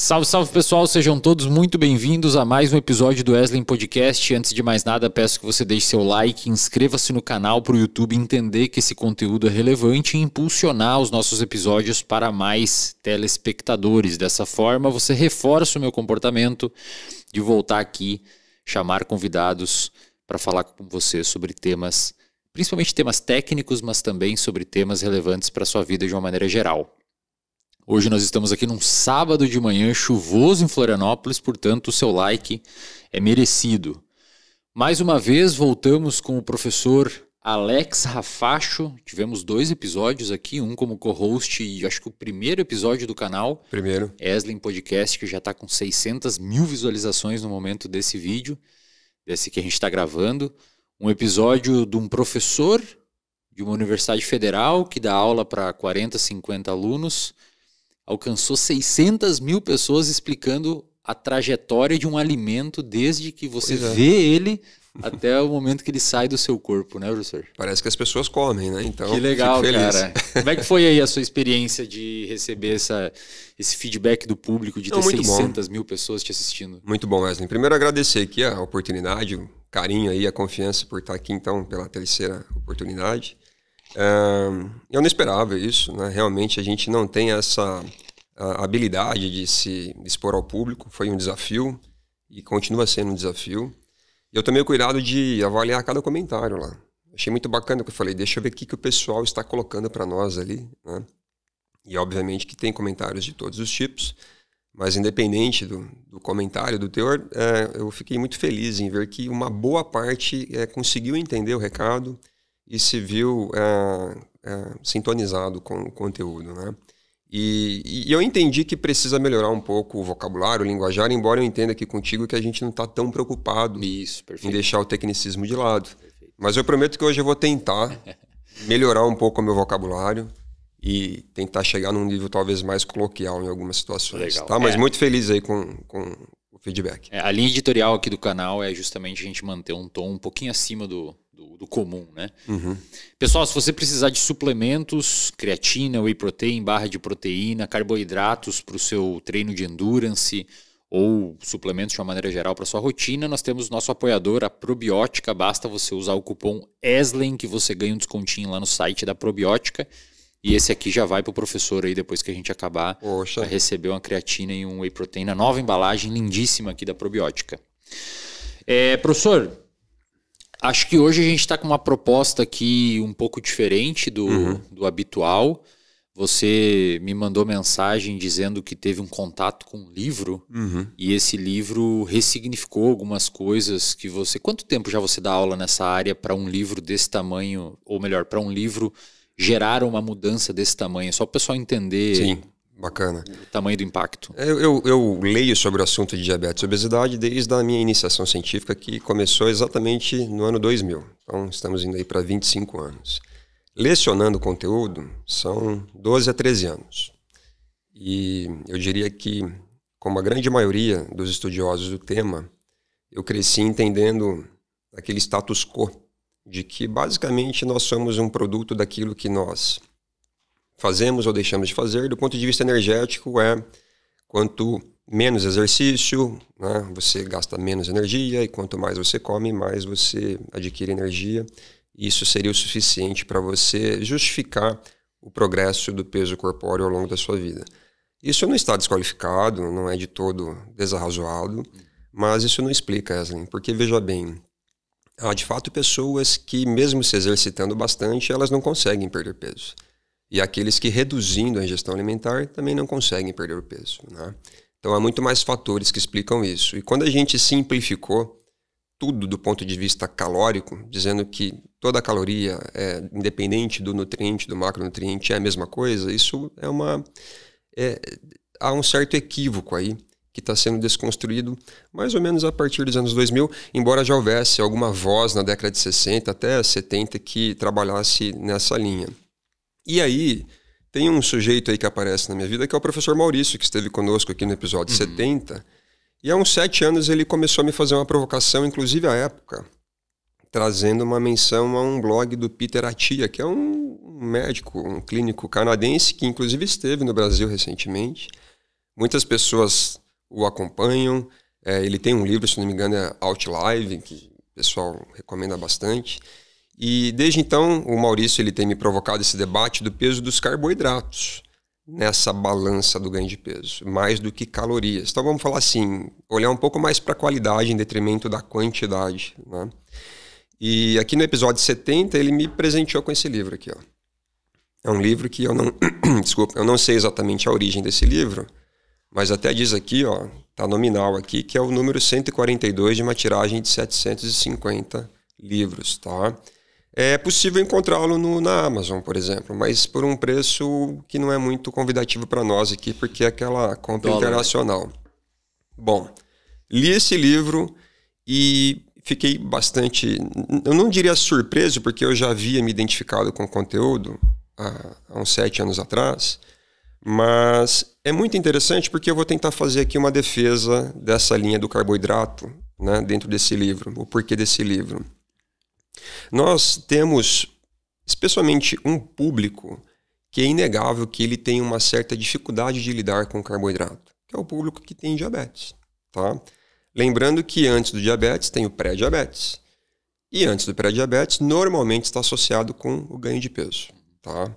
Salve, salve pessoal, sejam todos muito bem-vindos a mais um episódio do Eslen Podcast. Antes de mais nada, peço que você deixe seu like, inscreva-se no canal para o YouTube entender que esse conteúdo é relevante e impulsionar os nossos episódios para mais telespectadores. Dessa forma, você reforça o meu comportamento de voltar aqui, chamar convidados para falar com você sobre temas, principalmente temas técnicos, mas também sobre temas relevantes para a sua vida de uma maneira geral. Hoje nós estamos aqui num sábado de manhã chuvoso em Florianópolis, portanto o seu like é merecido. Mais uma vez voltamos com o professor Alex Rafacho. Tivemos 2 episódios aqui, um como co-host e acho que o primeiro episódio do canal. Primeiro. Eslen Podcast, que já está com 600 mil visualizações no momento desse vídeo, desse que a gente está gravando. Um episódio de um professor de uma universidade federal que dá aula para 40, 50 alunos. Alcançou 600 mil pessoas explicando a trajetória de um alimento desde que você vê ele até o momento que ele sai do seu corpo, né, professor? Parece que as pessoas comem, né? Então, que legal, cara. Como é que foi aí a sua experiência de receber esse feedback do público, de ter 600 mil pessoas te assistindo? Muito bom, Wesley. Primeiro, agradecer aqui a oportunidade, o carinho aí, a confiança por estar aqui, então, pela terceira oportunidade. Eu não esperava isso, né? Realmente a gente não tem essa habilidade de se expor ao público. Foi um desafio e continua sendo um desafio. E eu tomei o cuidado de avaliar cada comentário lá. Achei muito bacana o que eu falei, deixa eu ver o que o pessoal está colocando para nós ali, né? E obviamente que tem comentários de todos os tipos, mas independente do comentário, do teor, eu fiquei muito feliz em ver que uma boa parte conseguiu entender o recado e se viu sintonizado com o conteúdo, né? E eu entendi que precisa melhorar um pouco o vocabulário, o linguajar, embora eu entenda aqui contigo que a gente não está tão preocupado em deixar o tecnicismo de lado. Perfeito. Mas eu prometo que hoje eu vou tentar melhorar um pouco o meu vocabulário e tentar chegar num nível talvez mais coloquial em algumas situações. Legal. Tá? Mas muito feliz aí com o feedback. A linha editorial aqui do canal é justamente a gente manter um tom um pouquinho acima do comum, né? Uhum. Pessoal, se você precisar de suplementos, creatina, whey protein, barra de proteína, carboidratos para o seu treino de endurance ou suplementos de uma maneira geral para sua rotina, nós temos nosso apoiador, a Probiótica. Basta você usar o cupom ESLEN que você ganha um descontinho lá no site da Probiótica. E esse aqui já vai para o professor aí depois que a gente acabar para receber uma creatina e um whey protein. A nova embalagem lindíssima aqui da Probiótica. Professor, acho que hoje a gente está com uma proposta aqui um pouco diferente do habitual. Você me mandou mensagem dizendo que teve um contato com um livro e esse livro ressignificou algumas coisas que você... Quanto tempo já você dá aula nessa área para um livro desse tamanho, ou melhor, para um livro gerar uma mudança desse tamanho? Só para o pessoal entender. Sim, bacana. O tamanho do impacto. Eu leio sobre o assunto de diabetes e obesidade desde a minha iniciação científica, que começou exatamente no ano 2000. Então, estamos indo aí para 25 anos. Lecionando conteúdo são 12 a 13 anos. E eu diria que, como a grande maioria dos estudiosos do tema, eu cresci entendendo aquele status quo de que, basicamente, nós somos um produto daquilo que nós fazemos ou deixamos de fazer. Do ponto de vista energético, quanto menos exercício, né, você gasta menos energia, e quanto mais você come, mais você adquire energia. Isso seria o suficiente para você justificar o progresso do peso corpóreo ao longo da sua vida. Isso não está desqualificado, não é de todo desarrazoado, mas isso não explica, Eslen, porque, veja bem, há de fato pessoas que, mesmo se exercitando bastante, elas não conseguem perder peso. E aqueles que, reduzindo a ingestão alimentar, também não conseguem perder o peso, né? Então há muito mais fatores que explicam isso. E quando a gente simplificou tudo do ponto de vista calórico, dizendo que toda caloria, independente do nutriente, do macronutriente, é a mesma coisa, isso há um certo equívoco aí que está sendo desconstruído mais ou menos a partir dos anos 2000, embora já houvesse alguma voz na década de 60 até 70 que trabalhasse nessa linha. E aí, tem um sujeito aí que aparece na minha vida, que é o professor Maurício, que esteve conosco aqui no episódio 70, e há uns 7 anos ele começou a me fazer uma provocação, inclusive à época, trazendo uma menção a um blog do Peter Attia, que é um médico, um clínico canadense, que inclusive esteve no Brasil recentemente, Muitas pessoas o acompanham. Ele tem um livro, se não me engano, é Outlive, que o pessoal recomenda bastante. E desde então, o Maurício ele tem me provocado esse debate do peso dos carboidratos nessa balança do ganho de peso, mais do que calorias. Então vamos falar assim, olhar um pouco mais para a qualidade em detrimento da quantidade, né? E aqui no episódio 70 ele me presenteou com esse livro aqui, ó. É um livro que eu não desculpa, eu não sei exatamente a origem desse livro, mas até diz aqui, ó, tá nominal aqui, que é o número 142 de uma tiragem de 750 livros, tá? É possível encontrá-lo na Amazon, por exemplo, mas por um preço que não é muito convidativo para nós aqui, porque é aquela compra internacional. Bom, li esse livro e fiquei bastante, eu não diria surpreso, porque eu já havia me identificado com o conteúdo há uns 7 anos atrás, mas é muito interessante porque eu vou tentar fazer aqui uma defesa dessa linha do carboidrato, né, dentro desse livro, o porquê desse livro. Nós temos, especialmente, um público que é inegável que ele tem uma certa dificuldade de lidar com o carboidrato, que é o público que tem diabetes, tá? Lembrando que antes do diabetes tem o pré-diabetes. E antes do pré-diabetes, normalmente está associado com o ganho de peso, tá?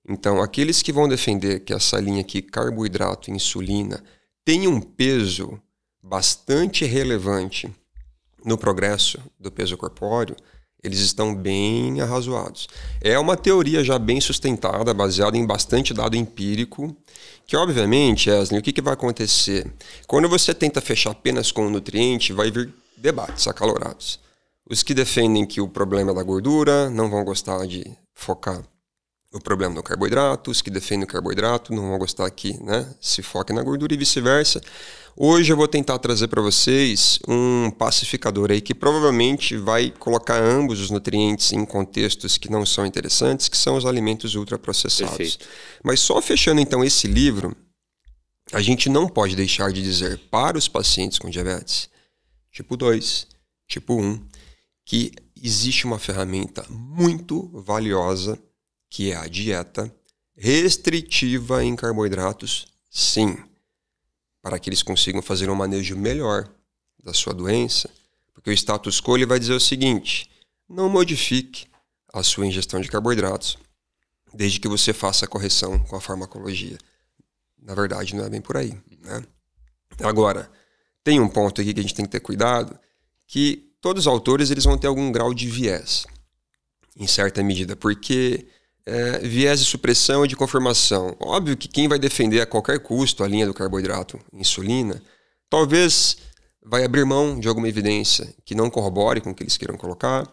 Então, aqueles que vão defender que essa linha aqui, carboidrato e insulina, tem um peso bastante relevante no progresso do peso corpóreo, eles estão bem arrazoados. É uma teoria já bem sustentada, baseada em bastante dado empírico, que obviamente, Eslen, o que vai acontecer? Quando você tenta fechar apenas com o nutriente, vai vir debates acalorados. Os que defendem que o problema é da gordura não vão gostar de focar o problema do carboidrato, os que defendem o carboidrato não vão gostar que, né, se foque na gordura e vice-versa. Hoje eu vou tentar trazer para vocês um pacificador aí que provavelmente vai colocar ambos os nutrientes em contextos que não são interessantes, que são os alimentos ultraprocessados. Perfeito. Mas só fechando então esse livro, a gente não pode deixar de dizer para os pacientes com diabetes tipo 2, tipo 1, que existe uma ferramenta muito valiosa que é a dieta restritiva em carboidratos, sim, para que eles consigam fazer um manejo melhor da sua doença, porque o status quo ele vai dizer o seguinte: não modifique a sua ingestão de carboidratos, desde que você faça a correção com a farmacologia. Na verdade, não é bem por aí, né? Agora, tem um ponto aqui que a gente tem que ter cuidado, que todos os autores eles vão ter algum grau de viés, em certa medida, porque viés de supressão e de confirmação. Óbvio que quem vai defender a qualquer custo a linha do carboidrato insulina, talvez vai abrir mão de alguma evidência que não corrobore com o que eles queiram colocar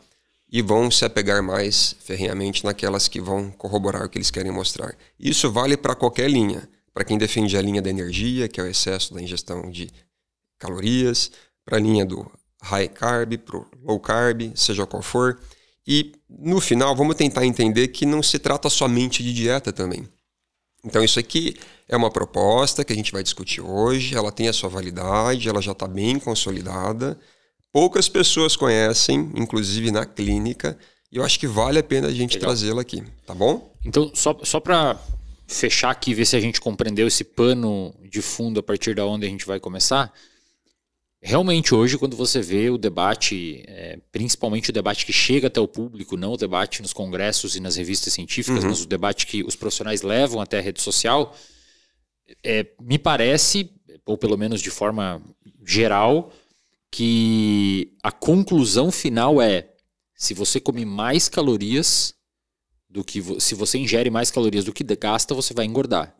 e vão se apegar mais ferrenhamente naquelas que vão corroborar o que eles querem mostrar. Isso vale para qualquer linha. Para quem defende a linha da energia, que é o excesso da ingestão de calorias, para a linha do high carb, para o low carb, seja qual for. E, no final, vamos tentar entender que não se trata somente de dieta também. Então, isso aqui é uma proposta que a gente vai discutir hoje, ela tem a sua validade, ela já está bem consolidada. Poucas pessoas conhecem, inclusive na clínica, e eu acho que vale a pena a gente trazê-la aqui, tá bom? Então, só para fechar aqui, ver se a gente compreendeu esse pano de fundo a partir da onde a gente vai começar. Realmente hoje, quando você vê o debate, principalmente o debate que chega até o público, não o debate nos congressos e nas revistas científicas, mas o debate que os profissionais levam até a rede social, me parece, ou pelo menos de forma geral, que a conclusão final é: se você come mais calorias do que se você ingere mais calorias do que gasta, você vai engordar.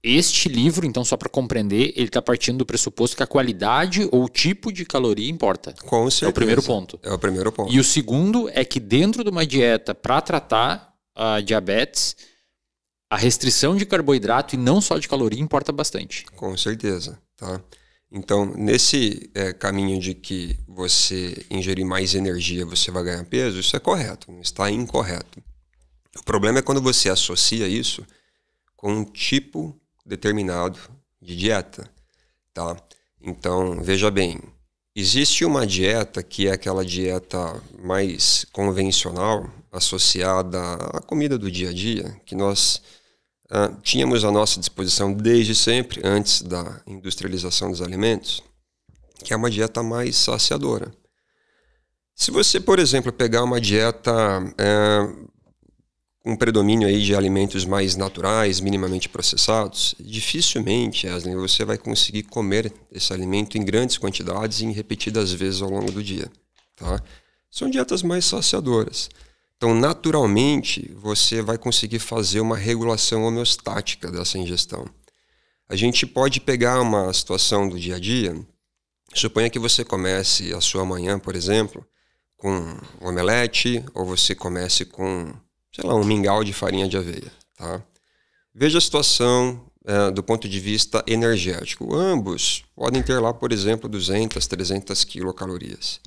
Este livro, então, só para compreender, ele está partindo do pressuposto que a qualidade ou o tipo de caloria importa. Com certeza. É o primeiro ponto. É o primeiro ponto. E o segundo é que dentro de uma dieta para tratar a diabetes, a restrição de carboidrato e não só de caloria importa bastante. Com certeza, tá? Então, nesse caminho de que você ingerir mais energia, você vai ganhar peso, isso é correto, não está incorreto. O problema é quando você associa isso com um tipo determinado de dieta, tá? Então, veja bem, existe uma dieta que é aquela dieta mais convencional, associada à comida do dia a dia, que nós tínhamos à nossa disposição desde sempre, antes da industrialização dos alimentos, que é uma dieta mais saciadora. Se você, por exemplo, pegar uma dieta com predomínio aí de alimentos mais naturais, minimamente processados, dificilmente, Wesley, você vai conseguir comer esse alimento em grandes quantidades e em repetidas vezes ao longo do dia. Tá? São dietas mais saciadoras. Então, naturalmente, você vai conseguir fazer uma regulação homeostática dessa ingestão. A gente pode pegar uma situação do dia a dia, suponha que você comece a sua manhã, por exemplo, com um omelete, ou você comece com, sei lá, um mingau de farinha de aveia. Tá? Veja a situação do ponto de vista energético. Ambos podem ter lá, por exemplo, 200, 300 quilocalorias.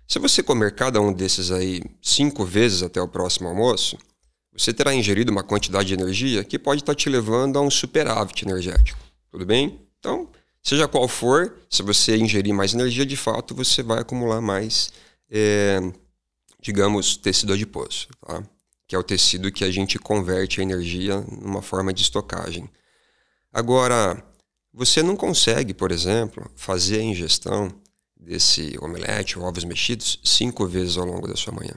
Se você comer cada um desses aí 5 vezes até o próximo almoço, você terá ingerido uma quantidade de energia que pode estar te levando a um superávit energético. Tudo bem? Então, seja qual for, se você ingerir mais energia, de fato, você vai acumular mais, digamos, tecido adiposo, tá? Que é o tecido que a gente converte a energia numa forma de estocagem. Agora, você não consegue, por exemplo, fazer a ingestão desse omelete ou ovos mexidos 5 vezes ao longo da sua manhã.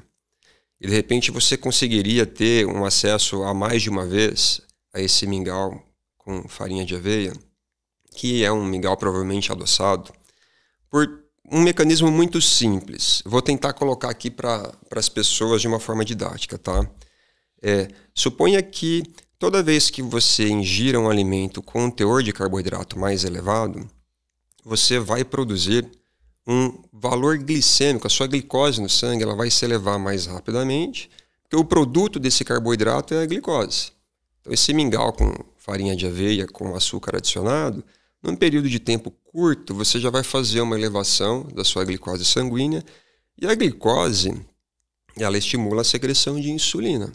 E de repente você conseguiria ter um acesso a mais de uma vez a esse mingau com farinha de aveia, que é um mingau provavelmente adoçado, por um mecanismo muito simples. Vou tentar colocar aqui para as pessoas de uma forma didática, tá? Suponha que toda vez que você ingira um alimento com um teor de carboidrato mais elevado, você vai produzir um valor glicêmico, a sua glicose no sangue ela vai se elevar mais rapidamente, porque o produto desse carboidrato é a glicose. Então esse mingau com farinha de aveia, com açúcar adicionado, num período de tempo curto, você já vai fazer uma elevação da sua glicose sanguínea, e a glicose, ela estimula a secreção de insulina,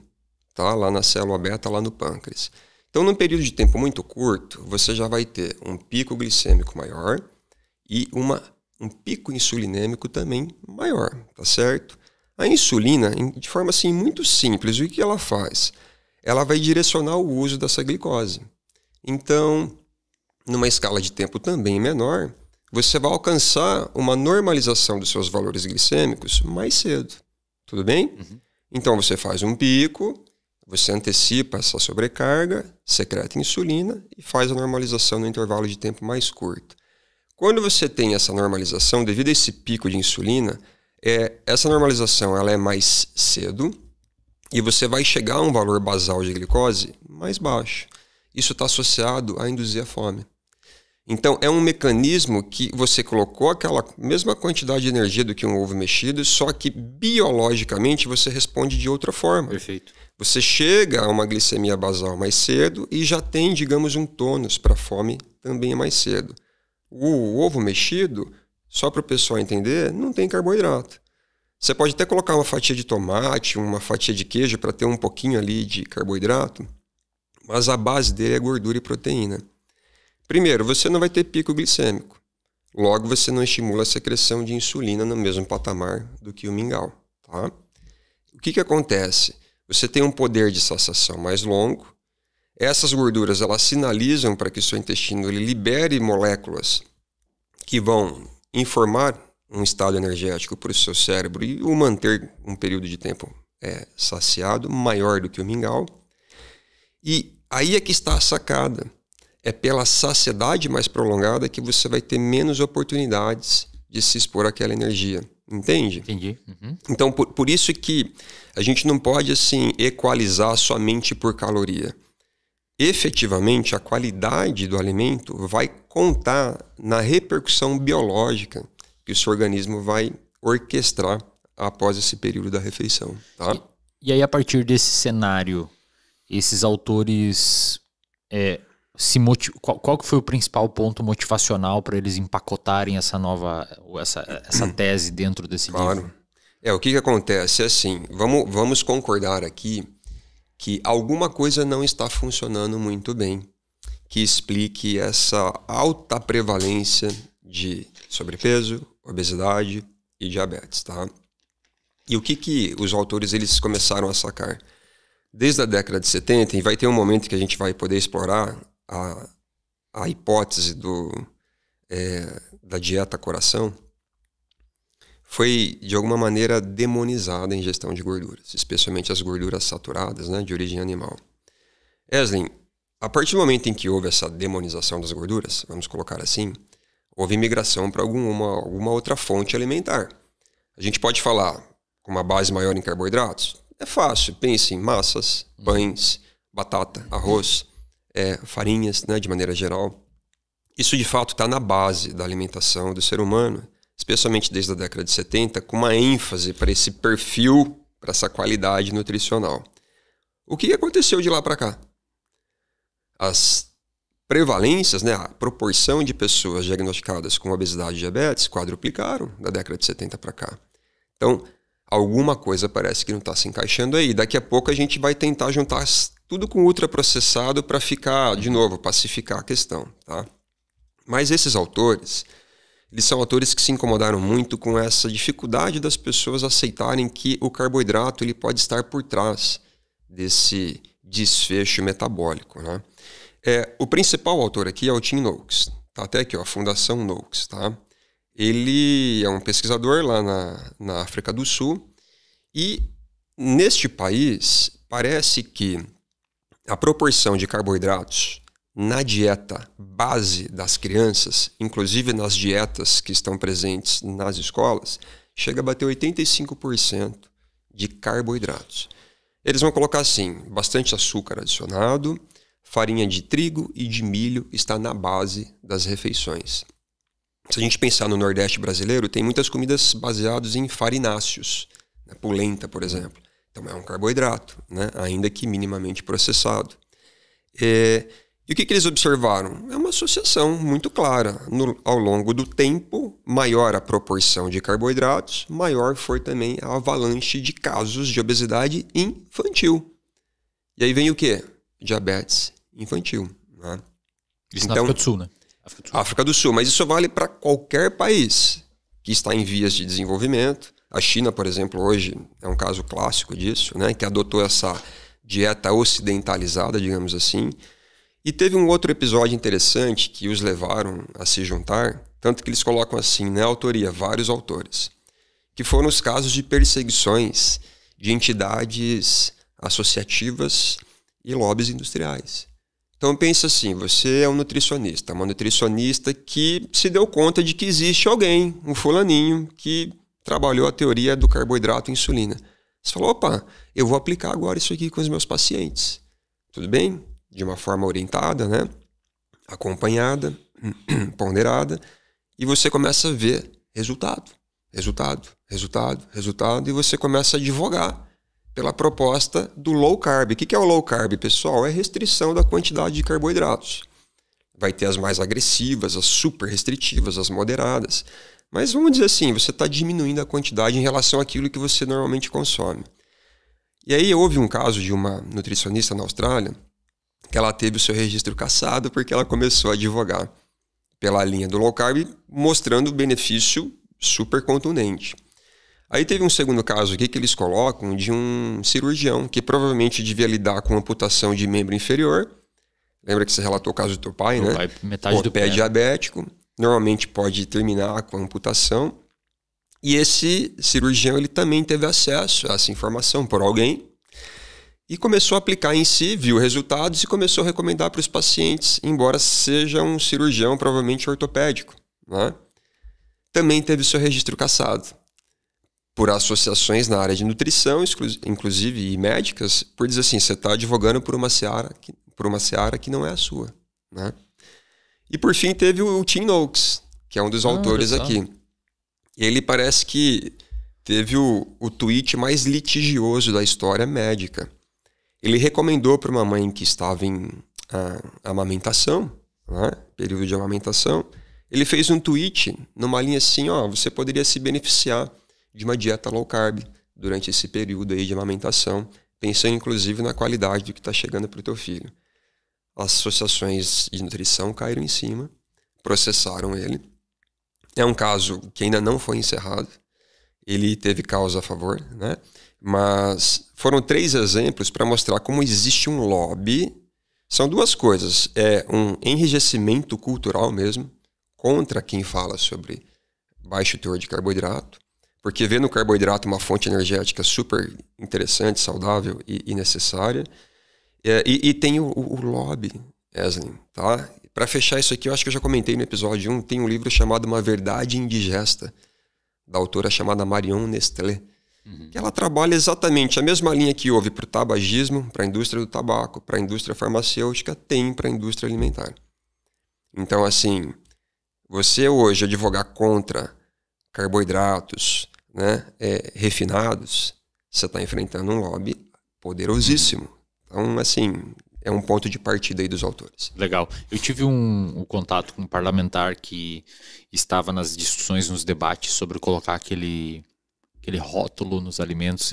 tá? Lá na célula beta, lá no pâncreas. Então, num período de tempo muito curto, você já vai ter um pico glicêmico maior e um pico insulinêmico também maior, tá certo? A insulina, de forma assim muito simples, o que ela faz? Ela vai direcionar o uso dessa glicose. Então, numa escala de tempo também menor, você vai alcançar uma normalização dos seus valores glicêmicos mais cedo. Tudo bem? Uhum. Então, você faz um pico, você antecipa essa sobrecarga, secreta insulina e faz a normalização no intervalo de tempo mais curto. Quando você tem essa normalização, devido a esse pico de insulina, essa normalização ela é mais cedo e você vai chegar a um valor basal de glicose mais baixo. Isso está associado a induzir a fome. Então, é um mecanismo que você colocou aquela mesma quantidade de energia do que um ovo mexido, só que biologicamente você responde de outra forma. Perfeito. Você chega a uma glicemia basal mais cedo e já tem, digamos, um tônus para a fome também mais cedo. O ovo mexido, só para o pessoal entender, não tem carboidrato. Você pode até colocar uma fatia de tomate, uma fatia de queijo para ter um pouquinho ali de carboidrato, mas a base dele é gordura e proteína. Primeiro, você não vai ter pico glicêmico. Logo, você não estimula a secreção de insulina no mesmo patamar do que o mingau. Tá? O que acontece? Você tem um poder de saciação mais longo. Essas gorduras elas sinalizam para que o seu intestino ele libere moléculas que vão informar um estado energético para o seu cérebro e o manter um período de tempo saciado, maior do que o mingau. E aí é que está a sacada. É pela saciedade mais prolongada que você vai ter menos oportunidades de se expor àquela energia. Entende? Entendi. Uhum. Então, por isso que a gente não pode assim equalizar somente por caloria. Efetivamente, a qualidade do alimento vai contar na repercussão biológica que o seu organismo vai orquestrar após esse período da refeição. Tá? E aí, a partir desse cenário, esses autores... Qual que foi o principal ponto motivacional para eles empacotarem essa tese dentro desse livro? O que acontece é assim, vamos concordar aqui que alguma coisa não está funcionando muito bem, que explique essa alta prevalência de sobrepeso, obesidade e diabetes, tá? E o que os autores eles começaram a sacar? desde a década de 70, e vai ter um momento que a gente vai poder explorar a hipótese da dieta coração, foi de alguma maneira demonizada a ingestão de gorduras, especialmente as gorduras saturadas, né, de origem animal. Eslin, a partir do momento em que houve essa demonização das gorduras, vamos colocar assim, houve migração para alguma outra fonte alimentar. A gente pode falar com uma base maior em carboidratos? É fácil, pense em massas, pães, batata, arroz, farinhas, né, de maneira geral. Isso de fato está na base da alimentação do ser humano, especialmente desde a década de 70, com uma ênfase para esse perfil, para essa qualidade nutricional. O que aconteceu de lá para cá? As prevalências, né, a proporção de pessoas diagnosticadas com obesidade e diabetes quadruplicaram da década de 70 para cá. Então, alguma coisa parece que não está se encaixando aí. Daqui a pouco a gente vai tentar juntar tudo com ultraprocessado para ficar, de novo, pacificar a questão, tá? Mas esses autores, eles são autores que se incomodaram muito com essa dificuldade das pessoas aceitarem que o carboidrato ele pode estar por trás desse desfecho metabólico, né? O principal autor aqui é o Tim Noakes, tá até aqui, ó, a Fundação Noakes, tá? Ele é um pesquisador lá na África do Sul e neste país parece que a proporção de carboidratos na dieta base das crianças, inclusive nas dietas que estão presentes nas escolas, chega a bater 85% de carboidratos. Eles vão colocar assim, bastante açúcar adicionado, farinha de trigo e de milho está na base das refeições. Se a gente pensar no Nordeste brasileiro, tem muitas comidas baseadas em farináceos, né? Polenta, por exemplo. Então é um carboidrato, né? Ainda que minimamente processado. E o que eles observaram? É uma associação muito clara. Ao longo do tempo, maior a proporção de carboidratos, maior foi também a avalanche de casos de obesidade infantil. E aí vem o quê? Diabetes infantil. Né? Isso então, na África do Sul, né? África do Sul, mas isso vale para qualquer país que está em vias de desenvolvimento. A China, por exemplo, hoje é um caso clássico disso, né? Que adotou essa dieta ocidentalizada, digamos assim. E teve um outro episódio interessante que os levaram a se juntar, tanto que eles colocam assim, na autoria, vários autores, que foram os casos de perseguições de entidades associativas e lobbies industriais. Então pensa assim, você é um nutricionista, uma nutricionista que se deu conta de que existe alguém, um fulaninho, que trabalhou a teoria do carboidrato e insulina. Você falou, opa, eu vou aplicar agora isso aqui com os meus pacientes. Tudo bem? De uma forma orientada, né? Acompanhada, ponderada, e você começa a ver resultado, e você começa a advogar pela proposta do low carb. O que é o low carb, pessoal? É restrição da quantidade de carboidratos. Vai ter as mais agressivas, as super restritivas, as moderadas. Mas vamos dizer assim, você está diminuindo a quantidade em relação àquilo que você normalmente consome. E aí houve um caso de uma nutricionista na Austrália que ela teve o seu registro cassado porque ela começou a advogar pela linha do low carb, mostrando benefício super contundente. Aí teve um segundo caso aqui que eles colocam de um cirurgião que provavelmente devia lidar com amputação de membro inferior. Lembra que você relatou o caso do teu pai, né? Pai, metade do pé diabético. Normalmente pode terminar com a amputação. E esse cirurgião ele também teve acesso a essa informação por alguém e começou a aplicar em si, viu resultados e começou a recomendar para os pacientes, embora seja um cirurgião provavelmente ortopédico, né? Também teve seu registro cassado por associações na área de nutrição, inclusive e médicas, por dizer assim, você está advogando por uma seara que não é a sua, né? E por fim teve o Tim Noakes, que é um dos autores aqui. Ele parece que teve o tweet mais litigioso da história médica. Ele recomendou para uma mãe que estava em amamentação, né? Período de amamentação, ele fez um tweet numa linha assim, ó, você poderia se beneficiar de uma dieta low carb durante esse período aí de amamentação, pensando inclusive na qualidade do que está chegando para o teu filho. As associações de nutrição caíram em cima, processaram ele. É um caso que ainda não foi encerrado. Ele teve causa a favor, né? Mas foram 3 exemplos para mostrar como existe um lobby. São 2 coisas. É um enrijecimento cultural mesmo, contra quem fala sobre baixo teor de carboidrato, porque vê no carboidrato uma fonte energética super interessante, saudável e necessária. E tem o lobby, Eslen, tá? Para fechar isso aqui, eu acho que eu já comentei no episódio 1, tem um livro chamado Uma Verdade Indigesta, da autora chamada Marion Nestlé, que ela trabalha exatamente a mesma linha que houve para o tabagismo, para a indústria do tabaco, para a indústria farmacêutica, tem para a indústria alimentar. Então, assim, você hoje advogar contra carboidratos, né, refinados, você está enfrentando um lobby poderosíssimo. Então, assim, é um ponto de partida aí dos autores. Legal. Eu tive um contato com um parlamentar que estava nas discussões, nos debates sobre colocar aquele rótulo nos alimentos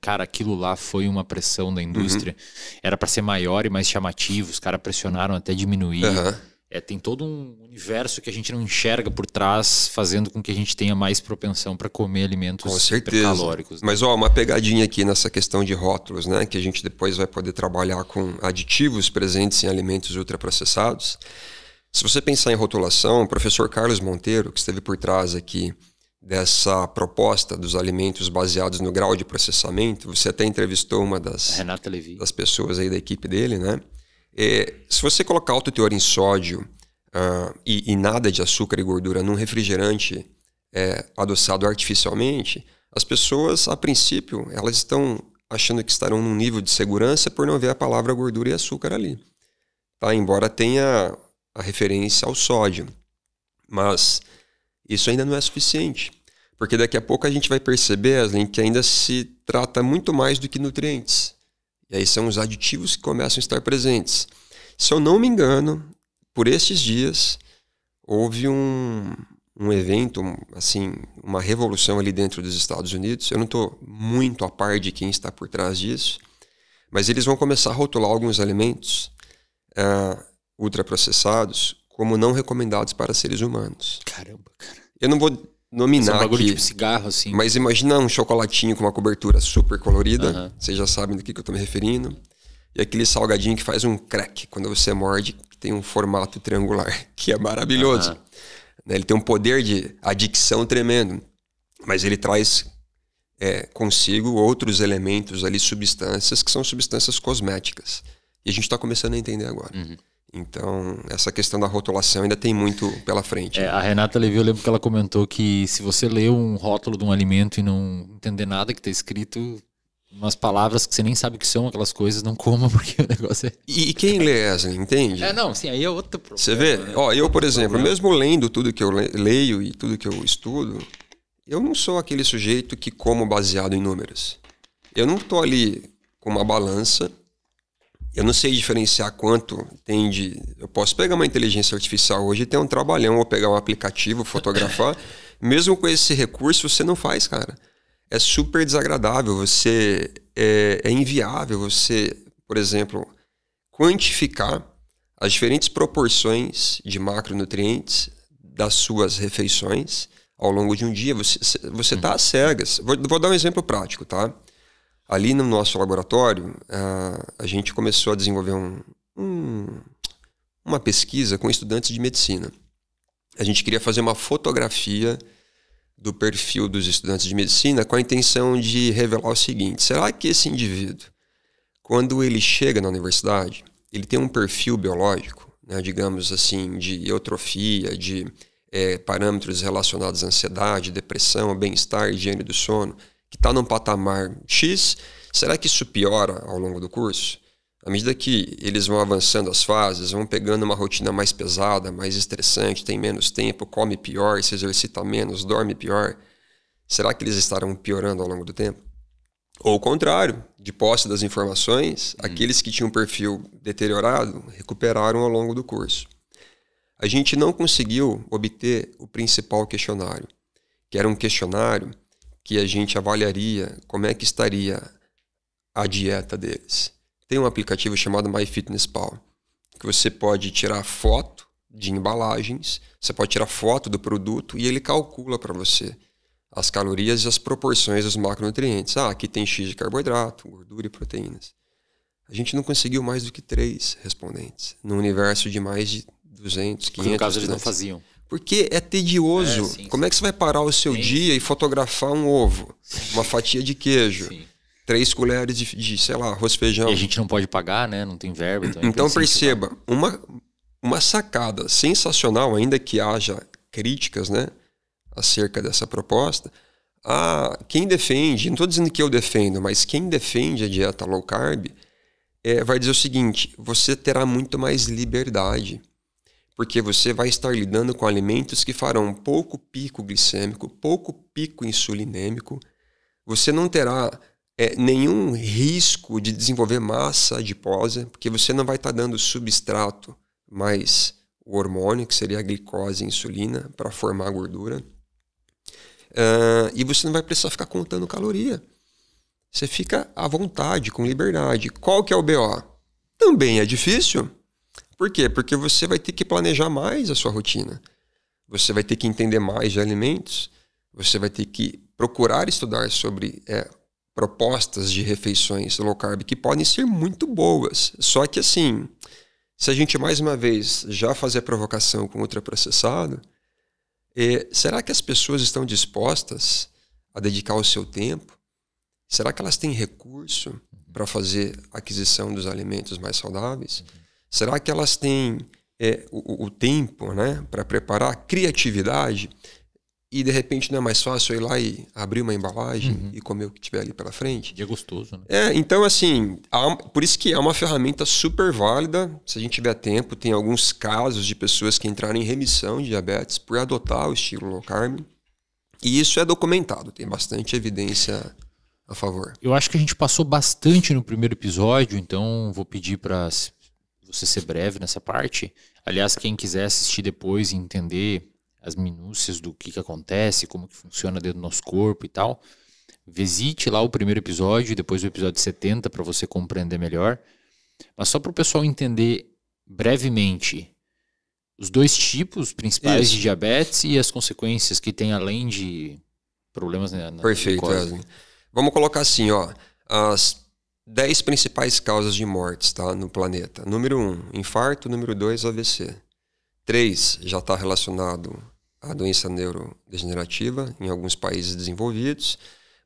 Cara, aquilo lá foi uma pressão da indústria. Era para ser maior e mais chamativo. Os caras pressionaram até diminuir. Tem todo um universo que a gente não enxerga por trás, fazendo com que a gente tenha mais propensão para comer alimentos hipercalóricos. Né? Mas uma pegadinha aqui nessa questão de rótulos, né, que a gente depois vai poder trabalhar com aditivos presentes em alimentos ultraprocessados. Se você pensar em rotulação, o professor Carlos Monteiro, que esteve por trás aqui dessa proposta dos alimentos baseados no grau de processamento, você até entrevistou uma das pessoas aí da equipe dele, né? Se você colocar alto teor em sódio e nada de açúcar e gordura num refrigerante adoçado artificialmente, as pessoas, a princípio, elas estão achando que estarão num nível de segurança por não ver a palavra gordura e açúcar ali. Tá? Embora tenha a referência ao sódio. Mas isso ainda não é suficiente. Porque daqui a pouco a gente vai perceber, Eslen, que ainda se trata muito mais do que nutrientes. E aí são os aditivos que começam a estar presentes. Se eu não me engano, por estes dias, houve um evento, assim, uma revolução ali dentro dos Estados Unidos. Eu não estou muito a par de quem está por trás disso, mas eles vão começar a rotular alguns alimentos ultraprocessados como não recomendados para seres humanos. Caramba, cara. Eu não vou nominar um bagulho aqui, tipo cigarro, assim. Mas imagina um chocolatinho com uma cobertura super colorida, vocês já sabem do que eu estou me referindo, e aquele salgadinho que faz um crack quando você morde, que tem um formato triangular, que é maravilhoso. Ele tem um poder de adicção tremendo, mas ele traz consigo outros elementos ali, substâncias que são substâncias cosméticas. E a gente está começando a entender agora. Então, essa questão da rotulação ainda tem muito pela frente. A Renata Levi, eu lembro que ela comentou que se você lê um rótulo de um alimento e não entender nada que está escrito, umas palavras que você nem sabe o que são aquelas coisas, não coma, porque o negócio é... E quem lê, Eslen, entende? Não, sim, aí é outro problema. Você vê? Né? Eu, por exemplo, mesmo lendo tudo que eu leio e tudo que eu estudo, eu não sou aquele sujeito que como baseado em números. Eu não estou ali com uma balança. Eu não sei diferenciar quanto tem de... Eu posso pegar uma inteligência artificial hoje e ter um trabalhão, ou pegar um aplicativo, fotografar. Mesmo com esse recurso, você não faz, cara. É super desagradável, você... É inviável você, por exemplo, quantificar as diferentes proporções de macronutrientes das suas refeições ao longo de um dia. Você tá às cegas. Vou dar um exemplo prático, tá? Ali no nosso laboratório, a gente começou a desenvolver uma pesquisa com estudantes de medicina. A gente queria fazer uma fotografia do perfil dos estudantes de medicina com a intenção de revelar o seguinte: será que esse indivíduo, quando ele chega na universidade, ele tem um perfil biológico, né, digamos assim, de eutrofia, de parâmetros relacionados à ansiedade, depressão, bem-estar, higiene do sono, que está num patamar X, será que isso piora ao longo do curso? À medida que eles vão avançando as fases, vão pegando uma rotina mais pesada, mais estressante, tem menos tempo, come pior, se exercita menos, dorme pior, será que eles estarão piorando ao longo do tempo? Ou o contrário, de posse das informações, aqueles que tinham um perfil deteriorado recuperaram ao longo do curso. A gente não conseguiu obter o principal questionário, que era um questionário que a gente avaliaria como é que estaria a dieta deles. Tem um aplicativo chamado MyFitnessPal, que você pode tirar foto de embalagens, você pode tirar foto do produto e ele calcula para você as calorias e as proporções dos macronutrientes. Aqui tem X de carboidrato, gordura e proteínas. A gente não conseguiu mais do que 3 respondentes, num universo de mais de 200, 500. Porque no caso eles não faziam. Porque é tedioso. Como é que você vai parar o seu dia e fotografar um ovo, uma fatia de queijo, 3 colheres de, sei lá, arroz, feijão? E a gente não pode pagar, né? Não tem verba. Então perceba, uma sacada sensacional, ainda que haja críticas, né, acerca dessa proposta. Quem defende, não estou dizendo que eu defendo, mas quem defende a dieta low carb vai dizer o seguinte: você terá muito mais liberdade, porque você vai estar lidando com alimentos que farão pouco pico glicêmico, pouco pico insulinêmico. Você não terá nenhum risco de desenvolver massa adiposa, porque você não vai estar dando substrato, mais o hormônio, que seria a glicose e a insulina, para formar a gordura. E você não vai precisar ficar contando caloria. Você fica à vontade, com liberdade. Qual que é o BO? Também é difícil. Por quê? Porque você vai ter que planejar mais a sua rotina. Você vai ter que entender mais de alimentos. Você vai ter que procurar estudar sobre propostas de refeições low carb que podem ser muito boas. Só que assim, se a gente mais uma vez já fazer a provocação com ultraprocessado, será que as pessoas estão dispostas a dedicar o seu tempo? Será que elas têm recurso para fazer a aquisição dos alimentos mais saudáveis? Será que elas têm o tempo, né, para preparar, criatividade? E de repente não é mais fácil ir lá e abrir uma embalagem e comer o que tiver ali pela frente? É gostoso, né? Então assim, por isso que é uma ferramenta super válida. Se a gente tiver tempo, tem alguns casos de pessoas que entraram em remissão de diabetes por adotar o estilo low carb. E isso é documentado, tem bastante evidência a favor. Eu acho que a gente passou bastante no primeiro episódio, então vou pedir para você ser breve nessa parte. Aliás, quem quiser assistir depois e entender as minúcias do que acontece, como que funciona dentro do nosso corpo e tal, visite lá o primeiro episódio e depois o episódio 70 para você compreender melhor. Mas só para o pessoal entender brevemente os 2 tipos principais de diabetes e as consequências que tem além de problemas na Perfeito, Wesley. Vamos colocar assim, as 10 principais causas de mortes, tá, no planeta. Número 1, infarto. Número 2, AVC. 3, já está relacionado à doença neurodegenerativa em alguns países desenvolvidos.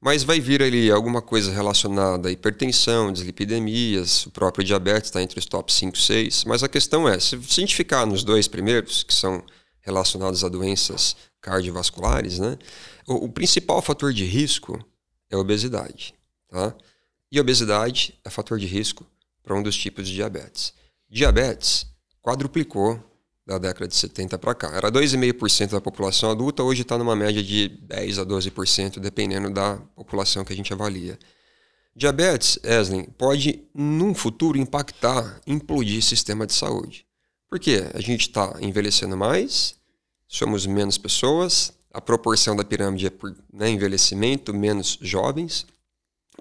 Mas vai vir ali alguma coisa relacionada à hipertensão, dislipidemias, o próprio diabetes está entre os top 5, 6. Mas a questão se a gente ficar nos 2 primeiros, que são relacionados a doenças cardiovasculares, né, o principal fator de risco é a obesidade. Tá? E a obesidade é fator de risco para um dos tipos de diabetes. Diabetes quadruplicou da década de 70 para cá. Era 2,5% da população adulta, hoje está numa média de 10% a 12%, dependendo da população que a gente avalia. Diabetes, Wesley, pode, num futuro, impactar, implodir o sistema de saúde. Por quê? A gente está envelhecendo mais, somos menos pessoas, a proporção da pirâmide é por envelhecimento, menos jovens,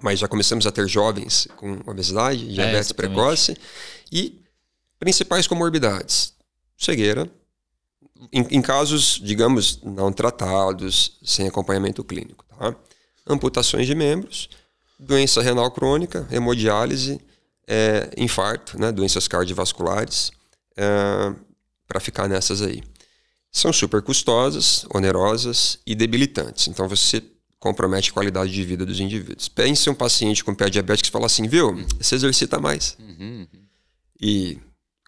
mas já começamos a ter jovens com obesidade, diabetes precoce, e principais comorbidades: cegueira, em casos, digamos, não tratados, sem acompanhamento clínico, tá? Amputações de membros, doença renal crônica, hemodiálise, infarto, né? Doenças cardiovasculares, para ficar nessas aí. São super custosas, onerosas e debilitantes. Então você compromete a qualidade de vida dos indivíduos. Pense um paciente com pé diabético que fala assim, viu, você exercita mais. E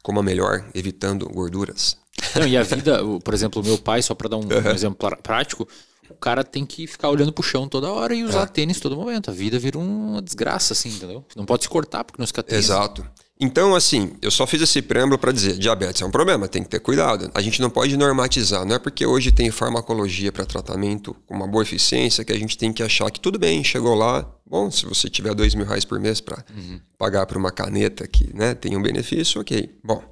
coma melhor, evitando gorduras. Não, e a vida, por exemplo, o meu pai, só para dar um exemplo prático, o cara tem que ficar olhando pro chão toda hora e usar tênis todo momento. A vida vira uma desgraça, assim, entendeu? Não pode se cortar porque não cicatriza. Exato. Então, assim, eu só fiz esse preâmbulo para dizer, diabetes é um problema, tem que ter cuidado. A gente não pode normatizar, não é porque hoje tem farmacologia para tratamento com uma boa eficiência que a gente tem que achar que tudo bem, chegou lá, bom, se você tiver R$2.000 por mês para pagar por uma caneta que, né, tem um benefício, ok. Bom,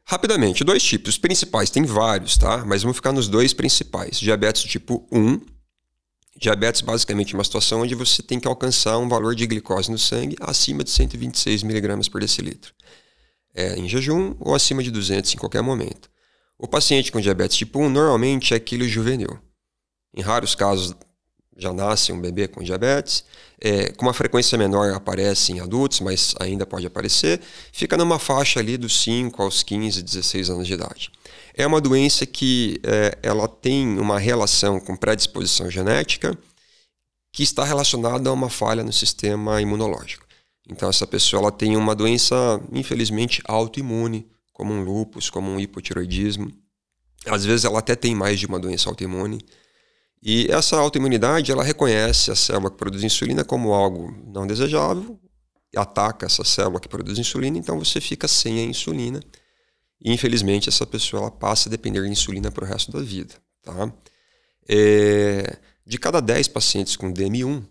rapidamente, 2 tipos principais, tem vários, tá? Mas vamos ficar nos 2 principais. Diabetes tipo 1. Diabetes basicamente é uma situação onde você tem que alcançar um valor de glicose no sangue acima de 126 mg por decilitro. Em jejum ou acima de 200 em qualquer momento. O paciente com diabetes tipo 1 normalmente é quilo juvenil. Em raros casos já nasce um bebê com diabetes. Com uma frequência menor aparece em adultos, mas ainda pode aparecer. Fica numa faixa ali dos 5 aos 15, 16 anos de idade. É uma doença que ela tem uma relação com predisposição genética que está relacionada a uma falha no sistema imunológico. Então essa pessoa ela tem uma doença, infelizmente, autoimune, como um lúpus, como um hipotiroidismo. Às vezes ela até tem mais de uma doença autoimune. E essa autoimunidade, ela reconhece a célula que produz insulina como algo não desejável, ataca essa célula que produz insulina, então você fica sem a insulina. E, infelizmente, essa pessoa ela passa a depender de insulina para o resto da vida. Tá? De cada 10 pacientes com DM1,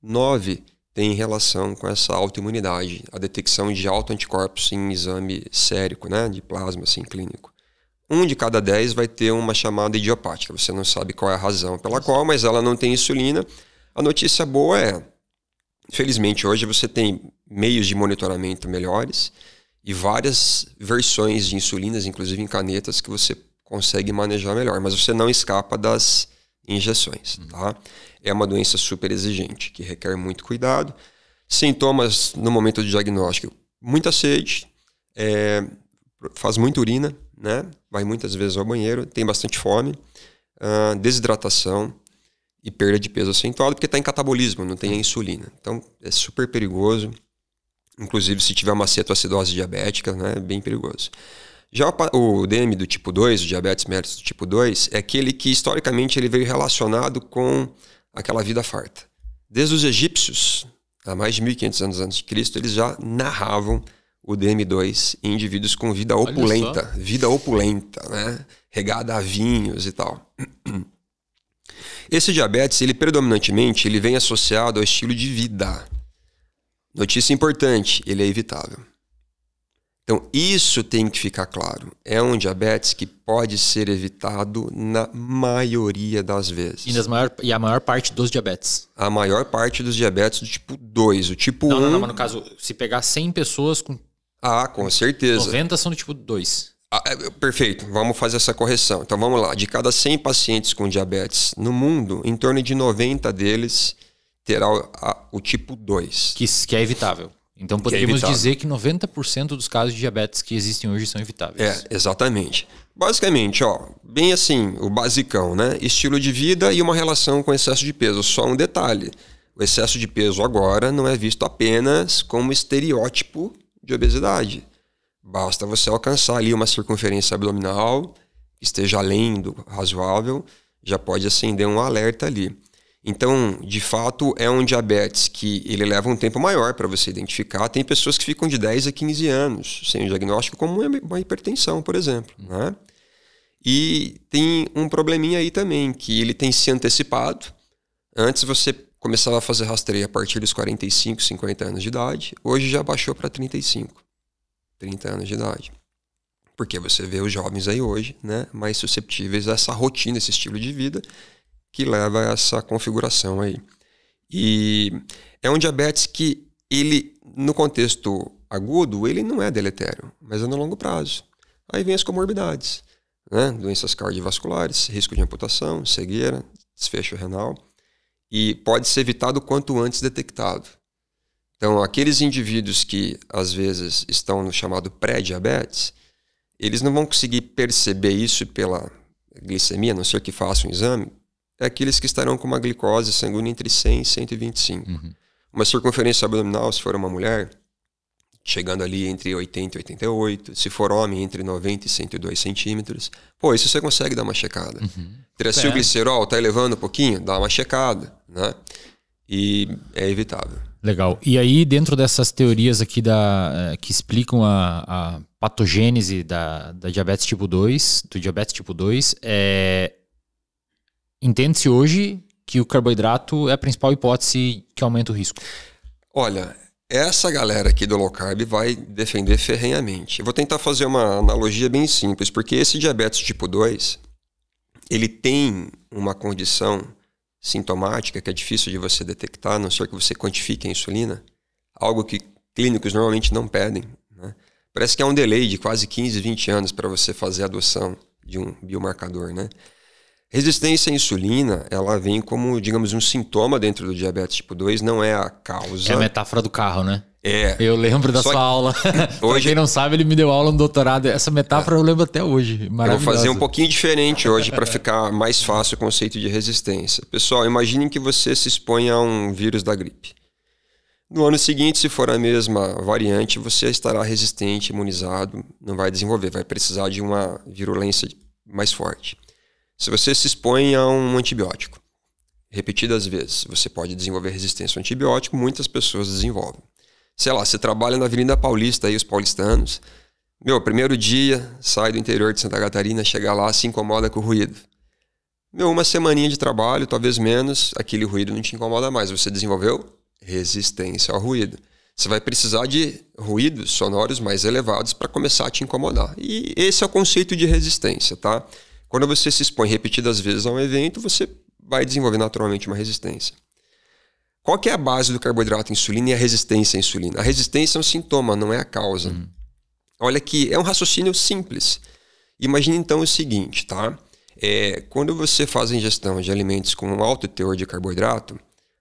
9 têm relação com essa autoimunidade, a detecção de autoanticorpos em exame sérico, né, de plasma assim, clínico. 1 de cada 10 vai ter uma chamada idiopática. Você não sabe qual é a razão pela qual, mas ela não tem insulina. A notícia boa felizmente, hoje você tem meios de monitoramento melhores e várias versões de insulinas, inclusive em canetas, que você consegue manejar melhor. Mas você não escapa das injeções. Tá? É uma doença super exigente, que requer muito cuidado. Sintomas no momento do diagnóstico: muita sede, faz muita urina, né? Vai muitas vezes ao banheiro, tem bastante fome, desidratação e perda de peso acentuado, porque está em catabolismo, não tem a insulina. Então é super perigoso, inclusive se tiver uma cetoacidose diabética, né? É bem perigoso. Já o DM do tipo 2, o diabetes mellitus do tipo 2, é aquele que historicamente ele veio relacionado com aquela vida farta. Desde os egípcios, há mais de 1500 anos antes de Cristo, eles já narravam o DM2 em indivíduos com vida opulenta, né? Regada a vinhos e tal. Esse diabetes, ele predominantemente, ele vem associado ao estilo de vida. Notícia importante, ele é evitável. Então, isso tem que ficar claro. É um diabetes que pode ser evitado na maioria das vezes. E a maior parte dos diabetes? A maior parte dos diabetes do tipo 2. O tipo 1... Não, mas no caso, se pegar 100 pessoas com... com certeza. 90 são do tipo 2. Perfeito, vamos fazer essa correção. Então vamos lá, de cada 100 pacientes com diabetes no mundo, em torno de 90 deles terá o tipo 2. Que é evitável. Então poderíamos dizer que 90% dos casos de diabetes que existem hoje são evitáveis. Exatamente. Basicamente, bem assim, o basicão, né? Estilo de vida e uma relação com excesso de peso. Só um detalhe, o excesso de peso agora não é visto apenas como estereótipo de obesidade. Basta você alcançar ali uma circunferência abdominal que esteja além do razoável, já pode acender um alerta ali. Então, de fato, é um diabetes que ele leva um tempo maior para você identificar. Tem pessoas que ficam de 10 a 15 anos sem o diagnóstico, como uma hipertensão, por exemplo. Né? E tem um probleminha aí também, que ele tem se antecipado. Antes você começava a fazer rastreio a partir dos 45, 50 anos de idade. Hoje já baixou para 35, 30 anos de idade. Porque você vê os jovens aí hoje, né, mais susceptíveis a essa rotina, esse estilo de vida, que leva a essa configuração aí. E é um diabetes que ele, no contexto agudo, ele não é deletério, mas é no longo prazo. Aí vem as comorbidades, né? Doenças cardiovasculares, risco de amputação, cegueira, desfecho renal, e pode ser evitado quanto antes detectado. Então, aqueles indivíduos que às vezes estão no chamado pré-diabetes, eles não vão conseguir perceber isso pela glicemia, a não ser que façam um exame. É aqueles que estarão com uma glicose sanguínea entre 100 e 125. Uma circunferência abdominal, se for uma mulher, chegando ali entre 80 e 88. Se for homem, entre 90 e 102 centímetros. Pô, isso você consegue dar uma checada. Triacilglicerol está elevando um pouquinho? Dá uma checada, né? E é evitável. Legal. E aí, dentro dessas teorias aqui que explicam a patogênese da diabetes tipo 2, do diabetes tipo 2, entende-se hoje que o carboidrato é a principal hipótese que aumenta o risco? Olha, essa galera aqui do low carb vai defender ferrenhamente. Eu vou tentar fazer uma analogia bem simples, porque esse diabetes tipo 2, ele tem uma condição sintomática que é difícil de você detectar, a não ser que você quantifique a insulina, algo que clínicos normalmente não pedem, né? Parece que há um delay de quase 15, 20 anos para você fazer a adoção de um biomarcador, né? Resistência à insulina, ela vem como, digamos, um sintoma dentro do diabetes tipo 2, não é a causa. É a metáfora do carro, né? É. Eu lembro da sua aula. Pra quem não sabe, ele me deu aula no doutorado. Essa metáfora eu lembro até hoje. Eu vou fazer um pouquinho diferente hoje para ficar mais fácil o conceito de resistência. Pessoal, imaginem que você se expõe a um vírus da gripe. No ano seguinte, se for a mesma variante, você estará resistente, imunizado, não vai desenvolver, vai precisar de uma virulência mais forte. Se você se expõe a um antibiótico, repetidas vezes, você pode desenvolver resistência ao antibiótico, muitas pessoas desenvolvem. Sei lá, você trabalha na Avenida Paulista, aí os paulistanos, primeiro dia, sai do interior de Santa Catarina, chega lá, se incomoda com o ruído. Uma semaninha de trabalho, talvez menos, aquele ruído não te incomoda mais, você desenvolveu resistência ao ruído. Você vai precisar de ruídos sonoros mais elevados para começar a te incomodar. E esse é o conceito de resistência, tá? Quando você se expõe repetidas vezes a um evento, você vai desenvolver naturalmente uma resistência. Qual que é a base do carboidrato à insulina e a resistência à insulina? A resistência é um sintoma, não é a causa. Olha que é um raciocínio simples. Imagine então o seguinte, tá? Quando você faz a ingestão de alimentos com um alto teor de carboidrato,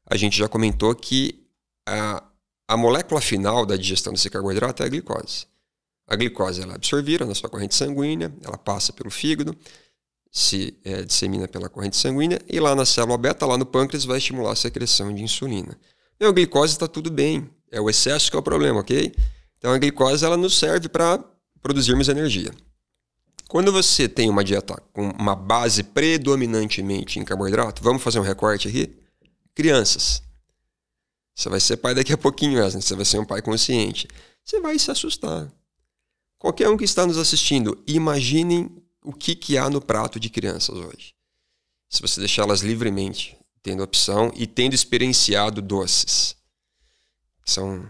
a gente já comentou que a molécula final da digestão desse carboidrato é a glicose. A glicose ela é absorvida na sua corrente sanguínea, ela passa pelo fígado, se dissemina pela corrente sanguínea e lá na célula beta, lá no pâncreas, vai estimular a secreção de insulina. A glicose está tudo bem, é o excesso que é o problema, ok? Então a glicose ela nos serve para produzirmos energia. Quando você tem uma dieta com uma base predominantemente em carboidrato, vamos fazer um recorte aqui? Crianças. Você vai ser pai daqui a pouquinho, Wesley, você vai ser um pai consciente. Você vai se assustar. Qualquer um que está nos assistindo, imaginem o que há no prato de crianças hoje. Se você deixá-las livremente, tendo opção e tendo experienciado doces, que são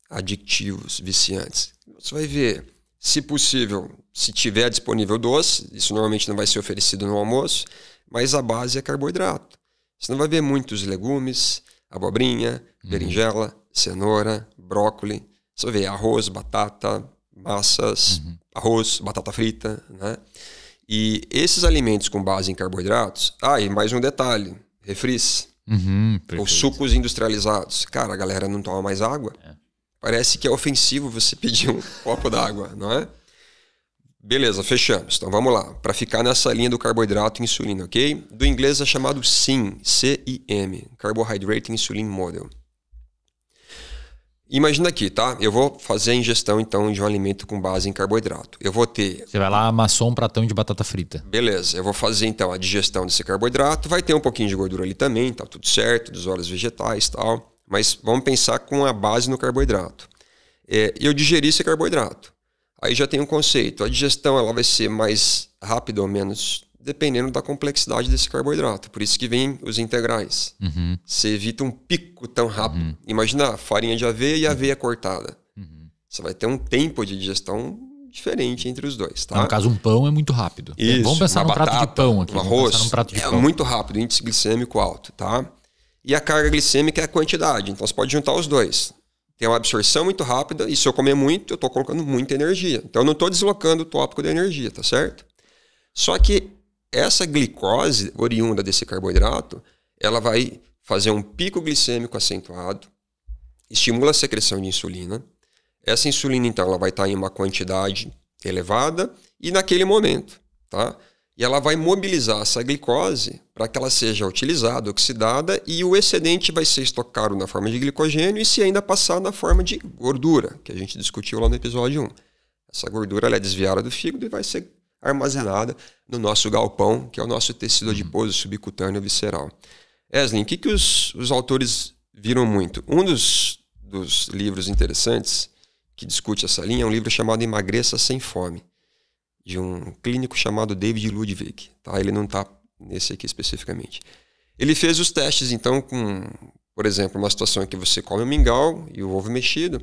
adictivos, viciantes. Você vai ver, se possível, se tiver disponível doce, isso normalmente não vai ser oferecido no almoço, mas a base é carboidrato. Você não vai ver muitos legumes, abobrinha, berinjela, cenoura, brócolis. Você vai ver arroz, batata, massas, arroz, batata frita, né? E esses alimentos com base em carboidratos... e mais um detalhe, refris, ou sucos industrializados. Cara, a galera não toma mais água. Parece que é ofensivo você pedir um copo d'água, não é? Beleza, fechamos. Então vamos lá. Para ficar nessa linha do carboidrato e insulina, ok? Do inglês é chamado CIM, C-I-M, Carbohydrate Insulin Model. Imagina aqui, tá? Eu vou fazer a ingestão, então, de um alimento com base em carboidrato. Eu vou ter... Você vai lá, amassou um pratão de batata frita. Beleza. Eu vou fazer, então, a digestão desse carboidrato. Vai ter um pouquinho de gordura ali também, tá tudo certo, dos óleos vegetais e tal. Mas vamos pensar com a base no carboidrato. Eu digeri esse carboidrato. Aí já tem um conceito. A digestão ela vai ser mais rápida ou menos, dependendo da complexidade desse carboidrato. Por isso que vem os integrais. Você evita um pico tão rápido. Imagina farinha de aveia e aveia cortada. Você vai ter um tempo de digestão diferente entre os dois. Tá? No caso, um pão é muito rápido. Isso, vamos pensar num prato de pão aqui. Um arroz num prato de pão. Muito rápido, índice glicêmico alto. Tá? E a carga glicêmica é a quantidade. Então você pode juntar os dois. Tem uma absorção muito rápida e se eu comer muito, eu estou colocando muita energia. Então eu não estou deslocando o tópico da energia, tá certo? Só que essa glicose oriunda desse carboidrato, ela vai fazer um pico glicêmico acentuado, estimula a secreção de insulina. Essa insulina, então, ela vai estar em uma quantidade elevada e naquele momento, tá? E ela vai mobilizar essa glicose para que ela seja utilizada, oxidada, e o excedente vai ser estocado na forma de glicogênio e se ainda passar na forma de gordura, que a gente discutiu lá no episódio 1. Essa gordura ela é desviada do fígado e vai ser armazenada no nosso galpão, que é o nosso tecido adiposo subcutâneo visceral. Wesley, o que os autores viram muito? Um dos livros interessantes que discute essa linha é um livro chamado Emagreça Sem Fome, de um clínico chamado David Ludwig. Tá? Ele não está nesse aqui especificamente. Ele fez os testes, então, com, por exemplo, uma situação em que você come o mingau e o ovo mexido.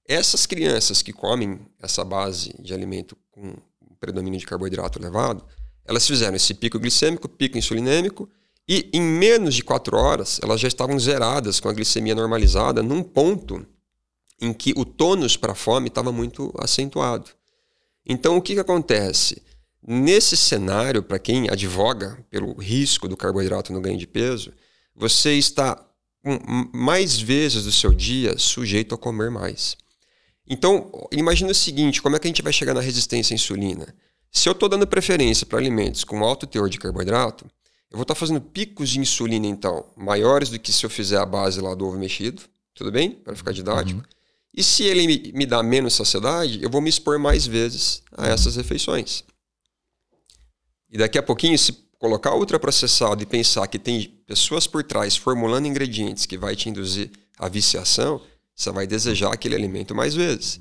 Essas crianças que comem essa base de alimento com predomínio de carboidrato elevado, elas fizeram esse pico glicêmico, pico insulinêmico, e em menos de 4 horas, elas já estavam zeradas com a glicemia normalizada num ponto em que o tônus para a fome estava muito acentuado. Então, o que acontece? Nesse cenário, para quem advoga pelo risco do carboidrato no ganho de peso, você está mais vezes do seu dia sujeito a comer mais. Então, imagina o seguinte, como é que a gente vai chegar na resistência à insulina? Se eu estou dando preferência para alimentos com alto teor de carboidrato, eu vou estar fazendo picos de insulina, então, maiores do que se eu fizer a base lá do ovo mexido, tudo bem? Para ficar didático. E se ele me dá menos saciedade, eu vou me expor mais vezes a essas refeições. E daqui a pouquinho, se colocar ultraprocessado e pensar que tem pessoas por trás formulando ingredientes que vai te induzir à viciação, você vai desejar aquele alimento mais vezes.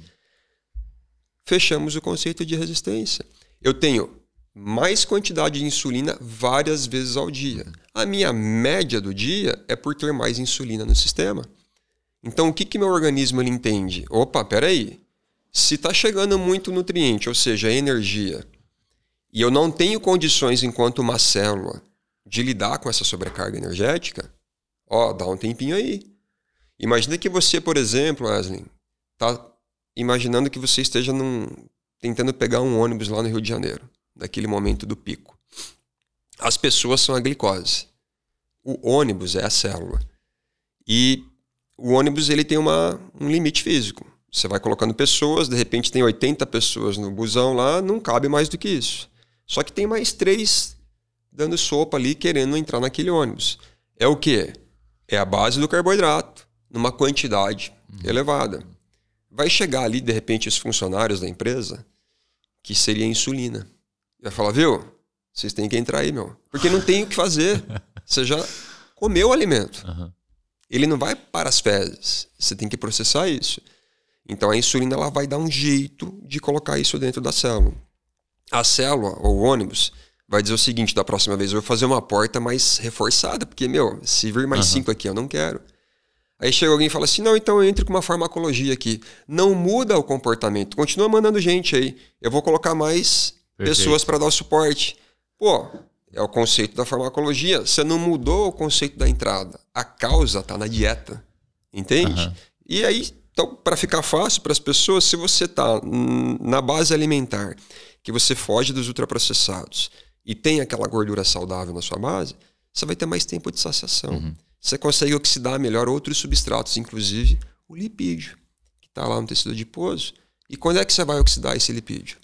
Fechamos o conceito de resistência. Eu tenho mais quantidade de insulina várias vezes ao dia. A minha média do dia é por ter mais insulina no sistema. Então, o que meu organismo ele entende? Opa, peraí. Se está chegando muito nutriente, ou seja, energia, e eu não tenho condições, enquanto uma célula, de lidar com essa sobrecarga energética, dá um tempinho aí. Imagina que você, por exemplo, Wesley, está imaginando que você esteja tentando pegar um ônibus lá no Rio de Janeiro, naquele momento do pico. As pessoas são a glicose. O ônibus é a célula. E o ônibus ele tem um limite físico. Você vai colocando pessoas, de repente tem 80 pessoas no busão lá, não cabe mais do que isso. Só que tem mais 3 dando sopa ali, querendo entrar naquele ônibus. É o quê? É a base do carboidrato, numa quantidade elevada. Vai chegar ali, de repente, os funcionários da empresa, que seria a insulina. Vai falar, viu? Vocês têm que entrar aí, meu. Porque não tem o que fazer. Você já comeu o alimento. Ele não vai para as fezes. Você tem que processar isso. Então, a insulina ela vai dar um jeito de colocar isso dentro da célula. A célula, ou o ônibus, vai dizer o seguinte, da próxima vez, eu vou fazer uma porta mais reforçada, porque, se vir mais 5 aqui, eu não quero. Aí chega alguém e fala assim, não, então eu entro com uma farmacologia aqui. Não muda o comportamento, continua mandando gente aí. Eu vou colocar mais pessoas para dar o suporte. É o conceito da farmacologia. Você não mudou o conceito da entrada. A causa está na dieta, entende? E aí, então, para ficar fácil para as pessoas, se você está na base alimentar, que você foge dos ultraprocessados e tem aquela gordura saudável na sua base, você vai ter mais tempo de saciação. Você consegue oxidar melhor outros substratos, inclusive o lipídio, que está lá no tecido adiposo. E quando é que você vai oxidar esse lipídio?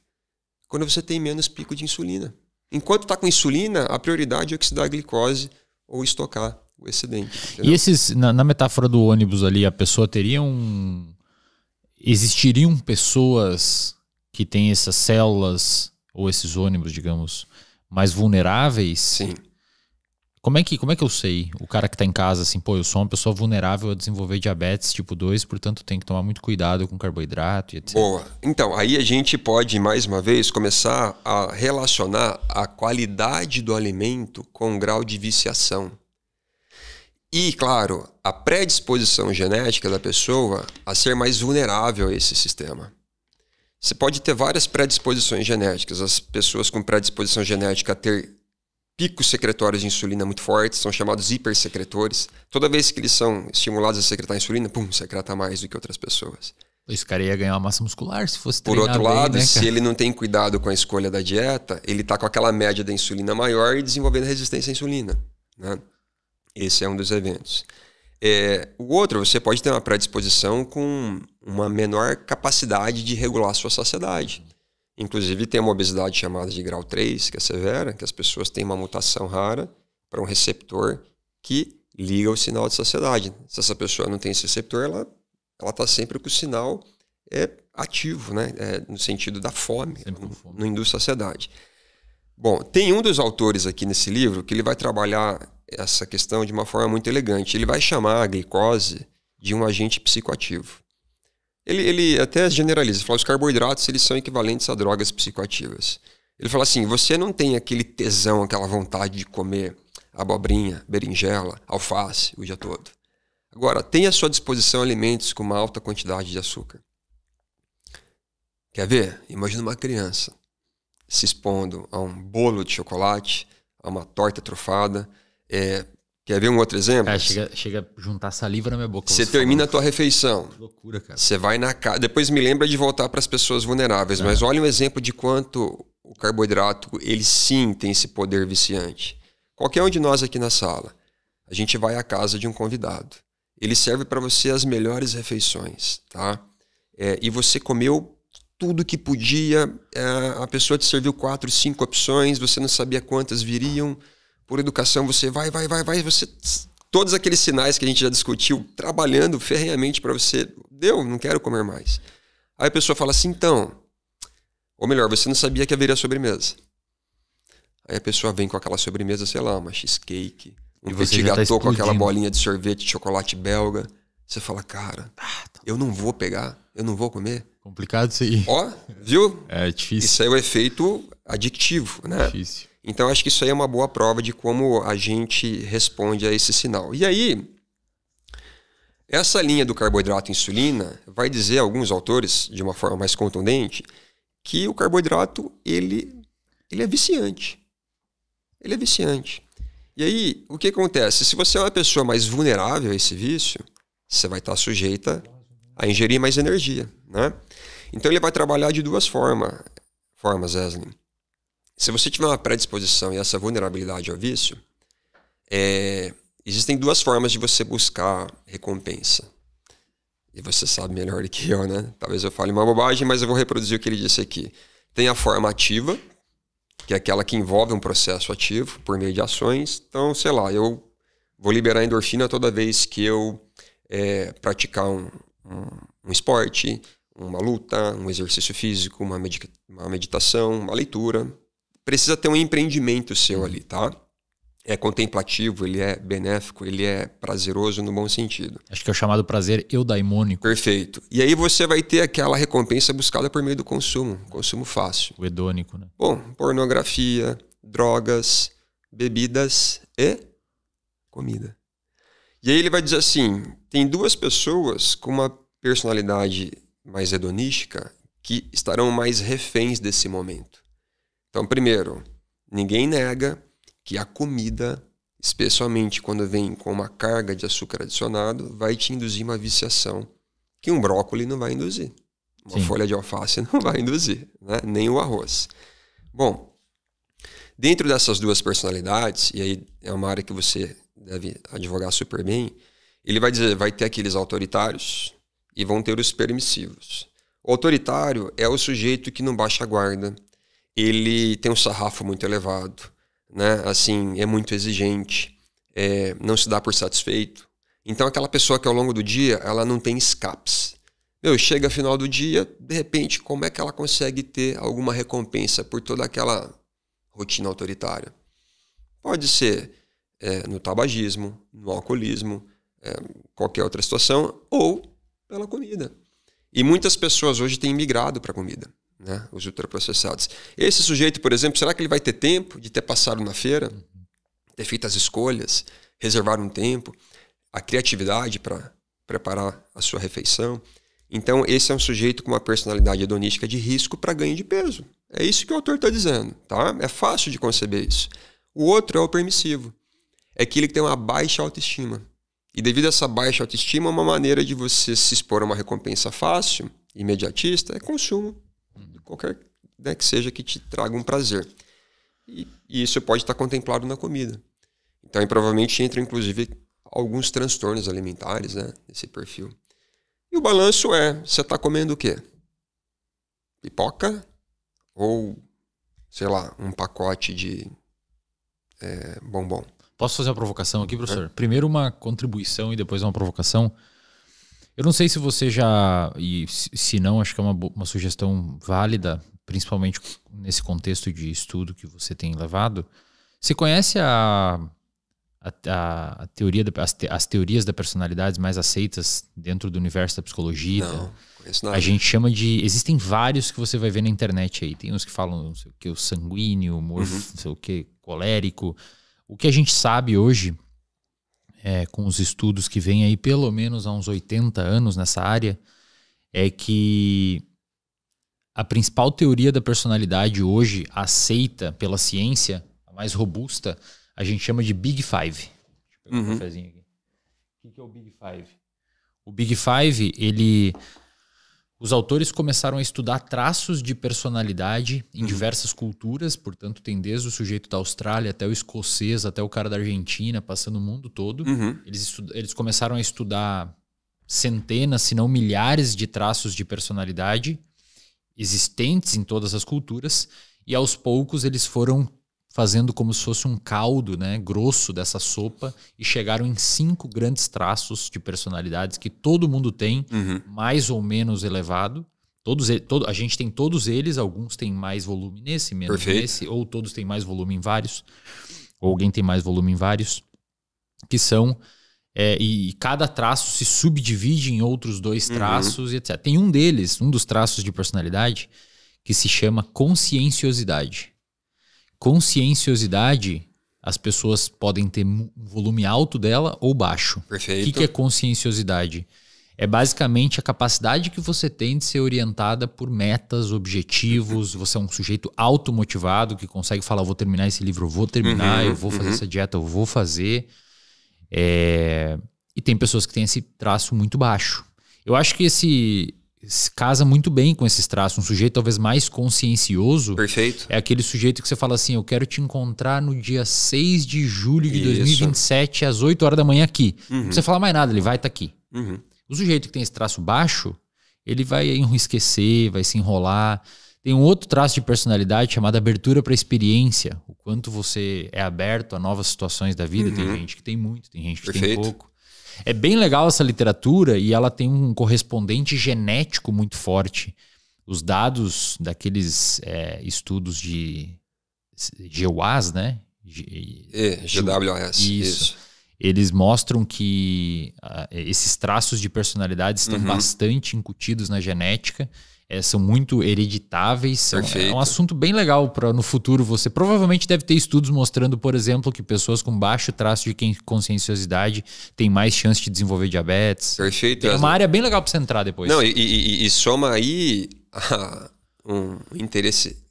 Quando você tem menos pico de insulina. Enquanto está com insulina, a prioridade é oxidar a glicose ou estocar o excedente. Entendeu? E esses, na metáfora do ônibus ali, a pessoa teria existiriam pessoas que têm essas células ou esses ônibus, digamos, mais vulneráveis? Sim. Como é que eu sei? O cara que está em casa, assim, eu sou uma pessoa vulnerável a desenvolver diabetes tipo 2, portanto tenho que tomar muito cuidado com carboidrato e etc. Boa. Então, aí a gente pode, mais uma vez, começar a relacionar a qualidade do alimento com o grau de viciação. E, claro, a predisposição genética da pessoa a ser mais vulnerável a esse sistema. Você pode ter várias predisposições genéticas. As pessoas com predisposição genética a ter picos secretórios de insulina muito fortes são chamados hipersecretores. Toda vez que eles são estimulados a secretar insulina, secreta mais do que outras pessoas. Esse cara ia ganhar uma massa muscular se fosse Por treinar outro lado, bem, né, se ele não tem cuidado com a escolha da dieta, ele está com aquela média da insulina maior e desenvolvendo resistência à insulina, né? Esse é um dos eventos. O outro, você pode ter uma predisposição com uma menor capacidade de regular a sua saciedade. Inclusive tem uma obesidade chamada de grau 3, que é severa, que as pessoas têm uma mutação rara para um receptor que liga o sinal de saciedade. Se essa pessoa não tem esse receptor, ela está sempre com o sinal ativo, né? No sentido da fome, não induz saciedade. Bom, tem um dos autores aqui nesse livro que ele vai trabalhar essa questão de uma forma muito elegante. Ele vai chamar a glicose de um agente psicoativo. Ele até generaliza, ele fala que os carboidratos eles são equivalentes a drogas psicoativas. Ele fala assim, você não tem aquele tesão, aquela vontade de comer abobrinha, berinjela, alface o dia todo. Agora, tem à sua disposição alimentos com uma alta quantidade de açúcar. Quer ver? Imagina uma criança se expondo a um bolo de chocolate, a uma torta trufada. Quer ver um outro exemplo? Chega a juntar saliva na minha boca. Você termina a tua refeição. Que loucura, cara. Você vai na casa. Depois me lembra de voltar para as pessoas vulneráveis, mas olha um exemplo de quanto o carboidrato, ele sim tem esse poder viciante. Qualquer um de nós aqui na sala, a gente vai à casa de um convidado. Ele serve para você as melhores refeições, tá? E você comeu tudo que podia, a pessoa te serviu 4, 5 opções, você não sabia quantas viriam. Por educação, você vai, você... Todos aqueles sinais que a gente já discutiu, trabalhando ferrenhamente para você, não quero comer mais. Aí a pessoa fala assim, então, ou melhor, você não sabia que haveria sobremesa. Aí a pessoa vem com aquela sobremesa, sei lá, uma cheesecake, um petit gâteau com aquela bolinha de sorvete de chocolate belga. Você fala, cara, eu não vou pegar, eu não vou comer. Complicado isso aí. Ó, viu? É difícil. Isso aí é o efeito adictivo, né? Difícil. Então, acho que isso aí é uma boa prova de como a gente responde a esse sinal. E aí, essa linha do carboidrato e insulina vai dizer, alguns autores, de uma forma mais contundente, que o carboidrato, ele é viciante. Ele é viciante. E aí, o que acontece? Se você é uma pessoa mais vulnerável a esse vício, você vai estar sujeita a ingerir mais energia, né? Então, ele vai trabalhar de duas formas, Wesley. Se você tiver uma predisposição e essa vulnerabilidade ao vício, existem duas formas de você buscar recompensa. E você sabe melhor do que eu, né? Talvez eu fale uma bobagem, mas eu vou reproduzir o que ele disse aqui. Tem a forma ativa, que é aquela que envolve um processo ativo por meio de ações. Então, sei lá, eu vou liberar endorfina toda vez que eu praticar um esporte, uma luta, um exercício físico, uma meditação, uma leitura. Precisa ter um empreendimento seu ali, tá? É contemplativo, ele é benéfico, ele é prazeroso no bom sentido. Acho que é o chamado prazer eudaimônico. Perfeito. E aí você vai ter aquela recompensa buscada por meio do consumo fácil. O hedônico, né? Bom, pornografia, drogas, bebidas e comida. E aí ele vai dizer assim, tem duas pessoas com uma personalidade mais hedonística que estarão mais reféns desse momento. Então, primeiro, ninguém nega que a comida, especialmente quando vem com uma carga de açúcar adicionado, vai te induzir uma viciação que um brócolis não vai induzir. Uma folha de alface não vai induzir, né? Nem o arroz. Bom, dentro dessas duas personalidades, e aí é uma área que você deve advogar super bem, ele vai dizer, vai ter aqueles autoritários e vão ter os permissivos. O autoritário é o sujeito que não baixa a guarda, ele tem um sarrafo muito elevado, né? Assim, é muito exigente, não se dá por satisfeito. Então, aquela pessoa que ao longo do dia, ela não tem escapes. Chega final do dia, de repente, como é que ela consegue ter alguma recompensa por toda aquela rotina autoritária? Pode ser no tabagismo, no alcoolismo, qualquer outra situação, ou pela comida. E muitas pessoas hoje têm migrado para a comida, né? Os ultraprocessados. Esse sujeito, por exemplo, será que ele vai ter tempo de ter passado na feira, ter feito as escolhas, reservar um tempo, a criatividade para preparar a sua refeição? Então, esse é um sujeito com uma personalidade hedonística de risco para ganho de peso. É isso que o autor está dizendo, tá? É fácil de conceber isso. O outro é o permissivo. É aquele que tem uma baixa autoestima. E devido a essa baixa autoestima, uma maneira de você se expor a uma recompensa fácil, imediatista, é consumo. Qualquer que seja que te traga um prazer. E isso pode estar contemplado na comida. Então, aí, provavelmente entra, inclusive, alguns transtornos alimentares, né, nesse perfil. E o balanço você está comendo o quê? Pipoca? Ou, sei lá, um pacote de bombom? Posso fazer uma provocação aqui, professor? Primeiro uma contribuição e depois uma provocação. Eu não sei se você já, e se não, acho que é uma sugestão válida, principalmente nesse contexto de estudo que você tem levado. Você conhece a teoria, as teorias da personalidade mais aceitas dentro do universo da psicologia? Não, conheço nada. A gente chama de... Existem vários que você vai ver na internet aí. Tem uns que falam, não sei o que, o sanguíneo, não sei o que, colérico. O que a gente sabe hoje, com os estudos que vêm aí pelo menos há uns 80 anos nessa área, é que a principal teoria da personalidade hoje aceita pela ciência, a mais robusta, a gente chama de Big Five. Deixa eu pegar um cafezinho aqui. O que é o Big Five? O Big Five, Os autores começaram a estudar traços de personalidade em diversas culturas, portanto tem desde o sujeito da Austrália até o escocês, até o cara da Argentina, passando o mundo todo. Eles começaram a estudar centenas, se não milhares de traços de personalidade existentes em todas as culturas, e aos poucos eles foram fazendo como se fosse um caldo, né, grosso dessa sopa, e chegaram em 5 grandes traços de personalidades que todo mundo tem, mais ou menos elevado. A gente tem todos eles, alguns têm mais volume nesse, menos nesse, ou todos têm mais volume em vários, ou alguém tem mais volume em vários, que são... e cada traço se subdivide em outros 2 traços, e etc. Tem um dos traços de personalidade, que se chama conscienciosidade. Conscienciosidade, as pessoas podem ter um volume alto dela ou baixo. Perfeito. O que é conscienciosidade? É basicamente a capacidade que você tem de ser orientada por metas, objetivos. Você é um sujeito automotivado que consegue falar, vou terminar esse livro, eu vou terminar, eu vou fazer essa dieta, eu vou fazer. E tem pessoas que têm esse traço muito baixo. Eu acho que esse casa muito bem com esses traços. Um sujeito talvez mais consciencioso. Perfeito. É aquele sujeito que você fala assim, eu quero te encontrar no dia 6 de julho de 2027 às 8 horas da manhã aqui. Não precisa falar mais nada, ele vai estar aqui. O sujeito que tem esse traço baixo, ele vai esquecer, vai se enrolar. Tem um outro traço de personalidade chamado abertura para a experiência. O quanto você é aberto a novas situações da vida. Tem gente que tem muito, tem gente que tem pouco. É bem legal essa literatura e ela tem um correspondente genético muito forte. Os dados daqueles estudos de GWAS, né? GWAS. Isso. Eles mostram que esses traços de personalidade estão bastante incutidos na genética. São muito hereditáveis. É um assunto bem legal para no futuro você... Provavelmente deve ter estudos mostrando, por exemplo, que pessoas com baixo traço de conscienciosidade têm mais chance de desenvolver diabetes. Perfeito. É uma área bem legal para você entrar depois. Não, e soma aí um interesse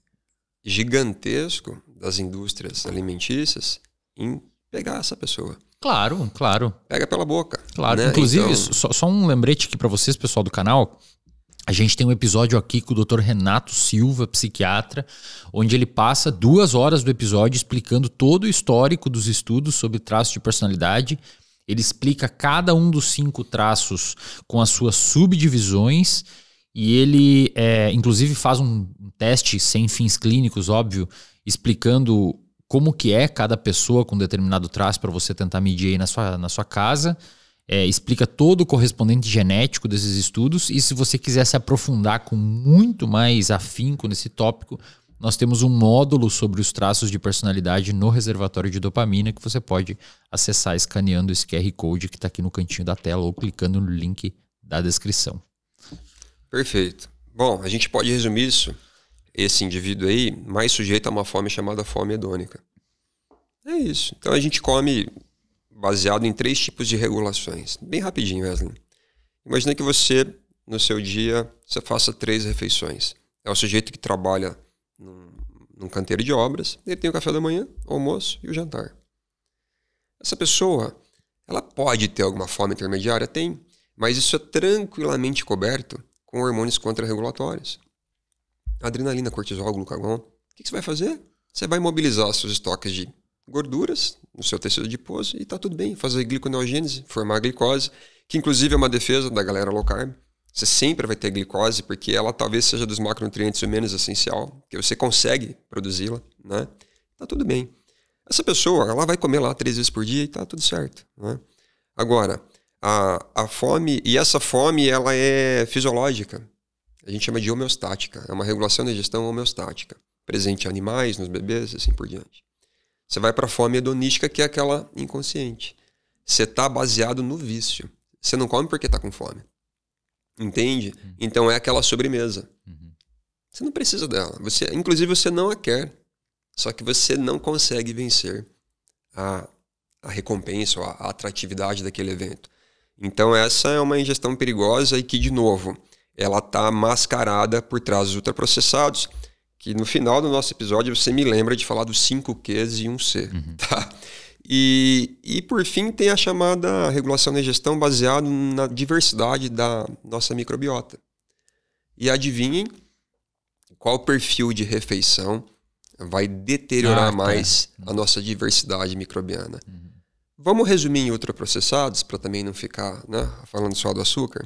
gigantesco das indústrias alimentícias em pegar essa pessoa. Claro. Pega pela boca. Claro. Né? Inclusive, então... só um lembrete aqui para vocês, pessoal do canal. A gente tem um episódio aqui com o Dr. Renato Silva, psiquiatra, onde ele passa 2 horas do episódio explicando todo o histórico dos estudos sobre traços de personalidade. Ele explica cada um dos 5 traços com as suas subdivisões e ele, inclusive, faz um teste sem fins clínicos, óbvio, explicando como que é cada pessoa com determinado traço para você tentar medir aí na sua casa. Explica todo o correspondente genético desses estudos e se você quiser se aprofundar com muito mais afinco nesse tópico, nós temos um módulo sobre os traços de personalidade no reservatório de dopamina que você pode acessar escaneando esse QR Code que está aqui no cantinho da tela ou clicando no link da descrição. Perfeito. Bom, a gente pode resumir isso, esse indivíduo aí, mais sujeito a uma fome chamada fome hedônica. É isso. Então a gente come... baseado em 3 tipos de regulações. Bem rapidinho, Wesley. Imagina que você, no seu dia, você faça 3 refeições. É o sujeito que trabalha num canteiro de obras, ele tem o café da manhã, o almoço e o jantar. Essa pessoa, ela pode ter alguma fome intermediária? Tem, mas isso é tranquilamente coberto com hormônios contra-regulatórios. Adrenalina, cortisol, glucagon. O que você vai fazer? Você vai mobilizar seus estoques de gorduras no seu tecido adiposo e tá tudo bem. Fazer gliconeogênese, formar glicose, que inclusive é uma defesa da galera low carb. Você sempre vai ter glicose, porque ela talvez seja dos macronutrientes o menos essencial, que você consegue produzi-la, né? Tá tudo bem. Essa pessoa, ela vai comer lá 3 vezes por dia e tá tudo certo, né? Agora, a fome, e essa fome, ela é fisiológica. A gente chama de homeostática. É uma regulação da digestão homeostática. Presente em animais, nos bebês e assim por diante. Você vai para a fome hedonística, que é aquela inconsciente. Você está baseado no vício. Você não come porque está com fome. Entende? Então é aquela sobremesa. Você não precisa dela. Inclusive você não a quer. Só que você não consegue vencer a recompensa ou a atratividade daquele evento. Então essa é uma ingestão perigosa e que, de novo, ela está mascarada por trás dos ultraprocessados, que no final do nosso episódio você me lembra de falar dos 5 Qs e 1 C. Tá? E por fim tem a chamada regulação da ingestão baseada na diversidade da nossa microbiota. E adivinhem qual perfil de refeição vai deteriorar mais a nossa diversidade microbiana. Vamos resumir em ultraprocessados, para também não ficar, né, falando só do açúcar.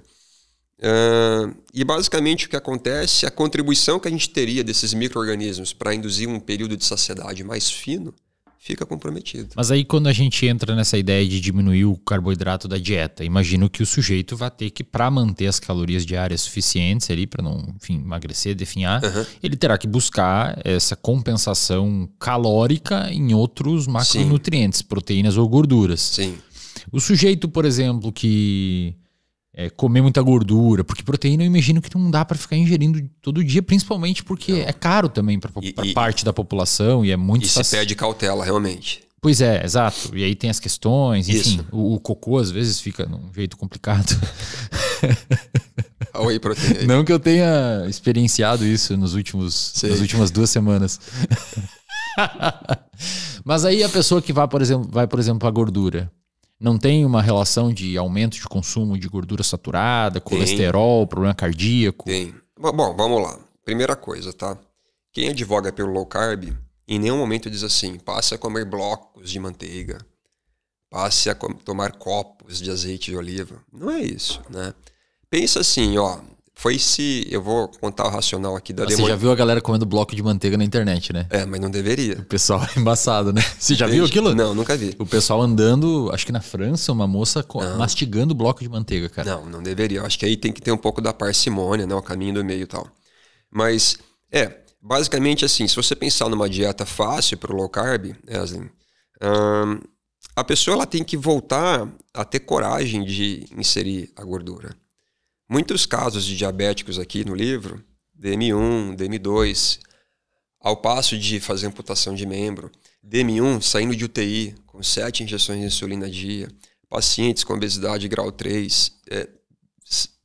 E basicamente o que acontece, a contribuição que a gente teria desses micro-organismos para induzir um período de saciedade mais fino, fica comprometido. Mas aí quando a gente entra nessa ideia de diminuir o carboidrato da dieta, imagino que o sujeito vai ter que, para manter as calorias diárias suficientes ali, para não, enfim, emagrecer, definhar, ele terá que buscar essa compensação calórica em outros macronutrientes, proteínas ou gorduras. Sim. O sujeito, por exemplo, que comer muita gordura, porque proteína eu imagino que não dá para ficar ingerindo todo dia, principalmente porque é caro também para parte da população e é muito... E se pede cautela, realmente. Pois é, exato. E aí tem as questões, enfim, o cocô às vezes fica num jeito complicado. A whey protein. Não que eu tenha experienciado isso nas últimas 2 semanas. Mas aí a pessoa que vai, por exemplo, a gordura, não tem uma relação de aumento de consumo de gordura saturada, colesterol, problema cardíaco? Tem. Bom, vamos lá. Primeira coisa, tá? Quem advoga pelo low carb, em nenhum momento diz assim, passe a comer blocos de manteiga, passe a tomar copos de azeite de oliva. Não é isso, né? Pensa assim, ó, eu vou contar o racional aqui da Você já viu a galera comendo bloco de manteiga na internet, né? Mas não deveria. O pessoal é embaçado, né? Você já viu aquilo? Não, nunca vi. O pessoal andando, acho que na França, uma moça mastigando bloco de manteiga, cara. Não deveria. Eu acho que aí tem que ter um pouco da parcimônia, né? O caminho do meio e tal. Mas, basicamente assim, se você pensar numa dieta fácil para o low carb, Eslin, a pessoa ela tem que voltar a ter coragem de inserir a gordura. Muitos casos de diabéticos aqui no livro, DM1, DM2, ao passo de fazer amputação de membro, DM1 saindo de UTI com 7 injeções de insulina dia, pacientes com obesidade grau 3,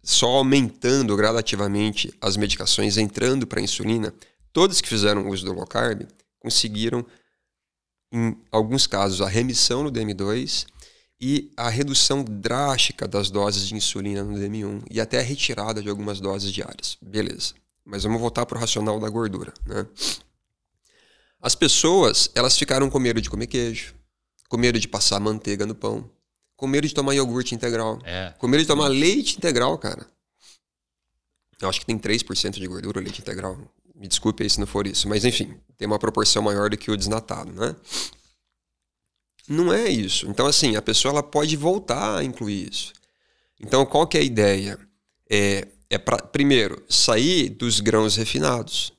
só aumentando gradativamente as medicações, entrando para a insulina, todos que fizeram uso do low carb conseguiram, em alguns casos, a remissão no DM2 e a redução drástica das doses de insulina no DM1 e até a retirada de algumas doses diárias. Beleza. Mas vamos voltar para o racional da gordura, né? As pessoas, elas ficaram com medo de comer queijo, com medo de passar manteiga no pão, com medo de tomar iogurte integral, com medo de tomar leite integral, cara. Eu acho que tem 3% de gordura o leite integral. Me desculpe aí se não for isso. Mas, enfim, tem uma proporção maior do que o desnatado, né? Não é isso. Então, assim, a pessoa ela pode voltar a incluir isso. Então, qual que é a ideia? Primeiro, sair dos grãos refinados,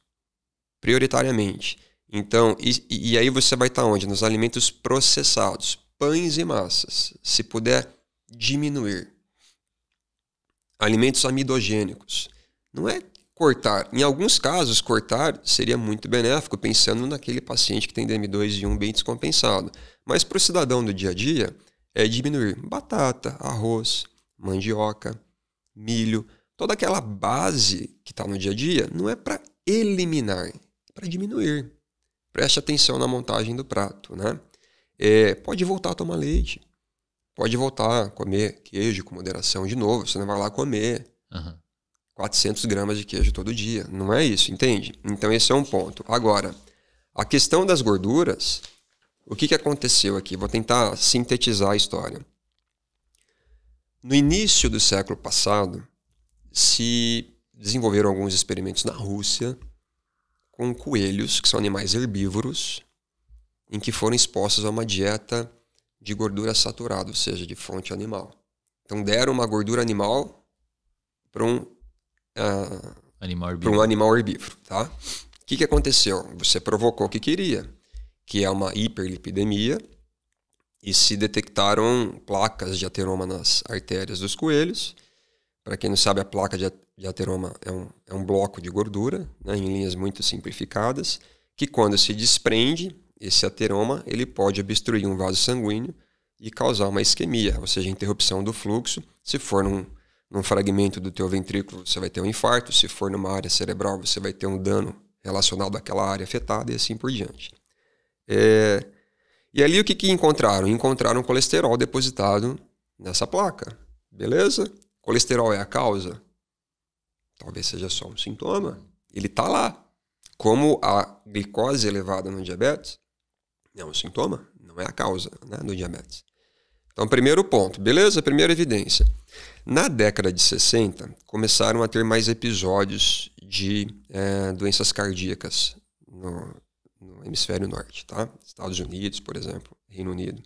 prioritariamente. Então, e aí você vai estar onde? Nos alimentos processados, pães e massas. Se puder, diminuir. Alimentos amidogênicos. Não é cortar. Em alguns casos, cortar seria muito benéfico, pensando naquele paciente que tem DM2 e 1 bem descompensado. Mas para o cidadão do dia a dia, é diminuir batata, arroz, mandioca, milho. Toda aquela base que está no dia a dia não é para eliminar, é para diminuir. Preste atenção na montagem do prato, né? Pode voltar a tomar leite. Pode voltar a comer queijo com moderação de novo. Você não vai lá comer 400 gramas de queijo todo dia. Não é isso, entende? Então esse é um ponto. Agora, a questão das gorduras, o que aconteceu aqui? Vou tentar sintetizar a história. No início do século passado, se desenvolveram alguns experimentos na Rússia com coelhos, que são animais herbívoros, em que foram expostos a uma dieta de gordura saturada, ou seja, de fonte animal. Então deram uma gordura animal para um animal herbívoro. Tá? O que aconteceu? Você provocou o que queria, que é uma hiperlipidemia, e se detectaram placas de ateroma nas artérias dos coelhos. Para quem não sabe, a placa de ateroma é um bloco de gordura, né, em linhas muito simplificadas, que quando se desprende, esse ateroma ele pode obstruir um vaso sanguíneo e causar uma isquemia, ou seja, interrupção do fluxo. Se for num fragmento do teu ventrículo, você vai ter um infarto. Se for numa área cerebral, você vai ter um dano relacionado àquela área afetada e assim por diante. E ali o que encontraram? Encontraram colesterol depositado nessa placa. Beleza? Colesterol é a causa? talvez seja só um sintoma. Ele está lá. Como a glicose elevada no diabetes é um sintoma, não é a causa, né, do diabetes. Então, primeiro ponto, beleza? Primeira evidência. Na década de 60, começaram a ter mais episódios de doenças cardíacas no hemisfério norte, tá? Estados Unidos, por exemplo, Reino Unido.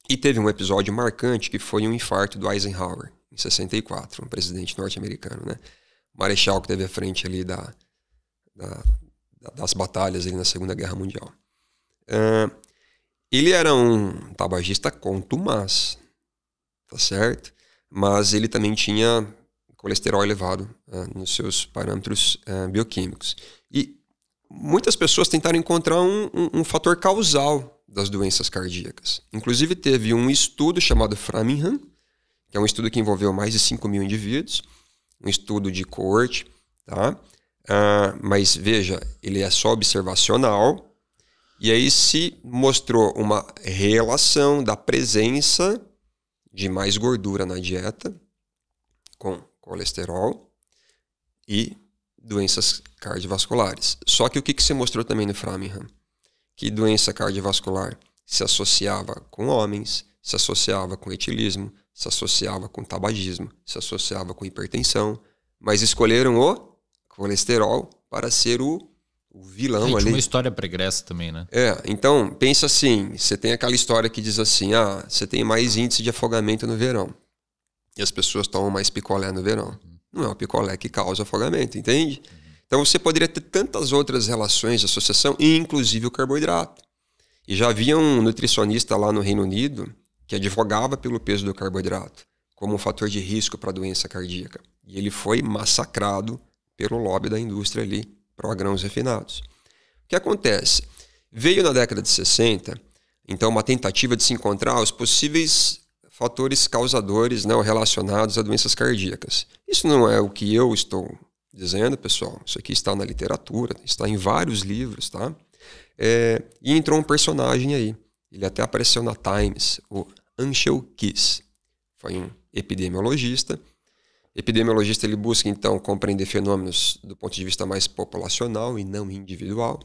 E teve um episódio marcante que foi um infarto do Eisenhower, em 64, um presidente norte-americano, né? Marechal que teve à frente ali das batalhas ali na Segunda Guerra Mundial. Ele era um tabagista contumaz, tá certo? Mas ele também tinha colesterol elevado nos seus parâmetros bioquímicos. E muitas pessoas tentaram encontrar um fator causal das doenças cardíacas. Inclusive teve um estudo chamado Framingham, que é um estudo que envolveu mais de 5.000 indivíduos, um estudo de coorte, tá? Mas veja, ele é só observacional, e aí se mostrou uma relação da presença de mais gordura na dieta com colesterol e doenças cardiovasculares. Só que o que se mostrou também no Framingham? Que doença cardiovascular se associava com homens, se associava com etilismo, se associava com tabagismo, se associava com hipertensão, mas escolheram o colesterol para ser o vilão ali. Tinha uma história pregressa também, né? Então, pensa assim, você tem aquela história que diz assim, você tem mais índice de afogamento no verão. E as pessoas tomam mais picolé no verão. Não é o picolé que causa afogamento, entende? Então você poderia ter tantas outras relações de associação, inclusive o carboidrato. E já havia um nutricionista lá no Reino Unido que advogava pelo peso do carboidrato como um fator de risco para a doença cardíaca. E ele foi massacrado pelo lobby da indústria ali, pró-grãos refinados. O que acontece? Veio na década de 60, então, uma tentativa de se encontrar os possíveis fatores causadores, né, relacionados a doenças cardíacas. Isso não é o que eu estou dizendo, pessoal. Isso aqui está na literatura, está em vários livros, tá? E entrou um personagem aí. Ele até apareceu na Times, o Anshel Keys. Foi um epidemiologista. Epidemiologista, ele busca, então, compreender fenômenos do ponto de vista mais populacional e não individual.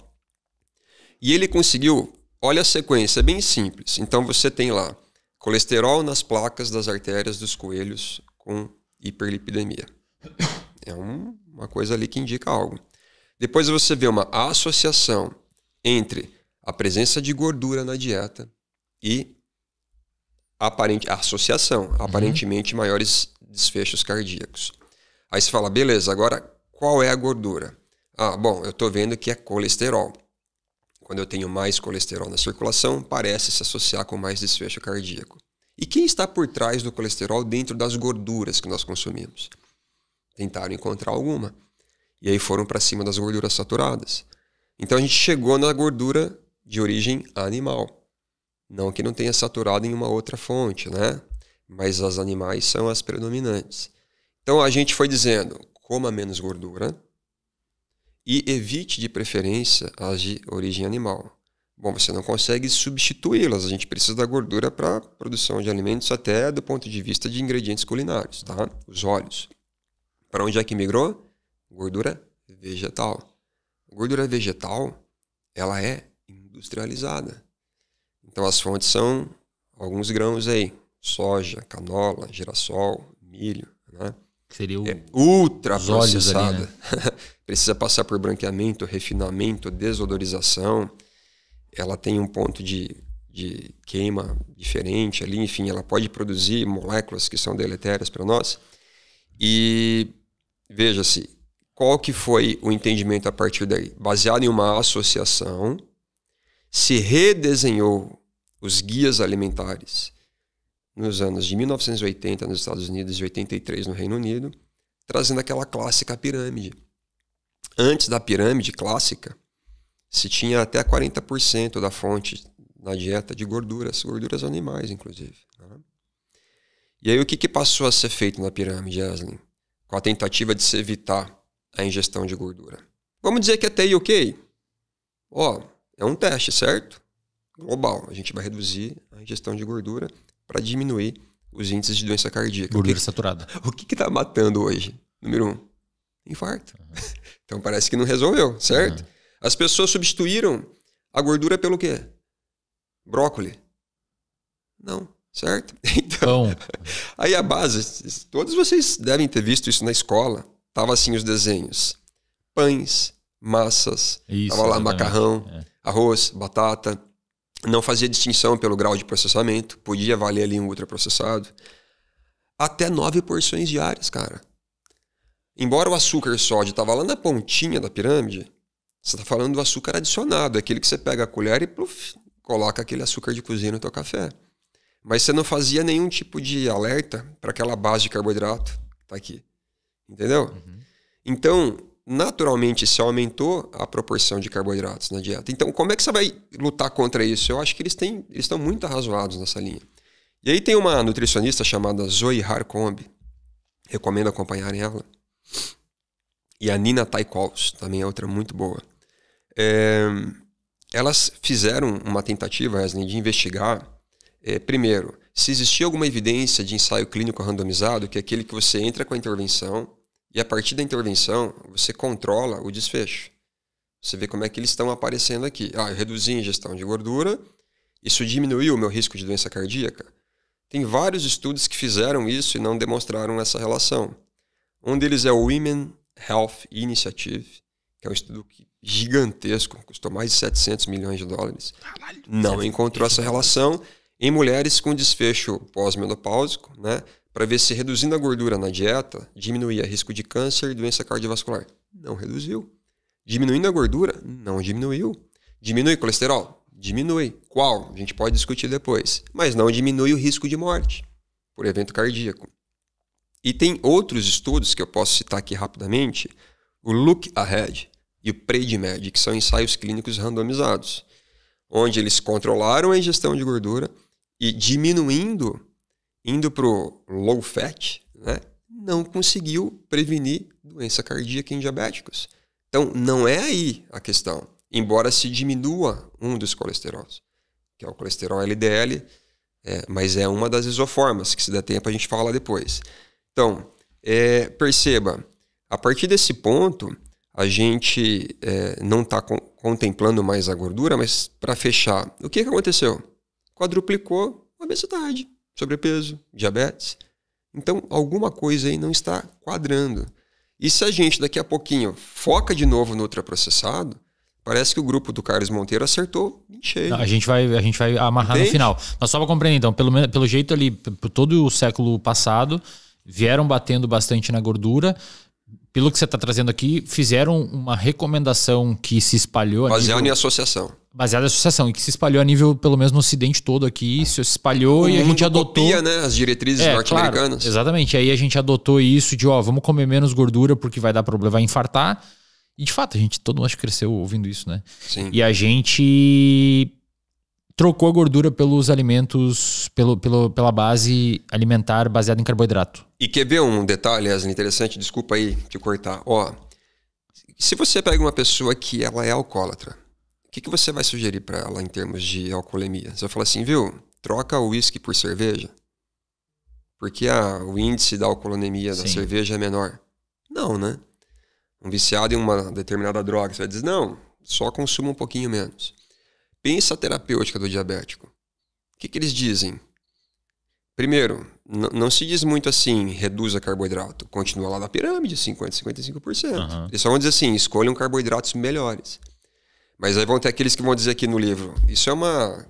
E ele conseguiu, olha a sequência, é bem simples. Então, você tem lá colesterol nas placas das artérias dos coelhos com hiperlipidemia. É uma coisa ali que indica algo. Depois você vê uma associação entre a presença de gordura na dieta e aparentemente maiores desfechos cardíacos. Aí você fala, beleza, agora qual é a gordura? Bom, eu estou vendo que é colesterol. Quando eu tenho mais colesterol na circulação, parece se associar com mais desfecho cardíaco. E quem está por trás do colesterol dentro das gorduras que nós consumimos? Tentaram encontrar alguma. E aí foram para cima das gorduras saturadas. Então a gente chegou na gordura de origem animal. Não que não tenha saturado em uma outra fonte, né? Mas as animais são as predominantes. Então a gente foi dizendo, coma menos gordura e evite de preferência as de origem animal. Bom, você não consegue substituí-las, a gente precisa da gordura para a produção de alimentos até do ponto de vista de ingredientes culinários, tá? Os óleos. Para onde é que migrou? Gordura vegetal. A gordura vegetal, ela é industrializada. Então as fontes são alguns grãos aí, soja, canola, girassol, milho, né? Seria ultra processada. Ali, né? Precisa passar por branqueamento, refinamento, desodorização. Ela tem um ponto de queima diferente ali, enfim, ela pode produzir moléculas que são deletérias para nós. E veja-se, qual que foi o entendimento a partir daí? Baseado em uma associação, se redesenhou os guias alimentares nos anos de 1980 nos Estados Unidos e 83 no Reino Unido, trazendo aquela clássica pirâmide. Antes da pirâmide clássica, se tinha até 40% da fonte na dieta de gorduras animais, inclusive. Né? E aí o que passou a ser feito na pirâmide, Yasmin? Com a tentativa de se evitar a ingestão de gordura. Vamos dizer que até aí, ok? É um teste, certo? Global. A gente vai reduzir a ingestão de gordura para diminuir os índices de doença cardíaca. Gordura saturada. O que está matando hoje? Número 1, Infarto. Então parece que não resolveu, certo? As pessoas substituíram a gordura pelo quê? Brócoli. Não, certo? Então, aí a base, todos vocês devem ter visto isso na escola. Tava assim os desenhos. Pães, massas, tava lá macarrão, arroz, batata. Não fazia distinção pelo grau de processamento. Podia valer ali um ultraprocessado. Até 9 porções diárias, cara. Embora o açúcar sódio estava lá na pontinha da pirâmide, você está falando do açúcar adicionado, aquele que você pega a colher e pluf, coloca aquele açúcar de cozinha no teu café. Mas você não fazia nenhum tipo de alerta para aquela base de carboidrato que está aqui. Entendeu? Então, naturalmente, se aumentou a proporção de carboidratos na dieta. Então, como é que você vai lutar contra isso? Eu acho que eles estão muito arrazoados nessa linha. E aí tem uma nutricionista chamada Zoe Harcombe, recomendo acompanharem ela. E a Nina Taikos, também é outra muito boa. Elas fizeram uma tentativa, Wesley, de investigar, primeiro, se existia alguma evidência de ensaio clínico randomizado, que é aquele que você entra com a intervenção e a partir da intervenção você controla o desfecho. Você vê como é que eles estão aparecendo aqui. Eu reduzi a ingestão de gordura, isso diminuiu o meu risco de doença cardíaca. Tem vários estudos que fizeram isso e não demonstraram essa relação. Um deles é o Women Health Initiative, que é um estudo gigantesco, custou mais de 700 milhões de dólares. Não encontrou essa relação em mulheres com desfecho pós-menopáusico, né, para ver se reduzindo a gordura na dieta diminuía risco de câncer e doença cardiovascular. Não reduziu. Diminuindo a gordura? Não diminuiu. Diminui o colesterol? Diminui. Qual? A gente pode discutir depois. Mas não diminui o risco de morte por evento cardíaco. E tem outros estudos que eu posso citar aqui rapidamente, o Look Ahead e o PREDIMED, que são ensaios clínicos randomizados, onde eles controlaram a ingestão de gordura e diminuindo, indo para o low fat, né, não conseguiu prevenir doença cardíaca em diabéticos. Então, não é aí a questão, embora se diminua um dos colesteróis, que é o colesterol LDL, mas é uma das isoformas, que se der tempo a gente fala depois. Então, perceba, a partir desse ponto, a gente não está contemplando mais a gordura, mas para fechar, o que aconteceu? Quadruplicou a obesidade, sobrepeso, diabetes. Então, alguma coisa aí não está quadrando. E se a gente, daqui a pouquinho, foca de novo no ultraprocessado, parece que o grupo do Carlos Monteiro acertou em cheio. A gente vai amarrar. Entende? No final. Mas só para compreender, então, pelo jeito ali, por todo o século passado, vieram batendo bastante na gordura. Pelo que você está trazendo aqui, fizeram uma recomendação que se espalhou... Baseada em associação. Baseada em associação, e que se espalhou a nível, pelo menos no Ocidente todo aqui, se espalhou e a gente adotou... Copia, né, as diretrizes norte-americanas. Claro, exatamente, aí a gente adotou isso de, vamos comer menos gordura porque vai dar problema, vai infartar. E de fato, todo mundo cresceu ouvindo isso, né? Sim. E a gente trocou a gordura pelos alimentos, pela base alimentar baseada em carboidrato. E quer ver um detalhe, Wesley, interessante? Desculpa aí te cortar. Se você pega uma pessoa que ela é alcoólatra, o que você vai sugerir para ela em termos de alcoolemia? Você vai falar assim, viu? Troca o uísque por cerveja, porque o índice da alcoolemia da cerveja é menor. Não, né? Um viciado em uma determinada droga, você vai dizer, não, só consuma um pouquinho menos. Pensa a terapêutica do diabético. O que eles dizem? Primeiro, não se diz muito assim, reduza carboidrato. Continua lá na pirâmide, 50%, 55%. Eles só vão dizer assim, escolham carboidratos melhores. Mas aí vão ter aqueles que vão dizer aqui no livro, isso é uma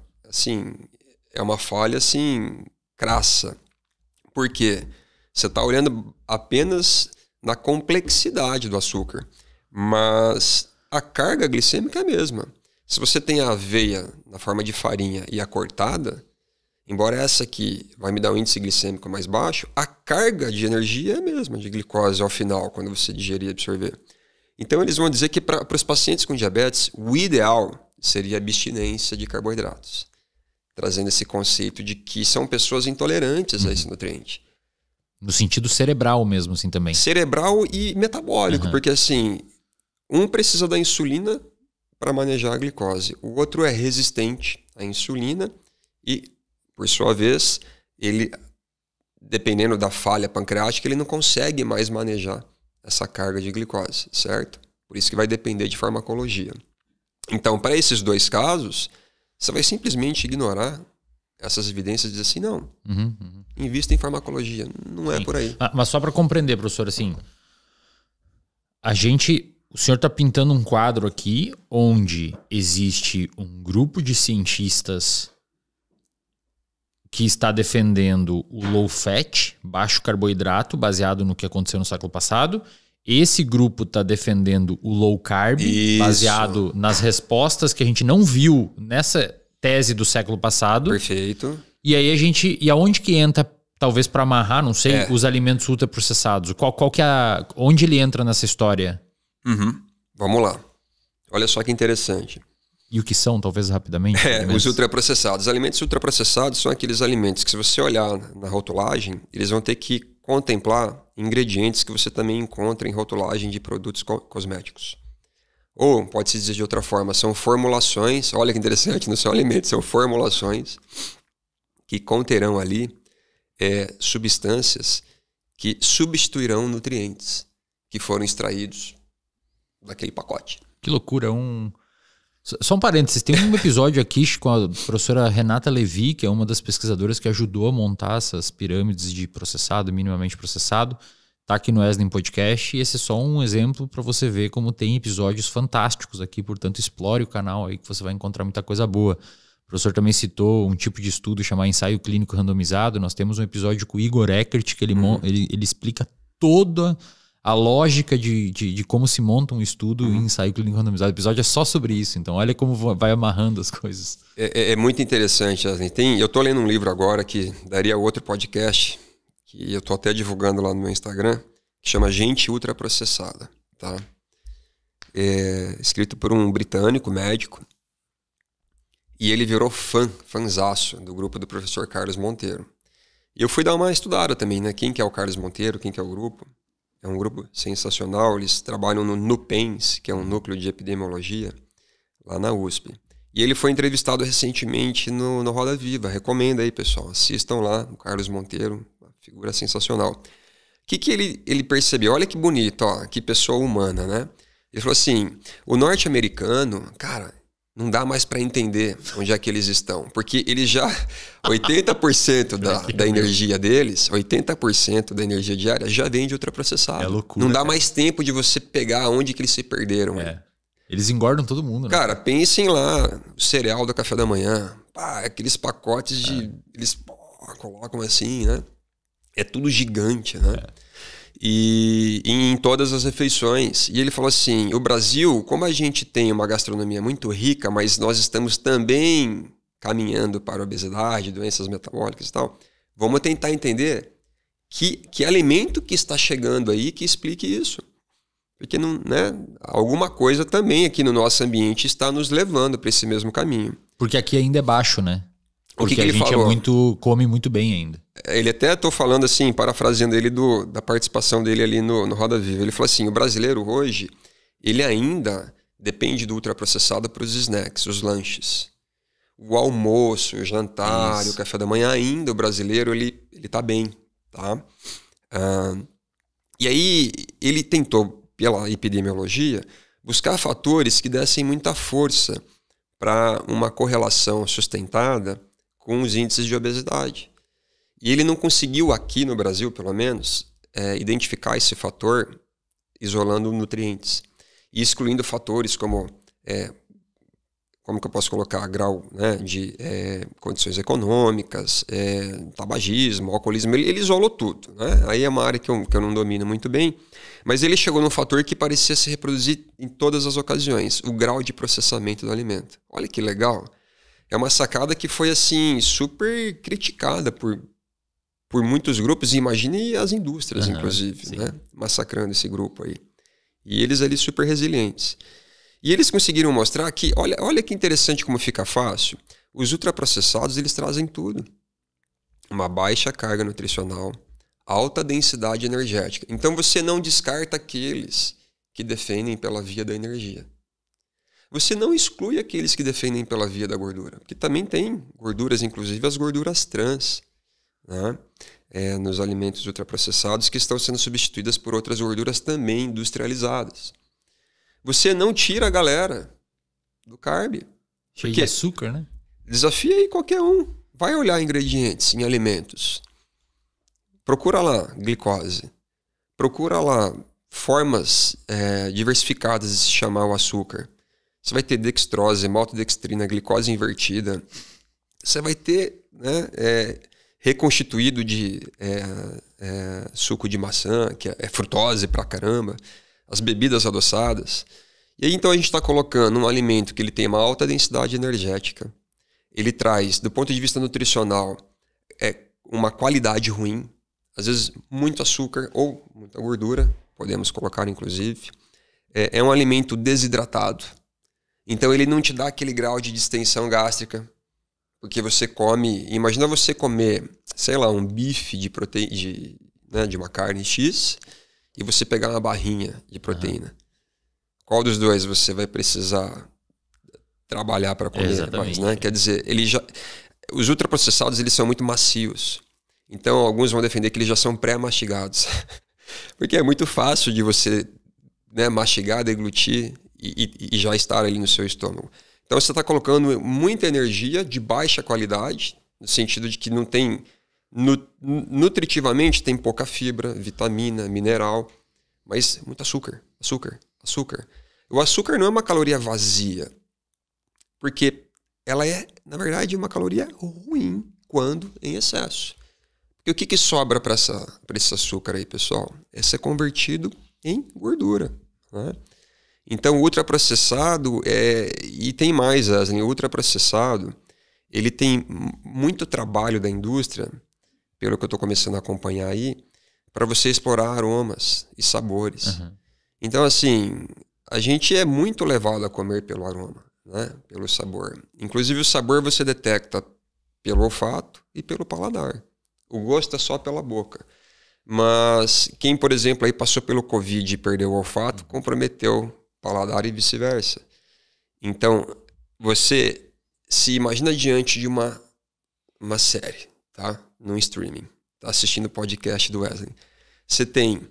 falha assim, crassa. Por quê? Você está olhando apenas na complexidade do açúcar. Mas a carga glicêmica é a mesma. Se você tem a aveia na forma de farinha e a cortada, embora essa aqui vai me dar um índice glicêmico mais baixo, a carga de energia é a mesma, de glicose ao final, quando você digerir e absorver. Então eles vão dizer que para os pacientes com diabetes, o ideal seria a abstinência de carboidratos, trazendo esse conceito de que são pessoas intolerantes a esse nutriente. No sentido cerebral mesmo, assim, também. Cerebral e metabólico, porque assim, um precisa da insulina para manejar a glicose. O outro é resistente à insulina e, por sua vez, ele, dependendo da falha pancreática, ele não consegue mais manejar essa carga de glicose, certo? Por isso que vai depender de farmacologia. Então, para esses 2 casos, você vai simplesmente ignorar essas evidências e dizer assim, não, invista em farmacologia. Não é por aí. Mas só para compreender, professor, assim, o senhor está pintando um quadro aqui onde existe um grupo de cientistas que está defendendo o low fat, baixo carboidrato, baseado no que aconteceu no século passado. Esse grupo está defendendo o low carb, baseado nas respostas que a gente não viu nessa tese do século passado. Perfeito. E aí e aonde que entra, talvez para amarrar, não sei, os alimentos ultraprocessados? Qual que é onde ele entra nessa história? Vamos lá. Olha só que interessante. E o que são, talvez rapidamente? Os ultraprocessados. Os alimentos ultraprocessados são aqueles alimentos que, se você olhar na rotulagem, eles vão ter que contemplar ingredientes que você também encontra em rotulagem de produtos cosméticos. Ou, pode-se dizer de outra forma, são formulações, olha que interessante, não são alimentos, são formulações que conterão ali substâncias que substituirão nutrientes que foram extraídos daquele pacote. Que loucura, Só um parênteses, tem um episódio aqui com a professora Renata Levi, que é uma das pesquisadoras que ajudou a montar essas pirâmides de processado, minimamente processado. Tá aqui no Esnem Podcast e esse é só um exemplo para você ver como tem episódios fantásticos aqui, portanto explore o canal aí que você vai encontrar muita coisa boa. O professor também citou um tipo de estudo chamado ensaio clínico randomizado. Nós temos um episódio com o Igor Eckert que ele explica toda a lógica de como se monta um estudo em ensaio clínico randomizado. O episódio é só sobre isso, então olha como vai amarrando as coisas. É muito interessante, Aslen. Eu estou lendo um livro agora que daria outro podcast, que eu estou até divulgando lá no meu Instagram, que chama Gente Ultraprocessada. Tá? Escrito por um britânico, médico, e ele virou fãzaço do grupo do professor Carlos Monteiro. E eu fui dar uma estudada também, né? Quem que é o Carlos Monteiro, quem que é o grupo. É um grupo sensacional, eles trabalham no NUPENS, que é um núcleo de epidemiologia, lá na USP. E ele foi entrevistado recentemente no Roda Viva. Recomendo aí, pessoal. Assistam lá, o Carlos Monteiro, uma figura sensacional. O que ele percebeu? Olha que bonito, ó, que pessoa humana, né? Ele falou assim, o norte-americano, cara, não dá mais para entender onde é que eles estão. Porque eles já... 80% da energia deles, 80% da energia diária já vem de ultraprocessado. É loucura. Não dá mais tempo de você pegar onde que eles se perderam. Eles engordam todo mundo, né? Cara, pensem lá, o cereal do café da manhã. Aqueles pacotes de... Eles colocam assim, né? É tudo gigante, né? E em todas as refeições. E ele falou assim, o Brasil, como a gente tem uma gastronomia muito rica, mas nós estamos também caminhando para obesidade, doenças metabólicas e tal, vamos tentar entender que alimento que está chegando aí que explique isso. Porque não, né, alguma coisa também aqui no nosso ambiente está nos levando para esse mesmo caminho. Porque aqui ainda é baixo, né? Porque que a ele gente falou? Come muito bem ainda. Ele até, estou falando assim, parafraseando ele da participação dele ali no Roda Viva. Ele falou assim, o brasileiro hoje, ele ainda depende do ultraprocessado para os snacks, os lanches. O almoço, o jantar, o café da manhã, ainda o brasileiro, ele tá bem, tá? E aí, ele tentou, pela epidemiologia, buscar fatores que dessem muita força para uma correlação sustentada com os índices de obesidade. E ele não conseguiu aqui no Brasil, pelo menos, identificar esse fator isolando nutrientes e excluindo fatores como que eu posso colocar, grau, né, de condições econômicas, tabagismo, alcoolismo, ele isolou tudo, né? Aí é uma área que eu não domino muito bem, mas ele chegou num fator que parecia se reproduzir em todas as ocasiões, o grau de processamento do alimento. Olha que legal. É uma sacada que foi assim super criticada por muitos grupos, e imagine as indústrias, inclusive, né? Massacrando esse grupo aí. E eles ali super resilientes. E eles conseguiram mostrar que, olha que interessante como fica fácil, os ultraprocessados eles trazem tudo. Uma baixa carga nutricional, alta densidade energética. Então você não descarta aqueles que defendem pela via da energia. Você não exclui aqueles que defendem pela via da gordura, porque também tem gorduras, inclusive as gorduras trans, né? nos alimentos ultraprocessados que estão sendo substituídas por outras gorduras também industrializadas. Você não tira a galera do carb. Cheio de açúcar, né? Desafia aí qualquer um. Vai olhar ingredientes em alimentos. Procura lá glicose. Procura lá formas diversificadas de se chamar o açúcar. Você vai ter dextrose, maltodextrina, glicose invertida. Você vai ter, né, reconstituído de suco de maçã, que é frutose pra caramba. As bebidas adoçadas. E aí, então, a gente está colocando um alimento que ele tem uma alta densidade energética. Ele traz, do ponto de vista nutricional, uma qualidade ruim. Às vezes, muito açúcar ou muita gordura. Podemos colocar, inclusive. É um alimento desidratado. Então, ele não te dá aquele grau de distensão gástrica. Porque você come... Imagina você comer, sei lá, um bife de proteína, de uma carne X... e você pegar uma barrinha de proteína. Qual dos dois você vai precisar trabalhar para comer mais, né? Quer dizer, os ultraprocessados, eles são muito macios. Então, alguns vão defender que eles já são pré-mastigados. Porque é muito fácil de você, né, mastigar, deglutir e já estar ali no seu estômago. Então, você está colocando muita energia de baixa qualidade, no sentido de que não tem... Nutritivamente tem pouca fibra, vitamina, mineral, mas muito açúcar. O açúcar não é uma caloria vazia, porque ela é, na verdade, uma caloria ruim quando em excesso. Porque o que sobra para esse açúcar aí, pessoal? É ser convertido em gordura, né? Então, o ultraprocessado, e tem mais, Wesley, o ultraprocessado, ele tem muito trabalho da indústria, pelo que eu estou começando a acompanhar aí, para você explorar aromas e sabores. Então, assim, a gente é muito levado a comer pelo aroma, né? Pelo sabor. Inclusive, o sabor você detecta pelo olfato e pelo paladar. O gosto é só pela boca. Mas quem, por exemplo, aí passou pelo Covid e perdeu o olfato, comprometeu o paladar e vice-versa. Então, você se imagina diante de uma série, tá? No streaming, tá assistindo o podcast do Wesley. Você tem,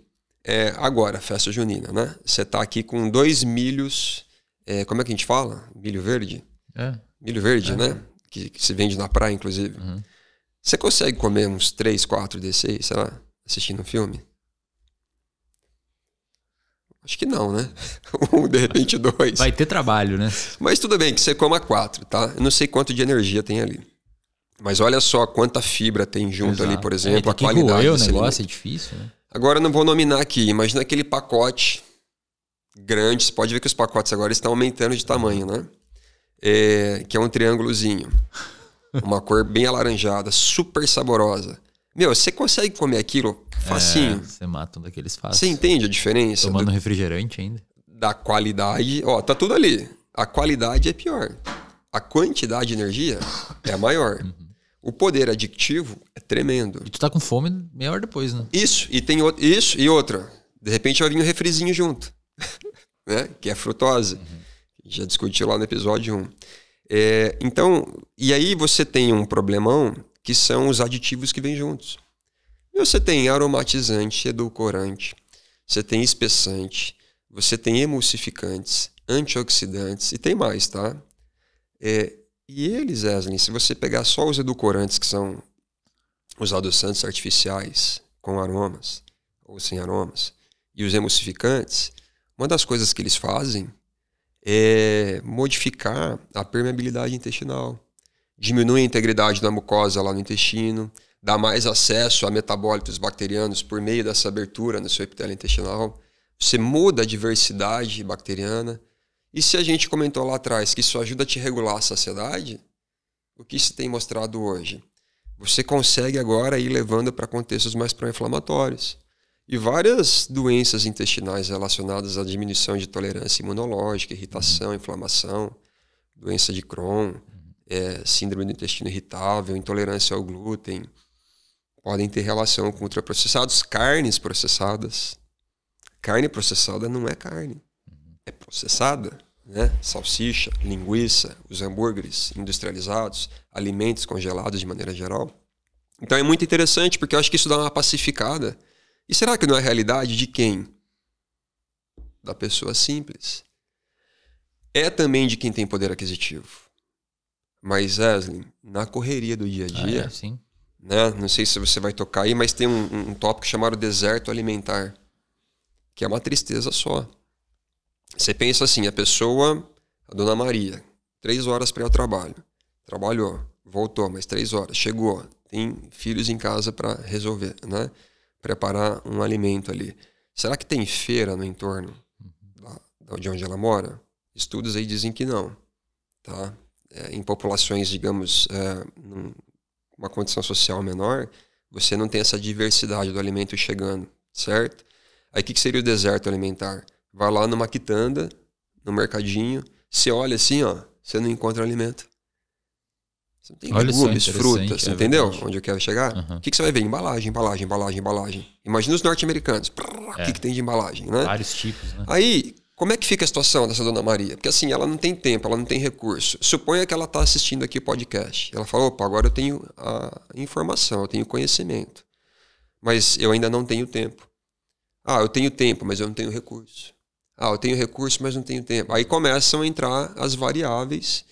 agora, festa junina, né? Você tá aqui com 2 milhos, como é que a gente fala? Milho verde? Milho verde, né? Que se vende na praia, inclusive. Você consegue comer uns 3, 4 desses aí, sei lá, assistindo um filme? Acho que não, né? De repente 2. Vai ter trabalho, né? Mas tudo bem que você coma 4, tá? Eu não sei quanto de energia tem ali. Mas olha só quanta fibra tem junto ali, por exemplo, a qualidade desse negócio é difícil, né? Agora eu não vou nominar aqui. Imagina aquele pacote grande. Você pode ver que os pacotes agora estão aumentando de tamanho, né? Que é um triângulozinho. Uma cor bem alaranjada, super saborosa. Meu, você consegue comer aquilo facinho. Você mata um daqueles fácil. Você entende a diferença? Tomando refrigerante ainda. Da qualidade. Ó, tá tudo ali. A qualidade é pior. A quantidade de energia é a maior. O poder adictivo é tremendo. E tu tá com fome meia hora depois, né? Isso. E tem isso e outra. De repente vai vir um refrizinho junto. Né? Que é frutose. Já discutiu lá no episódio 1. Então, e aí você tem um problemão que são os aditivos que vêm juntos. E você tem aromatizante, edulcorante, você tem espessante, você tem emulsificantes, antioxidantes e tem mais, tá? E eles, Wesley, se você pegar só os edulcorantes, que são os adoçantes artificiais com aromas ou sem aromas, e os emulsificantes, uma das coisas que eles fazem é modificar a permeabilidade intestinal. Diminui a integridade da mucosa lá no intestino, dá mais acesso a metabólitos bacterianos por meio dessa abertura no seu epitélio intestinal. Você muda a diversidade bacteriana. E se a gente comentou lá atrás que isso ajuda a te regular a saciedade, o que se tem mostrado hoje? Você consegue agora ir levando para contextos mais pró-inflamatórios. E várias doenças intestinais relacionadas à diminuição de tolerância imunológica, irritação, inflamação, doença de Crohn, síndrome do intestino irritável, intolerância ao glúten, podem ter relação com ultraprocessados, carnes processadas. Carne processada não é carne, é processada, né? Salsicha, linguiça, os hambúrgueres industrializados, alimentos congelados de maneira geral. Então é muito interessante, porque eu acho que isso dá uma pacificada. E será que não é a realidade de quem? Da pessoa simples. É também de quem tem poder aquisitivo. Mas, Wesley, na correria do dia a dia, sim. Né? Não sei se você vai tocar aí, mas tem um tópico chamado deserto alimentar, que é uma tristeza só. Você pensa assim, a pessoa, a dona Maria, 3 horas para ir ao trabalho. Trabalhou, voltou, mais 3 horas, chegou, tem filhos em casa para resolver, né? Preparar um alimento ali. Será que tem feira no entorno de onde ela mora? Estudos aí dizem que não. Tá? Em populações, digamos, uma condição social menor, você não tem essa diversidade do alimento chegando, certo? Aí o que seria o deserto alimentar? Vai lá numa quitanda, no mercadinho, você olha assim, ó, você não encontra alimento. Você não tem legumes, frutas, entendeu? Verdade. Onde eu quero chegar? O que você vai ver? Embalagem. Imagina os norte-americanos. O que tem de embalagem, né? Vários tipos, né? Aí, como é que fica a situação dessa dona Maria? Porque assim, ela não tem tempo, ela não tem recurso. Suponha que ela está assistindo aqui o podcast. Ela fala, opa, agora eu tenho a informação, eu tenho conhecimento. Mas eu ainda não tenho tempo. Ah, eu tenho tempo, mas eu não tenho recurso. Ah, eu tenho recurso, mas não tenho tempo. Aí começam a entrar as variáveis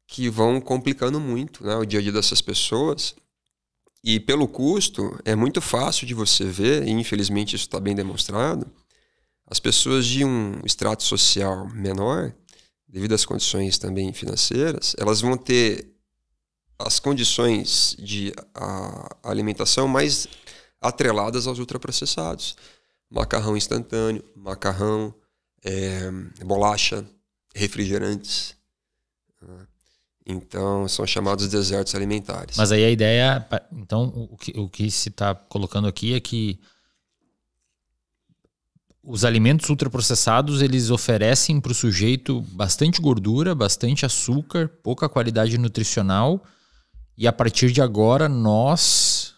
que vão complicando muito, né, o dia a dia dessas pessoas. E pelo custo, é muito fácil de você ver, e infelizmente isso está bem demonstrado, as pessoas de um extrato social menor, devido às condições também financeiras, elas vão ter as condições de alimentação mais atreladas aos ultraprocessados. Macarrão instantâneo, macarrão, bolacha, refrigerantes. Então, são chamados desertos alimentares. Mas aí a ideia... Então, o que se está colocando aqui é que os alimentos ultraprocessados, eles oferecem para o sujeito bastante gordura, bastante açúcar, pouca qualidade nutricional, e a partir de agora nós,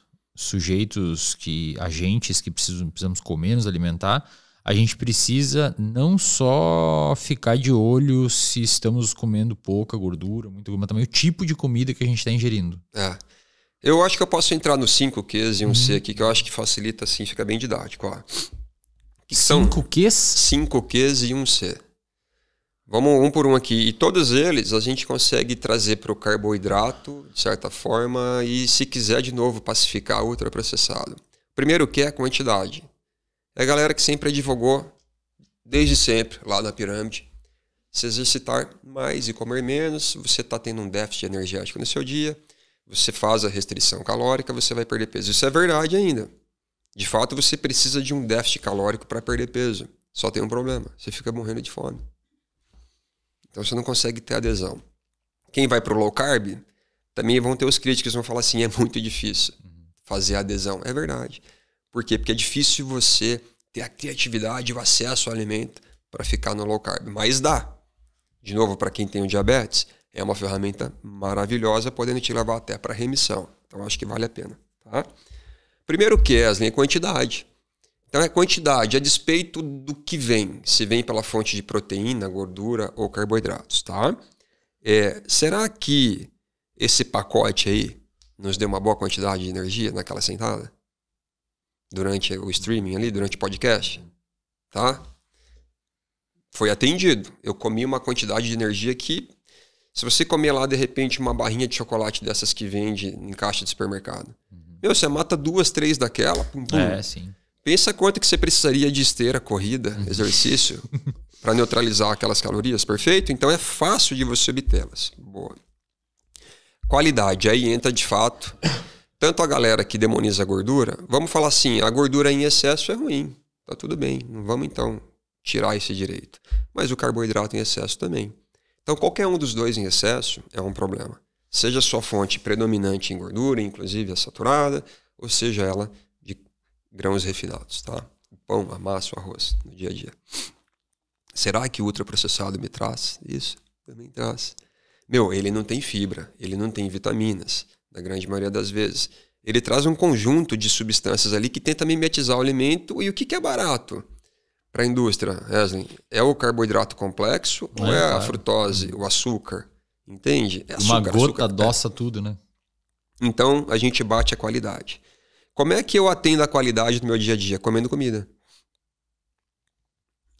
agentes que precisamos comer, nos alimentar, a gente precisa não só ficar de olho se estamos comendo pouca gordura, muito gordura, mas também o tipo de comida que a gente está ingerindo. Eu acho que eu posso entrar nos 5 Qs e um C aqui, que eu acho que facilita, assim, fica bem didático. Ó. 5 Qs? 5 Qs e um C. Vamos um por um aqui. E todos eles a gente consegue trazer para o carboidrato, de certa forma, e se quiser de novo pacificar o ultraprocessado. Primeiro Q é a quantidade. É a galera que sempre advogou, desde sempre, lá na pirâmide, se exercitar mais e comer menos, você está tendo um déficit energético no seu dia, você faz a restrição calórica, você vai perder peso. Isso é verdade ainda. De fato, você precisa de um déficit calórico para perder peso. Só tem um problema, você fica morrendo de fome. Então você não consegue ter adesão. Quem vai para o low carb, também vão ter os críticos que vão falar assim, é muito difícil fazer a adesão. É verdade. Por quê? Porque é difícil você ter a criatividade e o acesso ao alimento para ficar no low carb. Mas dá. De novo, para quem tem o diabetes, é uma ferramenta maravilhosa, podendo te levar até para remissão. Então acho que vale a pena. Tá? Primeiro que é quantidade. Então é quantidade a despeito do que vem. Se vem pela fonte de proteína, gordura ou carboidratos. Tá? Será que esse pacote aí nos deu uma boa quantidade de energia naquela sentada? Durante o streaming ali, durante o podcast? Tá? Foi atendido. Eu comi uma quantidade de energia que, se você comer lá de repente uma barrinha de chocolate dessas que vende em caixa de supermercado, você mata 2, 3 daquela, pum, pum. Sim. Pensa quanto que você precisaria de esteira, corrida, exercício, para neutralizar aquelas calorias, perfeito? Então é fácil de você obtê-las. Boa. Qualidade, aí entra de fato, tanto a galera que demoniza a gordura, vamos falar assim, a gordura em excesso é ruim, tá tudo bem, não vamos então tirar esse direito. Mas o carboidrato em excesso também. Então qualquer um dos dois em excesso é um problema. Seja a sua fonte predominante em gordura, inclusive a saturada, ou seja ela de grãos refinados, tá? O pão, a massa, o arroz, no dia a dia. Será que o ultraprocessado me traz isso? Também traz. Ele não tem fibra, ele não tem vitaminas, na grande maioria das vezes. Ele traz um conjunto de substâncias ali que tenta mimetizar o alimento. E o que é barato para a indústria, Wesley? É o carboidrato complexo ou é a frutose, o açúcar? Entende? Uma gota adoça tudo, né? Então, a gente bate a qualidade. Como é que eu atendo a qualidade do meu dia a dia? Comendo comida.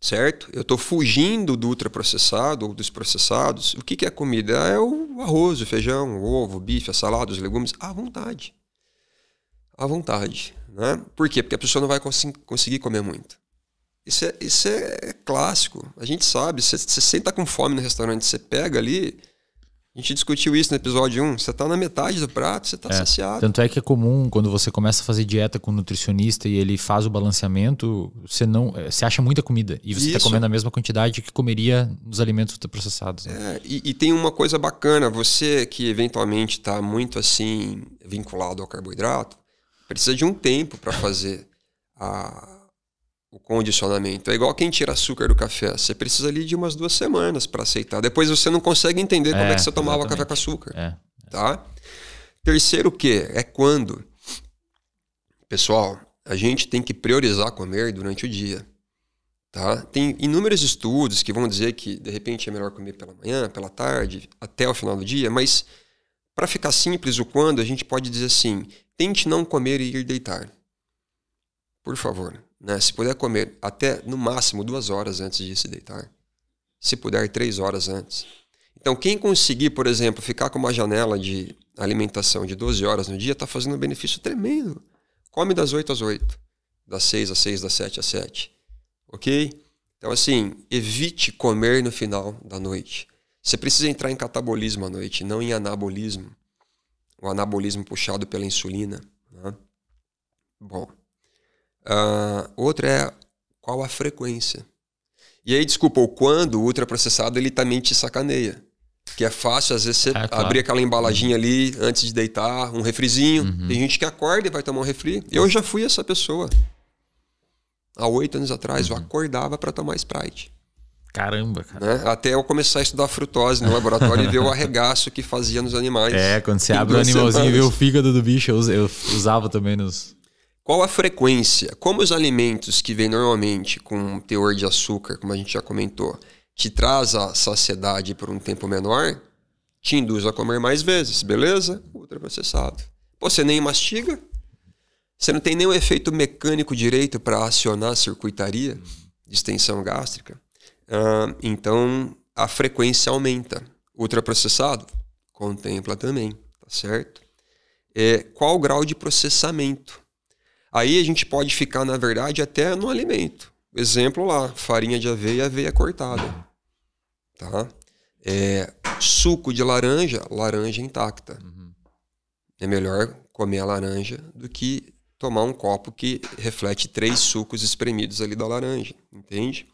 Certo? Eu estou fugindo do ultraprocessado ou dos processados. O que é comida? É o arroz, o feijão, o ovo, o bife, a salada, os legumes. À vontade. À vontade. Né? Por quê? Porque a pessoa não vai conseguir comer muito. Isso é clássico. A gente sabe. Você senta com fome no restaurante, você pega ali... A gente discutiu isso no episódio 1. Você está na metade do prato, você está saciado. Tanto é que é comum, quando você começa a fazer dieta com um nutricionista e ele faz o balanceamento, você acha muita comida. E você está comendo a mesma quantidade que comeria nos alimentos ultraprocessados. Né? E tem uma coisa bacana. Você que eventualmente está muito assim vinculado ao carboidrato, precisa de um tempo para fazer o condicionamento. É igual quem tira açúcar do café. Você precisa ali de umas 2 semanas para aceitar. Depois você não consegue entender como é que você tomava café com açúcar. Tá? Terceiro o quê? É quando. Pessoal, a gente tem que priorizar comer durante o dia. Tá? Tem inúmeros estudos que vão dizer que de repente é melhor comer pela manhã, pela tarde, até o final do dia, mas para ficar simples o quando, a gente pode dizer assim, tente não comer e ir deitar. Por favor. Né? Se puder comer até no máximo 2 horas antes de se deitar. Se puder 3 horas antes. Então quem conseguir, por exemplo, ficar com uma janela de alimentação de 12 horas no dia está fazendo um benefício tremendo. Come das 8 às 8. Das 6 às 6, das 7 às 7. Ok? Então assim, evite comer no final da noite. Você precisa entrar em catabolismo à noite, não em anabolismo. O anabolismo puxado pela insulina. Né? Bom. Outra é qual a frequência. E aí, desculpa, o quando o ultraprocessado ele também te sacaneia. Que é fácil, às vezes, você abrir aquela embalaginha ali antes de deitar, um refrizinho. Tem gente que acorda e vai tomar um refri. Eu já fui essa pessoa. Há 8 anos atrás, eu acordava para tomar Sprite. Caramba, cara. Né? Até eu começar a estudar frutose no laboratório e ver o arregaço que fazia nos animais. Quando você abre o animalzinho e vê o fígado do bicho, eu usava também nos... Qual a frequência? Como os alimentos que vêm normalmente com um teor de açúcar, como a gente já comentou, te traz a saciedade por um tempo menor, te induz a comer mais vezes, beleza? Ultraprocessado. Pô, você nem mastiga? Você não tem nenhum efeito mecânico direito para acionar a circuitaria de extensão gástrica? Então, a frequência aumenta. Ultraprocessado? Contempla também, tá certo? Qual o grau de processamento? Aí a gente pode ficar, na verdade, até no alimento. Exemplo lá, farinha de aveia, aveia cortada. Tá? Suco de laranja, laranja intacta. É melhor comer a laranja do que tomar um copo que reflete 3 sucos espremidos ali da laranja. Entende?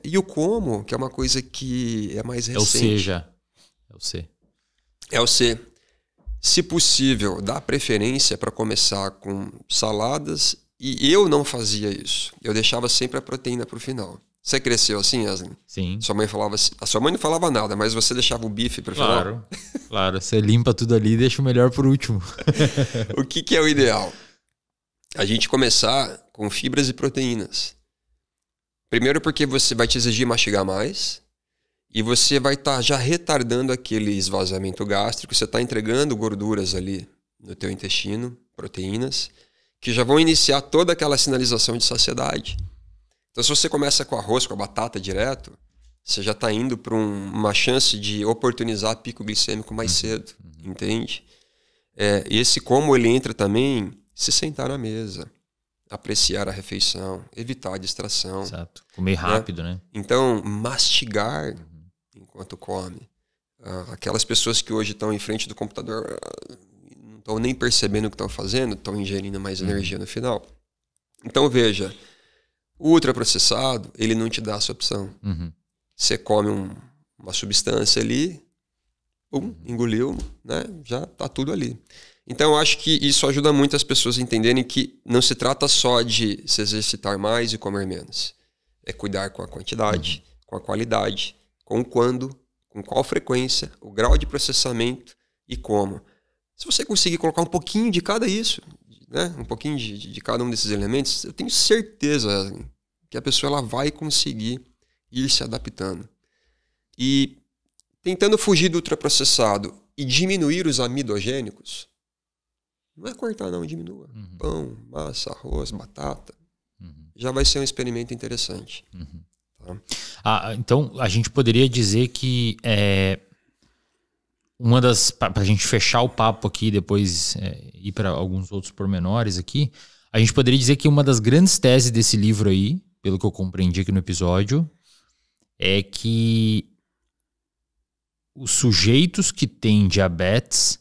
E o como, que é uma coisa que é mais recente. É o C já. É o C. É o C. Se possível, dá preferência para começar com saladas. E eu não fazia isso. Eu deixava sempre a proteína para o final. Você cresceu assim, Wesley? Sim. Sua mãe falava assim. A sua mãe não falava nada, mas você deixava o bife para o final? Claro. Você limpa tudo ali e deixa o melhor por último. O que é o ideal? A gente começar com fibras e proteínas. Primeiro porque você vai te exigir mastigar mais. E você vai estar já retardando aquele esvaziamento gástrico. Você está entregando gorduras ali no teu intestino, proteínas, que já vão iniciar toda aquela sinalização de saciedade. Então, se você começa com arroz, com a batata direto, você já está indo para uma chance de oportunizar pico glicêmico mais cedo. Entende? Esse como ele entra também, se sentar na mesa, apreciar a refeição, evitar a distração. Exato. Comer rápido, né? Então, mastigar enquanto come. Aquelas pessoas que hoje estão em frente do computador não estão nem percebendo o que estão fazendo, estão ingerindo mais energia no final. Então, veja, o ultraprocessado, ele não te dá essa opção. Você come uma substância ali, engoliu, né? Já está tudo ali. Então, eu acho que isso ajuda muito as pessoas a entenderem que não se trata só de se exercitar mais e comer menos. É cuidar com a quantidade, com a qualidade, com o quando, com qual frequência, o grau de processamento e como. Se você conseguir colocar um pouquinho de cada isso, né? Um pouquinho de cada um desses elementos, eu tenho certeza que a pessoa ela vai conseguir ir se adaptando. E tentando fugir do ultraprocessado, e diminuir os amidogênicos, não é cortar não, diminua. Pão, massa, arroz, batata, já vai ser um experimento interessante. Tá? Então, a gente poderia dizer que uma das... Para a gente fechar o papo aqui, depois ir para alguns outros pormenores aqui, a gente poderia dizer que uma das grandes teses desse livro aí, pelo que eu compreendi aqui no episódio, é que os sujeitos que têm diabetes,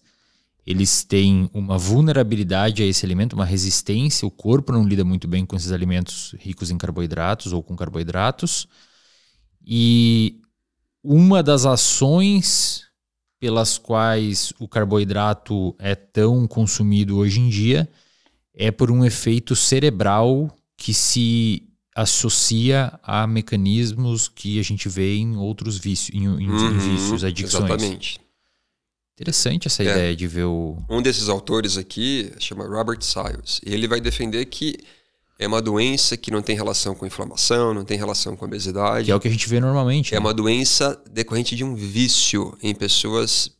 eles têm uma vulnerabilidade a esse alimento, uma resistência, o corpo não lida muito bem com esses alimentos ricos em carboidratos ou com carboidratos. E uma das ações pelas quais o carboidrato é tão consumido hoje em dia é por um efeito cerebral que se associa a mecanismos que a gente vê em outros vícios, em vícios, adicções. Exatamente. Interessante essa ideia de ver o... Um desses autores aqui chama Robert Sayles. E ele vai defender que é uma doença que não tem relação com inflamação, não tem relação com obesidade. Que é o que a gente vê normalmente. É uma doença decorrente de um vício em pessoas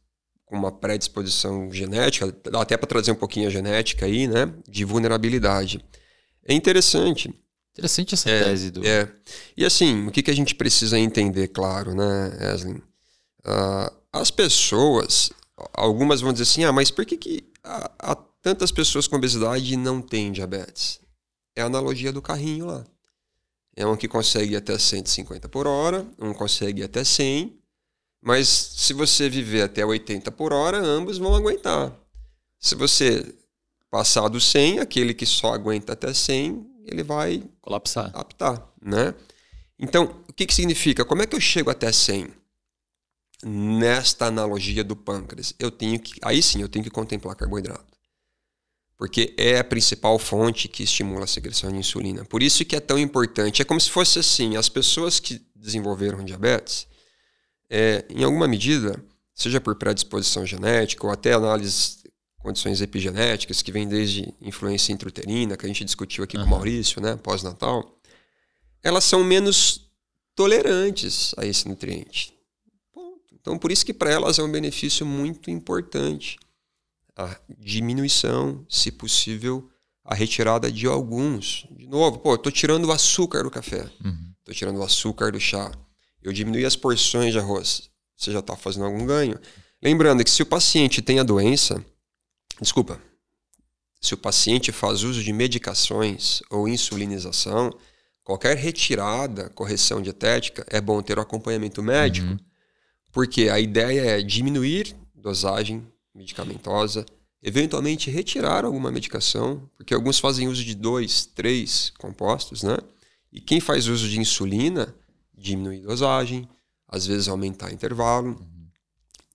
com uma predisposição genética, dá até para trazer um pouquinho a genética aí, né? De vulnerabilidade. É interessante. Interessante essa tese do... E assim, o que a gente precisa entender, claro, né, Eslin? As pessoas, algumas vão dizer assim, mas por que há tantas pessoas com obesidade e não têm diabetes? É a analogia do carrinho lá. É um que consegue ir até 150 por hora, um consegue ir até 100, mas se você viver até 80 por hora, ambos vão aguentar. Se você passar do 100, aquele que só aguenta até 100, ele vai colapsar, apitar, né? Então, o que significa? Como é que eu chego até 100? Nesta analogia do pâncreas, aí sim eu tenho que contemplar carboidrato. Porque é a principal fonte que estimula a secreção de insulina. Por isso que é tão importante. É como se fosse assim, as pessoas que desenvolveram diabetes, em alguma medida, seja por predisposição genética ou até análise condições epigenéticas, que vem desde influência intrauterina, que a gente discutiu aqui com o Maurício, né, pós-natal, elas são menos tolerantes a esse nutriente. Então, por isso que para elas é um benefício muito importante. A diminuição, se possível, a retirada de alguns. De novo, eu estou tirando o açúcar do café, estou tirando o açúcar do chá, eu diminui as porções de arroz, você já está fazendo algum ganho. Lembrando que se o paciente tem a doença, se o paciente faz uso de medicações ou insulinização, qualquer retirada, correção dietética, é bom ter o acompanhamento médico, porque a ideia é diminuir dosagem medicamentosa, eventualmente retirar alguma medicação, porque alguns fazem uso de 2, 3 compostos, né? E quem faz uso de insulina, diminuir dosagem, às vezes aumentar intervalo.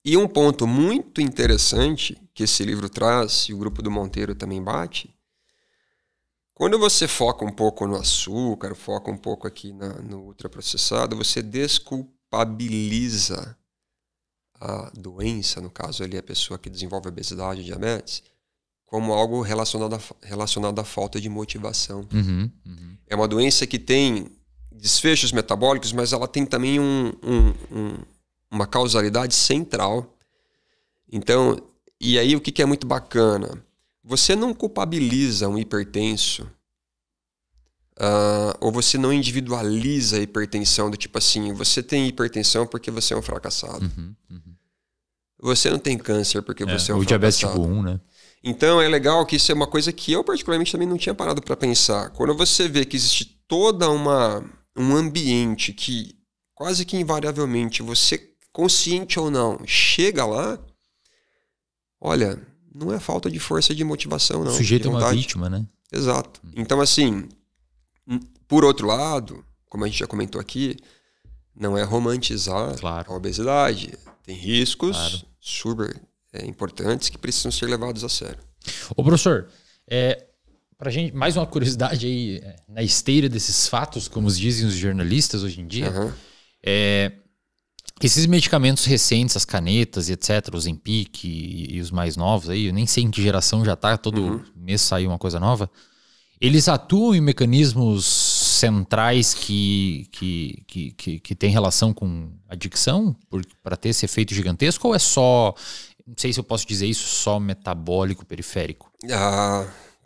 E um ponto muito interessante que esse livro traz, e o grupo do Monteiro também bate, quando você foca um pouco no açúcar, foca um pouco aqui no ultraprocessado, você desculpabiliza a doença, no caso ali a pessoa que desenvolve obesidade e diabetes, como algo relacionado à falta de motivação. É uma doença que tem desfechos metabólicos, mas ela tem também uma causalidade central. Então, e aí o que é muito bacana? Você não culpabiliza um hipertenso, ou você não individualiza a hipertensão do tipo assim, você tem hipertensão porque você é um fracassado. Você não tem câncer porque você é um fracassado. O diabetes tipo 1, né? Então é legal que isso é uma coisa que eu particularmente também não tinha parado para pensar. Quando você vê que existe toda um ambiente que quase que invariavelmente você, consciente ou não, chega lá, olha, não é falta de força de motivação, não. O sujeito é uma vítima, né? Exato. Então, assim, por outro lado, como a gente já comentou aqui, não é romantizar a obesidade. Tem riscos super importantes que precisam ser levados a sério. Ô, professor, pra gente, mais uma curiosidade aí, na esteira desses fatos, como dizem os jornalistas hoje em dia, esses medicamentos recentes, as canetas e etc., os Zempic e os mais novos aí, eu nem sei em que geração já tá, todo mês sai uma coisa nova, eles atuam em mecanismos centrais que têm relação com adicção para ter esse efeito gigantesco, ou é só não sei se eu posso dizer isso, só metabólico periférico.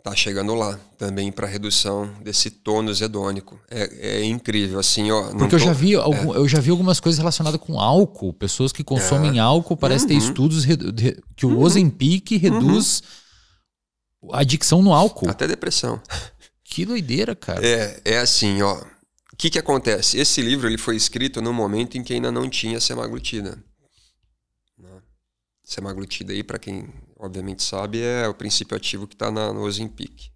Tá chegando lá também para redução desse tônus hedônico. É incrível, assim, ó. Porque eu já vi algumas coisas relacionadas com álcool. Pessoas que consomem álcool, parece ter estudos que o Ozempic reduz a adicção no álcool. Até depressão. Que doideira, cara. É assim, ó. O que acontece? Esse livro ele foi escrito num momento em que ainda não tinha semaglutida. Semaglutida aí, para quem obviamente sabe, é o princípio ativo que está no Ozempic.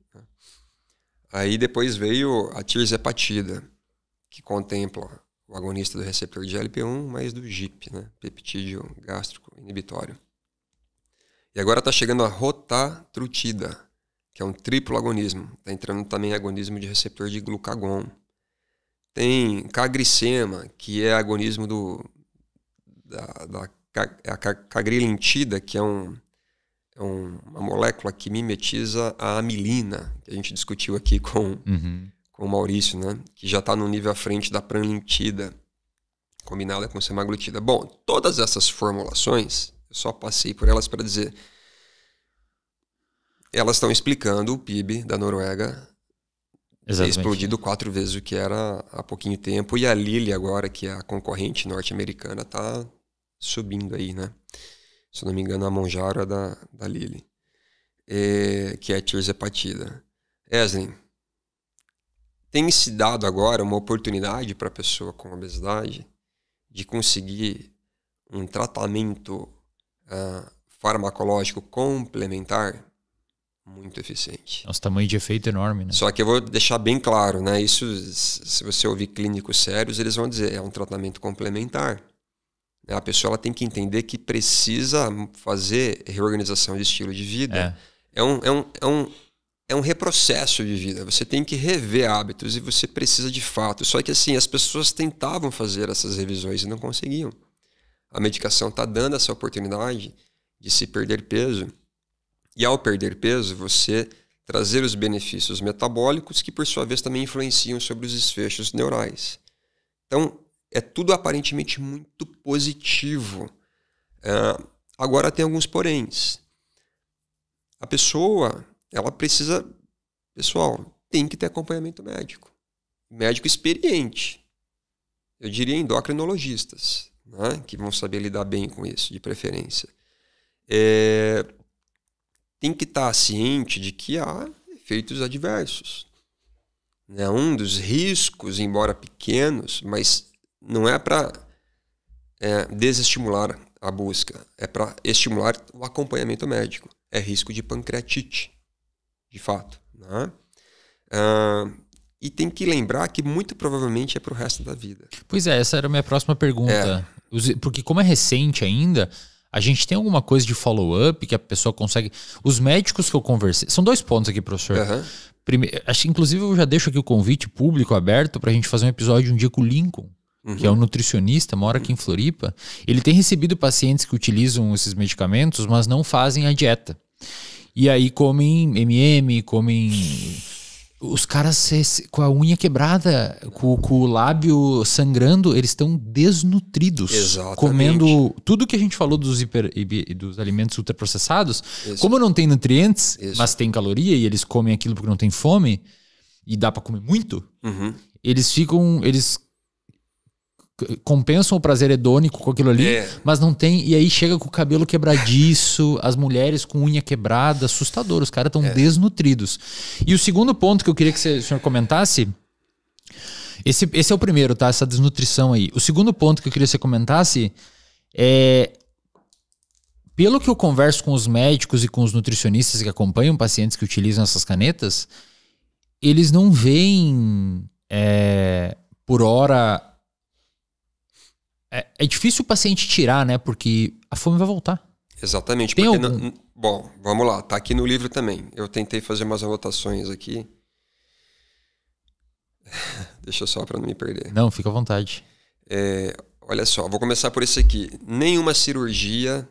Aí depois veio a tirzepatida, que contempla o agonista do receptor de GLP-1, mais do GIP, né? Peptídeo gástrico inibitório. E agora está chegando a rotatrutida, que é um triplo agonismo. Está entrando também agonismo de receptor de glucagon. Tem cagricema, que é agonismo a cagrilintida, que é uma molécula que mimetiza a amilina, que a gente discutiu aqui com o Maurício, né? Que já está no nível à frente da pranlintida, combinada com semaglutida. Bom, todas essas formulações, eu só passei por elas para dizer, elas estão explicando o PIB da Noruega ter explodido 4 vezes o que era há pouquinho tempo, e a Lilly agora, que é a concorrente norte-americana, está subindo aí, né? Se não me engano, a Mounjaro é da Lilly, que é a tirzepatida. Eslen, tem se dado agora uma oportunidade para a pessoa com obesidade de conseguir um tratamento farmacológico complementar muito eficiente. Nossa, tamanho de efeito enorme, né? Só que eu vou deixar bem claro, né? Isso, se você ouvir clínicos sérios, eles vão dizer, é um tratamento complementar. A pessoa ela tem que entender que precisa fazer reorganização de estilo de vida. É um reprocesso de vida. Você tem que rever hábitos e você precisa de fato. Só que assim, as pessoas tentavam fazer essas revisões e não conseguiam. A medicação está dando essa oportunidade de se perder peso. E ao perder peso, você trazer os benefícios metabólicos que, por sua vez, também influenciam sobre os desfechos neurais. Então, é tudo aparentemente muito positivo. Agora tem alguns poréns. A pessoa, ela precisa... Pessoal, tem que ter acompanhamento médico. Médico experiente. Eu diria endocrinologistas, né, que vão saber lidar bem com isso, de preferência. Tem que estar ciente de que há efeitos adversos. Um dos riscos, embora pequenos, mas não é para desestimular a busca, é para estimular o acompanhamento médico. É risco de pancreatite, de fato. Né? E tem que lembrar que muito provavelmente é para o resto da vida. Pois é, essa era a minha próxima pergunta. Porque como é recente ainda, a gente tem alguma coisa de follow-up que a pessoa consegue... Os médicos que eu conversei... São 2 pontos aqui, professor. Primeiro, inclusive eu já deixo aqui o convite público aberto para a gente fazer um episódio um dia com o Lincoln, que é um nutricionista, mora aqui em Floripa. Ele tem recebido pacientes que utilizam esses medicamentos, mas não fazem a dieta. E aí comem comem... Os caras com a unha quebrada, com o lábio sangrando, eles estão desnutridos. Exatamente. Comendo tudo que a gente falou dos alimentos ultraprocessados. Como não tem nutrientes, mas tem caloria, e eles comem aquilo porque não tem fome, e dá para comer muito, eles compensam o prazer hedônico com aquilo ali, mas não tem, e aí chega com o cabelo quebradiço, as mulheres com unha quebrada, assustador, os caras estão desnutridos. E o segundo ponto que eu queria que o senhor comentasse, esse é o primeiro, tá? Essa desnutrição aí. O segundo ponto que eu queria que você comentasse é, pelo que eu converso com os médicos e com os nutricionistas que acompanham pacientes que utilizam essas canetas, eles não veem por hora... É difícil o paciente tirar, né? Porque a fome vai voltar. Exatamente. Bom, vamos lá. Tá aqui no livro também. Eu tentei fazer umas anotações aqui. Deixa só para não me perder. Não, fica à vontade. Olha só, vou começar por esse aqui. Nenhuma cirurgia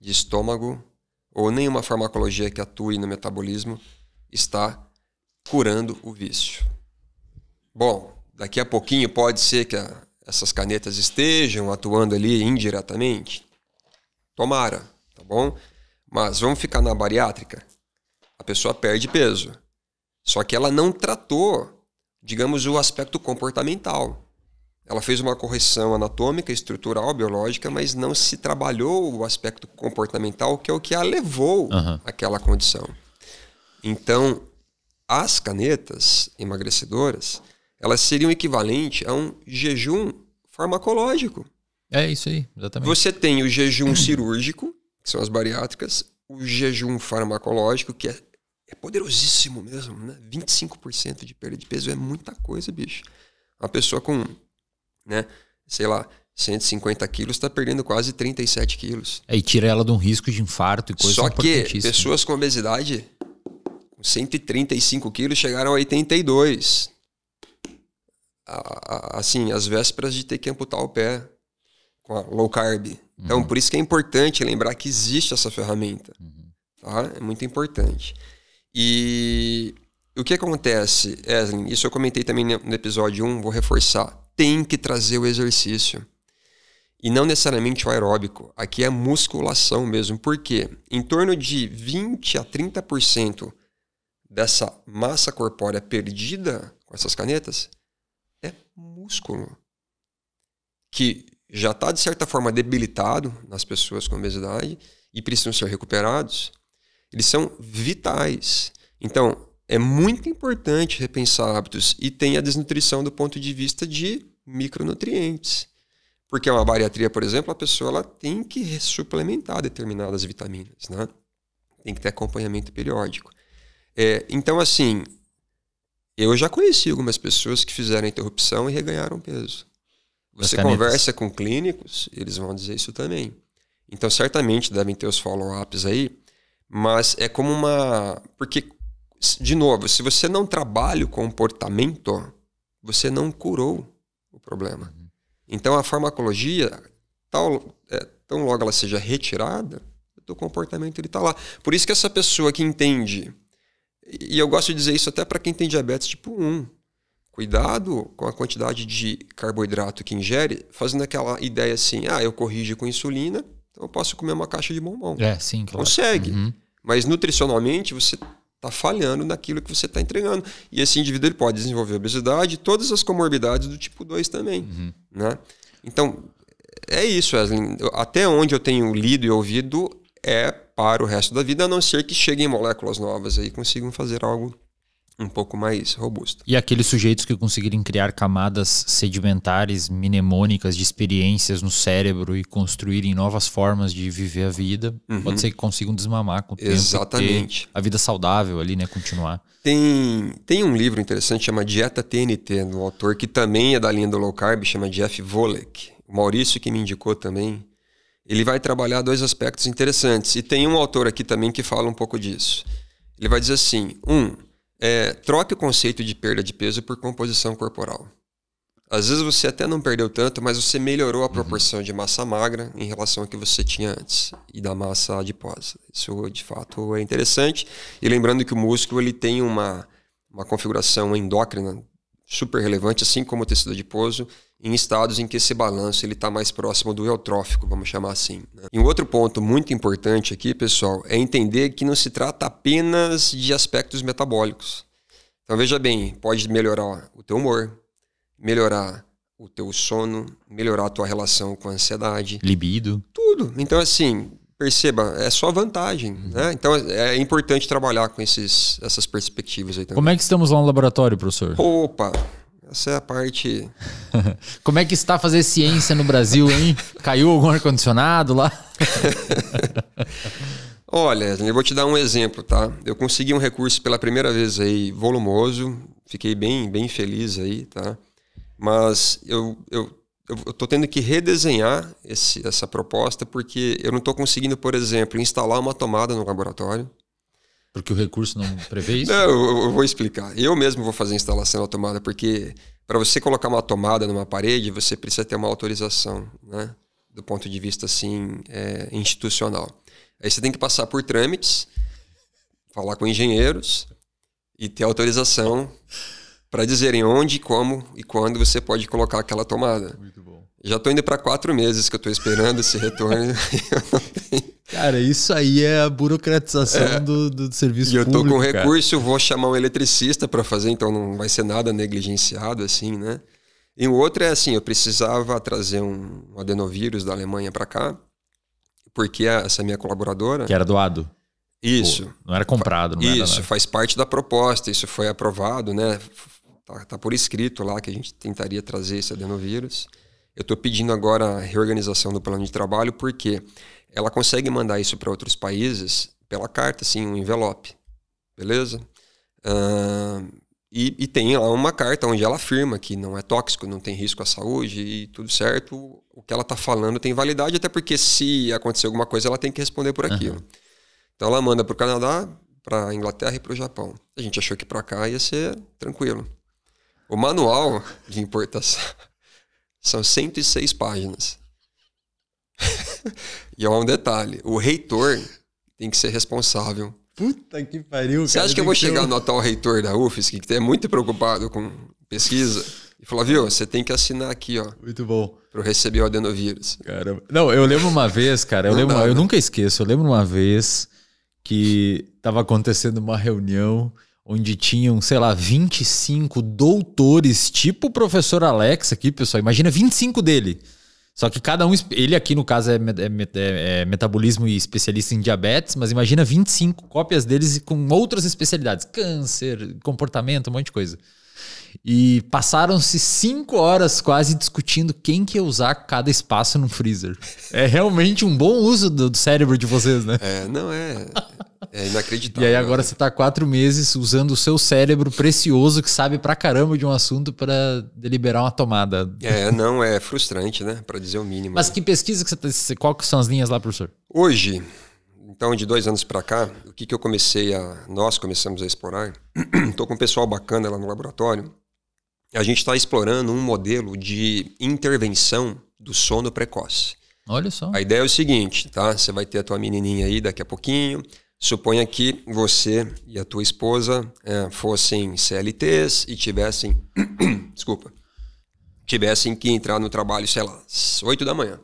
de estômago ou nenhuma farmacologia que atue no metabolismo está curando o vício. Bom, daqui a pouquinho pode ser que essas canetas estejam atuando ali indiretamente. Tomara, tá bom? Mas vamos ficar na bariátrica? A pessoa perde peso. Só que ela não tratou, digamos, o aspecto comportamental. Ela fez uma correção anatômica, estrutural, biológica, mas não se trabalhou o aspecto comportamental, que é o que a levou àquela condição. Então, as canetas emagrecedoras, elas seriam equivalente a um jejum farmacológico. É isso aí, exatamente. Você tem o jejum cirúrgico, que são as bariátricas, o jejum farmacológico, que é poderosíssimo mesmo, né? 25% de perda de peso é muita coisa, bicho. Uma pessoa com, né, sei lá, 150 quilos está perdendo quase 37 quilos. E tira ela de um risco de infarto e coisa importantíssima. Só que pessoas com obesidade, com 135 quilos, chegaram a 82. Assim, às vésperas de ter que amputar o pé com a low carb. Então, por isso que é importante lembrar que existe essa ferramenta. Tá? É muito importante. E o que acontece, Eslin, isso eu comentei também no episódio 1, vou reforçar, tem que trazer o exercício. E não necessariamente o aeróbico. Aqui é musculação mesmo. Por quê? Em torno de 20% a 30% dessa massa corpórea perdida com essas canetas é músculo. Que já está, de certa forma, debilitado nas pessoas com obesidade e precisam ser recuperados. Eles são vitais. Então, é muito importante repensar hábitos e tem a desnutrição do ponto de vista de micronutrientes. Porque uma bariatria, por exemplo, a pessoa ela tem que suplementar determinadas vitaminas, né? Tem que ter acompanhamento periódico. Então, assim, eu já conheci algumas pessoas que fizeram interrupção e reganharam peso. Você conversa com clínicos, eles vão dizer isso também. Então, certamente devem ter os follow-ups aí, mas é como uma... Porque, de novo, se você não trabalha o comportamento, você não curou o problema. Então, a farmacologia, tão logo ela seja retirada, o comportamento está lá. Por isso que essa pessoa que entende, e eu gosto de dizer isso até para quem tem diabetes tipo 1, cuidado com a quantidade de carboidrato que ingere, fazendo aquela ideia assim, eu corrijo com insulina, então eu posso comer uma caixa de bombom. Sim, claro. Consegue. Mas nutricionalmente você está falhando naquilo que você está entregando. E esse indivíduo ele pode desenvolver obesidade e todas as comorbidades do tipo 2 também. Né? Então, é isso, Wesley. Até onde eu tenho lido e ouvido é para o resto da vida, a não ser que cheguem moléculas novas aí e consigam fazer algo um pouco mais robusto. E aqueles sujeitos que conseguirem criar camadas sedimentares, mnemônicas de experiências no cérebro e construírem novas formas de viver a vida, pode ser que consigam desmamar com o tempo. Exatamente. A vida saudável ali, né? Continuar. Tem um livro interessante, chama Dieta TNT, do autor que também é da linha do low carb, chama Jeff Volek. O Maurício que me indicou também. Ele vai trabalhar dois aspectos interessantes. E tem um autor aqui também que fala um pouco disso. Ele vai dizer assim, troque o conceito de perda de peso por composição corporal. Às vezes você até não perdeu tanto, mas você melhorou a proporção de massa magra em relação ao que você tinha antes e da massa adiposa. Isso, de fato, é interessante. E lembrando que o músculo ele tem uma configuração endócrina super relevante, assim como o tecido adiposo, em estados em que esse balanço está mais próximo do eutrófico, vamos chamar assim. Né? E um outro ponto muito importante aqui, pessoal, é entender que não se trata apenas de aspectos metabólicos. Então, veja bem, pode melhorar o teu humor, melhorar o teu sono, melhorar a tua relação com a ansiedade. Libido. Tudo. Então, assim, perceba, é só vantagem. Né? Então, é importante trabalhar com essas perspectivas aí também. Como é que estamos lá no laboratório, professor? Opa! Essa é a parte... Como é que está fazer ciência no Brasil, hein? Caiu algum ar-condicionado lá? Olha, eu vou te dar um exemplo, tá? Eu consegui um recurso pela primeira vez aí, volumoso. Fiquei bem feliz aí, tá? Mas eu tô tendo que redesenhar essa proposta porque eu não tô conseguindo, por exemplo, instalar uma tomada no laboratório. Porque o recurso não prevê isso? Não, eu vou explicar. Eu mesmo vou fazer a instalação da tomada, porque para você colocar uma tomada numa parede, você precisa ter uma autorização, né? Do ponto de vista assim, institucional. Aí você tem que passar por trâmites, falar com engenheiros e ter autorização para dizerem onde, como e quando você pode colocar aquela tomada. Muito bom. Já tô indo para 4 meses que eu tô esperando esse retorno. Cara, isso aí é a burocratização do serviço público. E eu tô com cara. recurso, eu vou chamar um eletricista para fazer, então não vai ser nada negligenciado assim, né? E o outro é assim, eu precisava trazer um adenovírus da Alemanha para cá, porque essa minha colaboradora... Que era doado. Isso. Pô, não era comprado, não isso, era nada. faz parte da proposta, isso foi aprovado, né? Tá por escrito lá que a gente tentaria trazer esse adenovírus. Eu estou pedindo agora a reorganização do plano de trabalho porque ela consegue mandar isso para outros países pela carta, assim, um envelope, beleza? E tem lá uma carta onde ela afirma que não é tóxico, não tem risco à saúde e tudo certo. O que ela está falando tem validade, até porque se acontecer alguma coisa ela tem que responder por aquilo. Então ela manda para o Canadá, para a Inglaterra e para o Japão. A gente achou que para cá ia ser tranquilo. O manual de importação são 106 páginas. E é um detalhe, o reitor tem que ser responsável. Puta que pariu, cara. Você acha que eu vou chegar no atual reitor da UFSC, que é muito preocupado com pesquisa, e falar, viu, você tem que assinar aqui, ó. Muito bom. Para eu receber o adenovírus. Caramba. Não, eu lembro uma vez, cara, eu nunca esqueço, eu lembro uma vez que estava acontecendo uma reunião onde tinham, sei lá, 25 doutores, tipo o professor Alex aqui, pessoal. Imagina 25 dele. Só que cada um... Ele aqui, no caso, é metabolismo e especialista em diabetes, mas imagina 25 cópias deles com outras especialidades. Câncer, comportamento, um monte de coisa. E passaram-se 5 horas quase discutindo quem que ia usar cada espaço no freezer. É realmente um bom uso do cérebro de vocês, né? É inacreditável. E aí agora você tá 4 meses usando o seu cérebro precioso que sabe pra caramba de um assunto para deliberar uma tomada. É frustrante, né? Para dizer o mínimo. Mas que pesquisa que você... Qual que são as linhas lá, professor? Hoje, então de 2 anos para cá, o que eu nós começamos a explorar, estou com um pessoal bacana lá no laboratório, a gente está explorando um modelo de intervenção do sono precoce. Olha só. A ideia é o seguinte, tá? Você vai ter a tua menininha aí daqui a pouquinho. Suponha que você e a tua esposa fossem CLTs e tivessem que entrar no trabalho, sei lá, às 8 da manhã.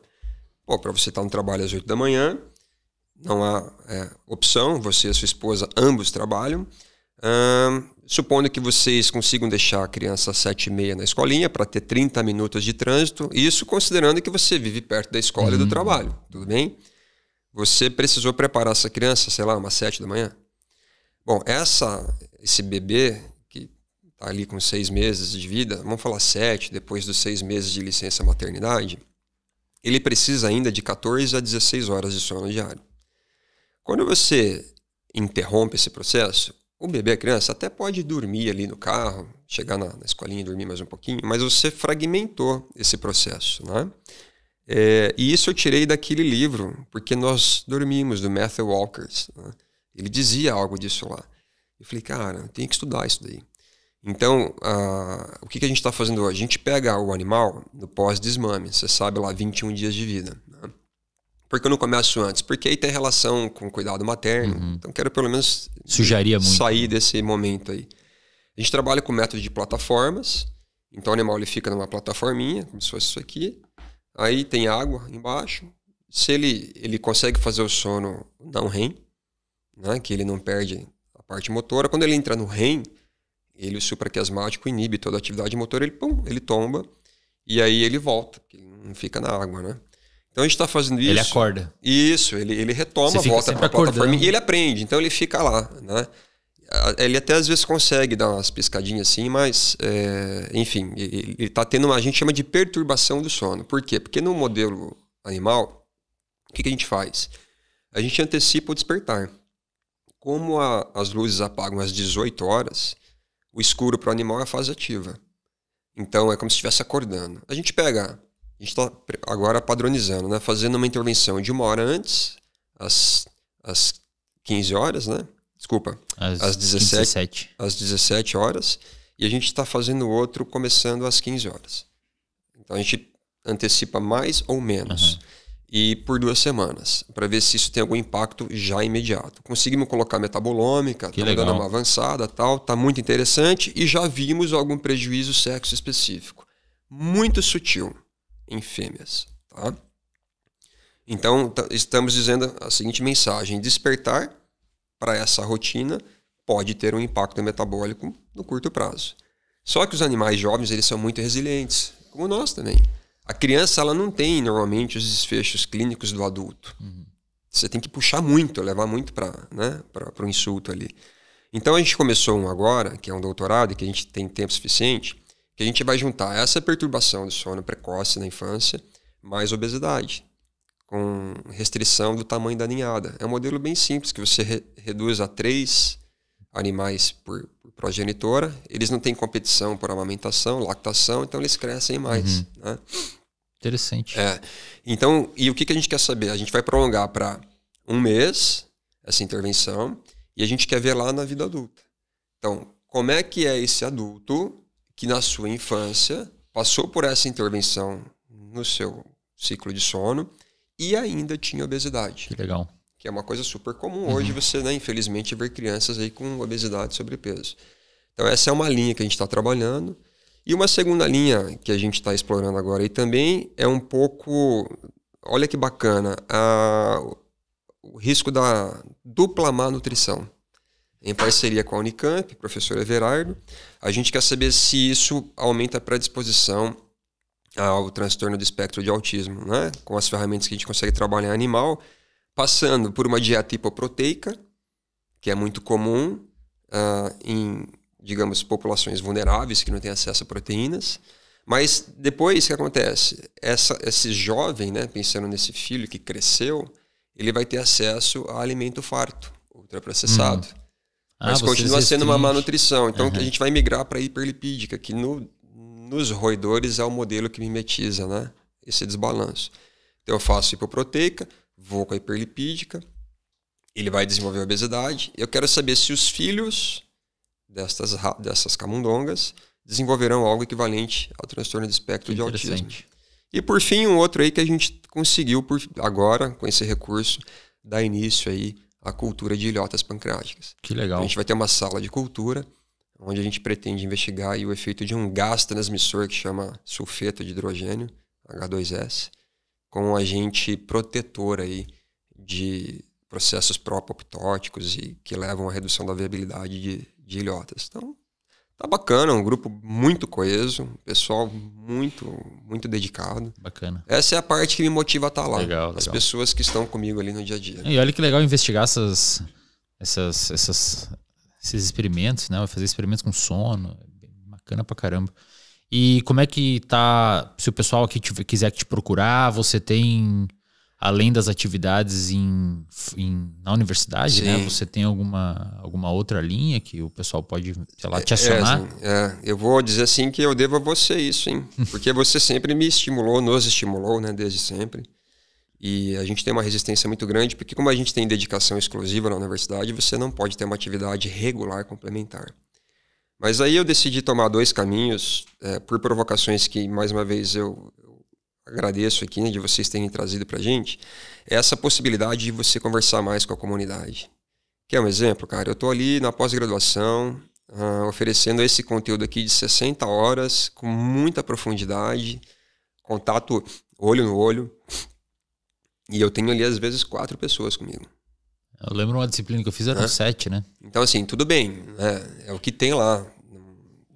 Pô, para você estar no trabalho às 8 da manhã, não há opção, você e a sua esposa ambos trabalham. Supondo que vocês consigam deixar a criança às 7h30 na escolinha para ter 30 minutos de trânsito, isso considerando que você vive perto da escola e do trabalho, tudo bem? Você precisou preparar essa criança, sei lá, umas 7 da manhã? Bom, esse bebê que está ali com 6 meses de vida, vamos falar 7, depois dos 6 meses de licença maternidade, ele precisa ainda de 14 a 16 horas de sono diário. Quando você interrompe esse processo, o bebê, a criança, até pode dormir ali no carro, chegar na escolinha e dormir mais um pouquinho, mas você fragmentou esse processo, né? E isso eu tirei daquele livro, porque nós dormimos, do Matthew Walker, né? Ele dizia algo disso lá. Eu falei, cara, eu tenho que estudar isso daí. Então, o que a gente está fazendo hoje? A gente pega o animal no pós-desmame, você sabe lá, 21 dias de vida. Né? Por que eu não começo antes? Porque aí tem relação com cuidado materno, então quero pelo menos sair desse momento aí. A gente trabalha com método de plataformas, então o animal ele fica numa plataforminha, como se fosse isso aqui, aí tem água embaixo, se ele consegue fazer o sono não REM, né, que ele não perde a parte motora, quando ele entra no REM, ele, o supraquiasmático, inibe toda a atividade motora, ele tomba, e aí ele volta, porque ele não fica na água, né? Então a gente está fazendo isso. Ele acorda. Isso, ele retoma, volta para a plataforma e ele aprende, então ele fica lá, né? Ele até às vezes consegue dar umas piscadinhas assim, mas enfim, ele está tendo a gente chama de perturbação do sono. Por quê? Porque no modelo animal, o que a gente faz? A gente antecipa o despertar. Como as luzes apagam às 18 horas, o escuro para o animal é a fase ativa. Então é como se estivesse acordando. A gente está agora padronizando, né? Fazendo uma intervenção de 1 hora antes, às 15 horas, né? Desculpa, às 17 horas. E a gente está fazendo outro começando às 15 horas. Então a gente antecipa mais ou menos. E por 2 semanas, para ver se isso tem algum impacto já imediato. Conseguimos colocar metabolômica, estamos dando uma avançada, tal, tá muito interessante, e já vimos algum prejuízo sexo específico. Muito sutil, em fêmeas. Tá? Então, estamos dizendo a seguinte mensagem: despertar para essa rotina pode ter um impacto metabólico no curto prazo. Só que os animais jovens, eles são muito resilientes, como nós também. A criança, ela não tem normalmente os desfechos clínicos do adulto. Você tem que puxar muito, levar muito para o insulto ali. Então a gente começou um agora, que é um doutorado, que a gente tem tempo suficiente, que a gente vai juntar essa perturbação do sono precoce na infância, mais obesidade, com restrição do tamanho da ninhada. É um modelo bem simples, que você reduz a 3 animais por progenitora. Eles não têm competição por amamentação, lactação, então eles crescem mais. Né? Interessante. Então, e o que a gente quer saber? A gente vai prolongar para 1 mês essa intervenção e a gente quer ver lá na vida adulta. Então, como é que é esse adulto que na sua infância passou por essa intervenção no seu ciclo de sono e ainda tinha obesidade? Que legal. Que é uma coisa super comum hoje, você, né, infelizmente, ver crianças aí com obesidade e sobrepeso. Então, essa é uma linha que a gente está trabalhando. E uma segunda linha que a gente está explorando agora aí também é um pouco, olha que bacana, o risco da dupla má nutrição. Em parceria com a Unicamp, professor Everardo, a gente quer saber se isso aumenta a predisposição ao transtorno do espectro de autismo, né? Com as ferramentas que a gente consegue trabalhar em animal, passando por uma dieta hipoproteica, que é muito comum em, digamos, populações vulneráveis que não têm acesso a proteínas. Mas depois, o que acontece? Esse jovem, né, pensando nesse filho que cresceu, ele vai ter acesso a alimento farto, ultraprocessado. Mas continua sendo uma má nutrição. Então, a gente vai migrar para a hiperlipídica, que nos roedores é o modelo que mimetiza, né, esse desbalanço. Então, eu faço hipoproteica, vou com a hiperlipídica, ele vai desenvolver obesidade. Eu quero saber se os filhos dessas camundongas desenvolverão algo equivalente ao transtorno de espectro de autismo. E por fim, um outro aí que a gente conseguiu agora, com esse recurso, dar início aí à cultura de ilhotas pancreáticas. Que legal. A gente vai ter uma sala de cultura, onde a gente pretende investigar aí o efeito de um gás transmissor que chama sulfeto de hidrogênio, H2S, com um agente protetor aí de processos pró-apoptóticos e que levam à redução da viabilidade de ilhotas. Então, tá bacana, um grupo muito coeso, um pessoal muito, muito dedicado. Bacana. Essa é a parte que me motiva a estar lá. Legal. As pessoas que estão comigo ali no dia a dia. E olha que legal investigar esses experimentos, né? Fazer experimentos com sono. Bacana pra caramba. E como é que tá, se o pessoal aqui quiser te procurar, você tem, além das atividades na universidade, né? Você tem alguma outra linha que o pessoal pode, sei lá, te acionar? Eu vou dizer assim que eu devo a você isso, hein? Porque você sempre me estimulou, nos estimulou, né? Desde sempre. E a gente tem uma resistência muito grande, porque como a gente tem dedicação exclusiva na universidade, você não pode ter uma atividade regular complementar. Mas aí eu decidi tomar 2 caminhos, por provocações que, mais uma vez, eu agradeço aqui, né, de vocês terem trazido pra gente, essa possibilidade de você conversar mais com a comunidade. Quer um exemplo, cara? Eu tô ali na pós-graduação, oferecendo esse conteúdo aqui de 60 horas, com muita profundidade, contato olho no olho, e eu tenho ali, às vezes, 4 pessoas comigo. Eu lembro uma disciplina que eu fiz, eram 7, né? Então, assim, tudo bem, né? É o que tem lá.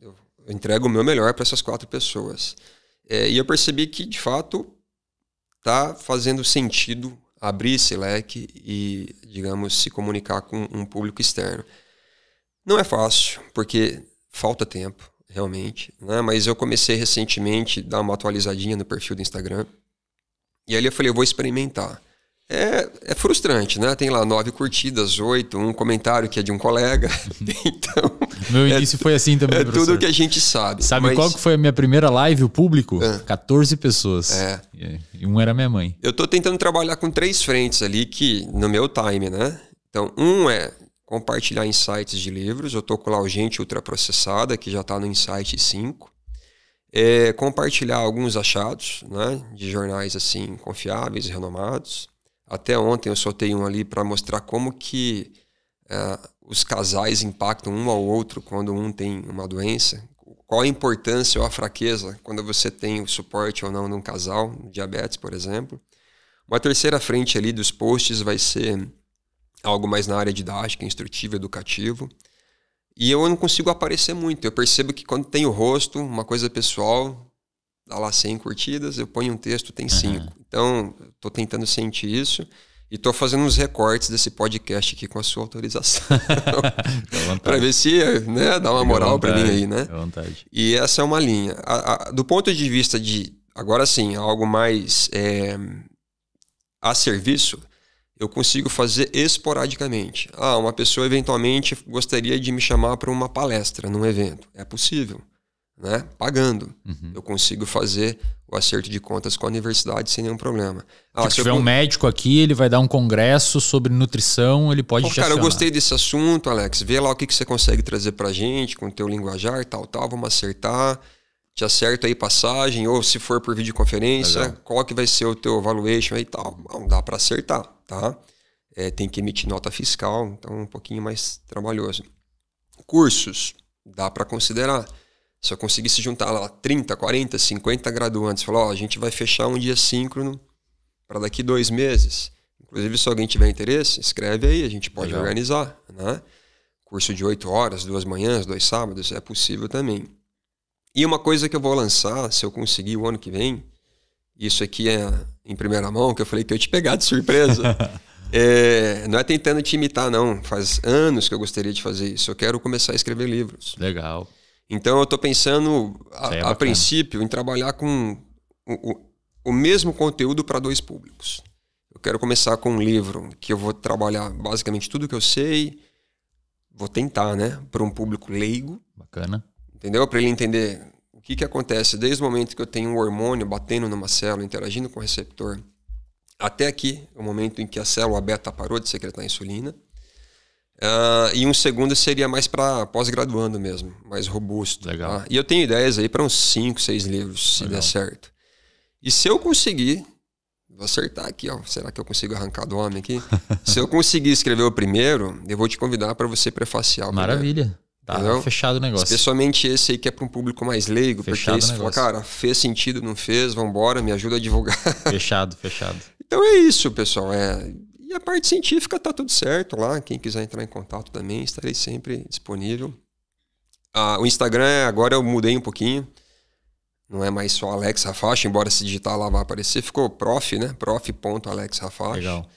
Eu entrego o meu melhor para essas 4 pessoas. E eu percebi que, de fato, está fazendo sentido abrir esse leque e, digamos, se comunicar com um público externo. Não é fácil, porque falta tempo, realmente, né? Mas eu comecei recentemente a dar uma atualizadinha no perfil do Instagram. E ali eu falei, eu vou experimentar. É frustrante, né? Tem lá 9 curtidas, 8, um comentário que é de um colega. Então, meu início foi assim também, professor. Tudo que a gente sabe. Sabe qual que foi a minha primeira live, o público? 14 pessoas. E um era minha mãe. Eu tô tentando trabalhar com 3 frentes ali que no meu time, né? Então, um é compartilhar insights de livros. Eu tô com lá o Gente Ultraprocessada, que já tá no Insight 5. Compartilhar alguns achados, né? De jornais assim confiáveis e renomados. Até ontem eu soltei um ali para mostrar como que os casais impactam um ao outro quando um tem uma doença, qual a importância ou a fraqueza quando você tem o suporte ou não de um casal, diabetes, por exemplo. Uma terceira frente ali dos posts vai ser algo mais na área didática, instrutivo, educativo. E eu não consigo aparecer muito. Eu percebo que quando tem o rosto, uma coisa pessoal, dá lá 100 curtidas, eu ponho um texto, tem 5. Então, estou tentando sentir isso e estou fazendo uns recortes desse podcast aqui com a sua autorização. Para ver se, né, dá uma moral para mim aí, né? Vontade. E essa é uma linha. Do ponto de vista de, agora sim, algo mais a serviço, eu consigo fazer esporadicamente. Uma pessoa eventualmente gostaria de me chamar para uma palestra num evento. É possível, né? Pagando. Eu consigo fazer o acerto de contas com a universidade sem nenhum problema. Se tiver um médico aqui, ele vai dar um congresso sobre nutrição, ele pode te Cara, acionar. eu gostei desse assunto, Alex. Vê lá o que você consegue trazer pra gente com o teu linguajar, tal, vamos acertar. Te acerto aí passagem, ou se for por videoconferência, legal, qual que vai ser o teu valuation aí e tal. Não dá para acertar, tá? Tem que emitir nota fiscal, então um pouquinho mais trabalhoso. Cursos, dá para considerar. Se eu conseguisse juntar lá 30, 40, 50 graduantes, falar, a gente vai fechar um dia síncrono para daqui 2 meses. Inclusive, se alguém tiver interesse, escreve aí, a gente pode legal organizar, né? Curso de 8 horas, 2 manhãs, 2 sábados, é possível também. E uma coisa que eu vou lançar, se eu conseguir o ano que vem, isso aqui é em primeira mão, que eu falei que eu ia te pegar de surpresa. Não é tentando te imitar, não. Faz anos que eu gostaria de fazer isso. Eu quero começar a escrever livros. Legal. Então eu estou pensando, a princípio, em trabalhar com o mesmo conteúdo para 2 públicos. Eu quero começar com um livro que eu vou trabalhar basicamente tudo que eu sei, vou tentar, né, para um público leigo. Bacana. Entendeu? Para ele entender o que acontece desde o momento que eu tenho um hormônio batendo numa célula, interagindo com o receptor, até aqui, o momento em que a célula beta parou de secretar insulina. E um segundo seria mais para pós-graduando mesmo, mais robusto. Legal. Tá? E eu tenho ideias aí para uns 5, 6 livros, se der certo. E se eu conseguir, vou acertar aqui, ó, será que eu consigo arrancar do homem aqui? Se eu conseguir escrever o primeiro, eu vou te convidar para você prefaciar o primeiro. Maravilha. Tá fechado o negócio. Especialmente esse aí que é para um público mais leigo, fechado, porque aí você fala, cara, fez sentido, não fez, vambora, me ajuda a divulgar. Fechado. Então é isso, pessoal. E a parte científica tá tudo certo lá. Quem quiser entrar em contato também, estarei sempre disponível. O Instagram, agora eu mudei um pouquinho. Não é mais só Alex Rafache, embora se digitar lá vai aparecer. Ficou prof, né? prof.alexrafache. Legal.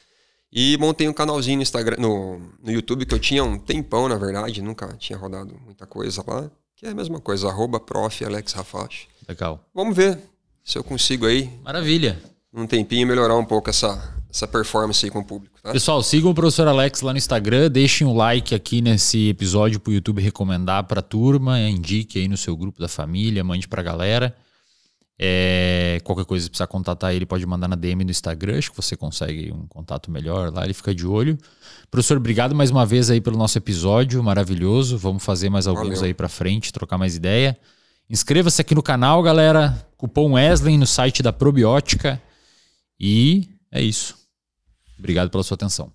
E montei um canalzinho no Instagram, no YouTube, que eu tinha um tempão, na verdade, nunca tinha rodado muita coisa lá, que é a mesma coisa, @prof.alexrafache. Legal. Vamos ver se eu consigo aí, maravilha, um tempinho melhorar um pouco essa performance aí com o público. Tá? Pessoal, sigam o professor Alex lá no Instagram, deixem um like aqui nesse episódio pro YouTube recomendar pra turma, indique aí no seu grupo da família, mande pra galera. Qualquer coisa, se precisar contatar ele, pode mandar na DM do Instagram, acho que você consegue um contato melhor lá, ele fica de olho. Professor, obrigado mais uma vez aí pelo nosso episódio maravilhoso, vamos fazer mais alguns aí pra frente, trocar mais ideia. Inscreva-se aqui no canal, galera, cupom Wesley no site da Probiótica, e é isso. Obrigado pela sua atenção.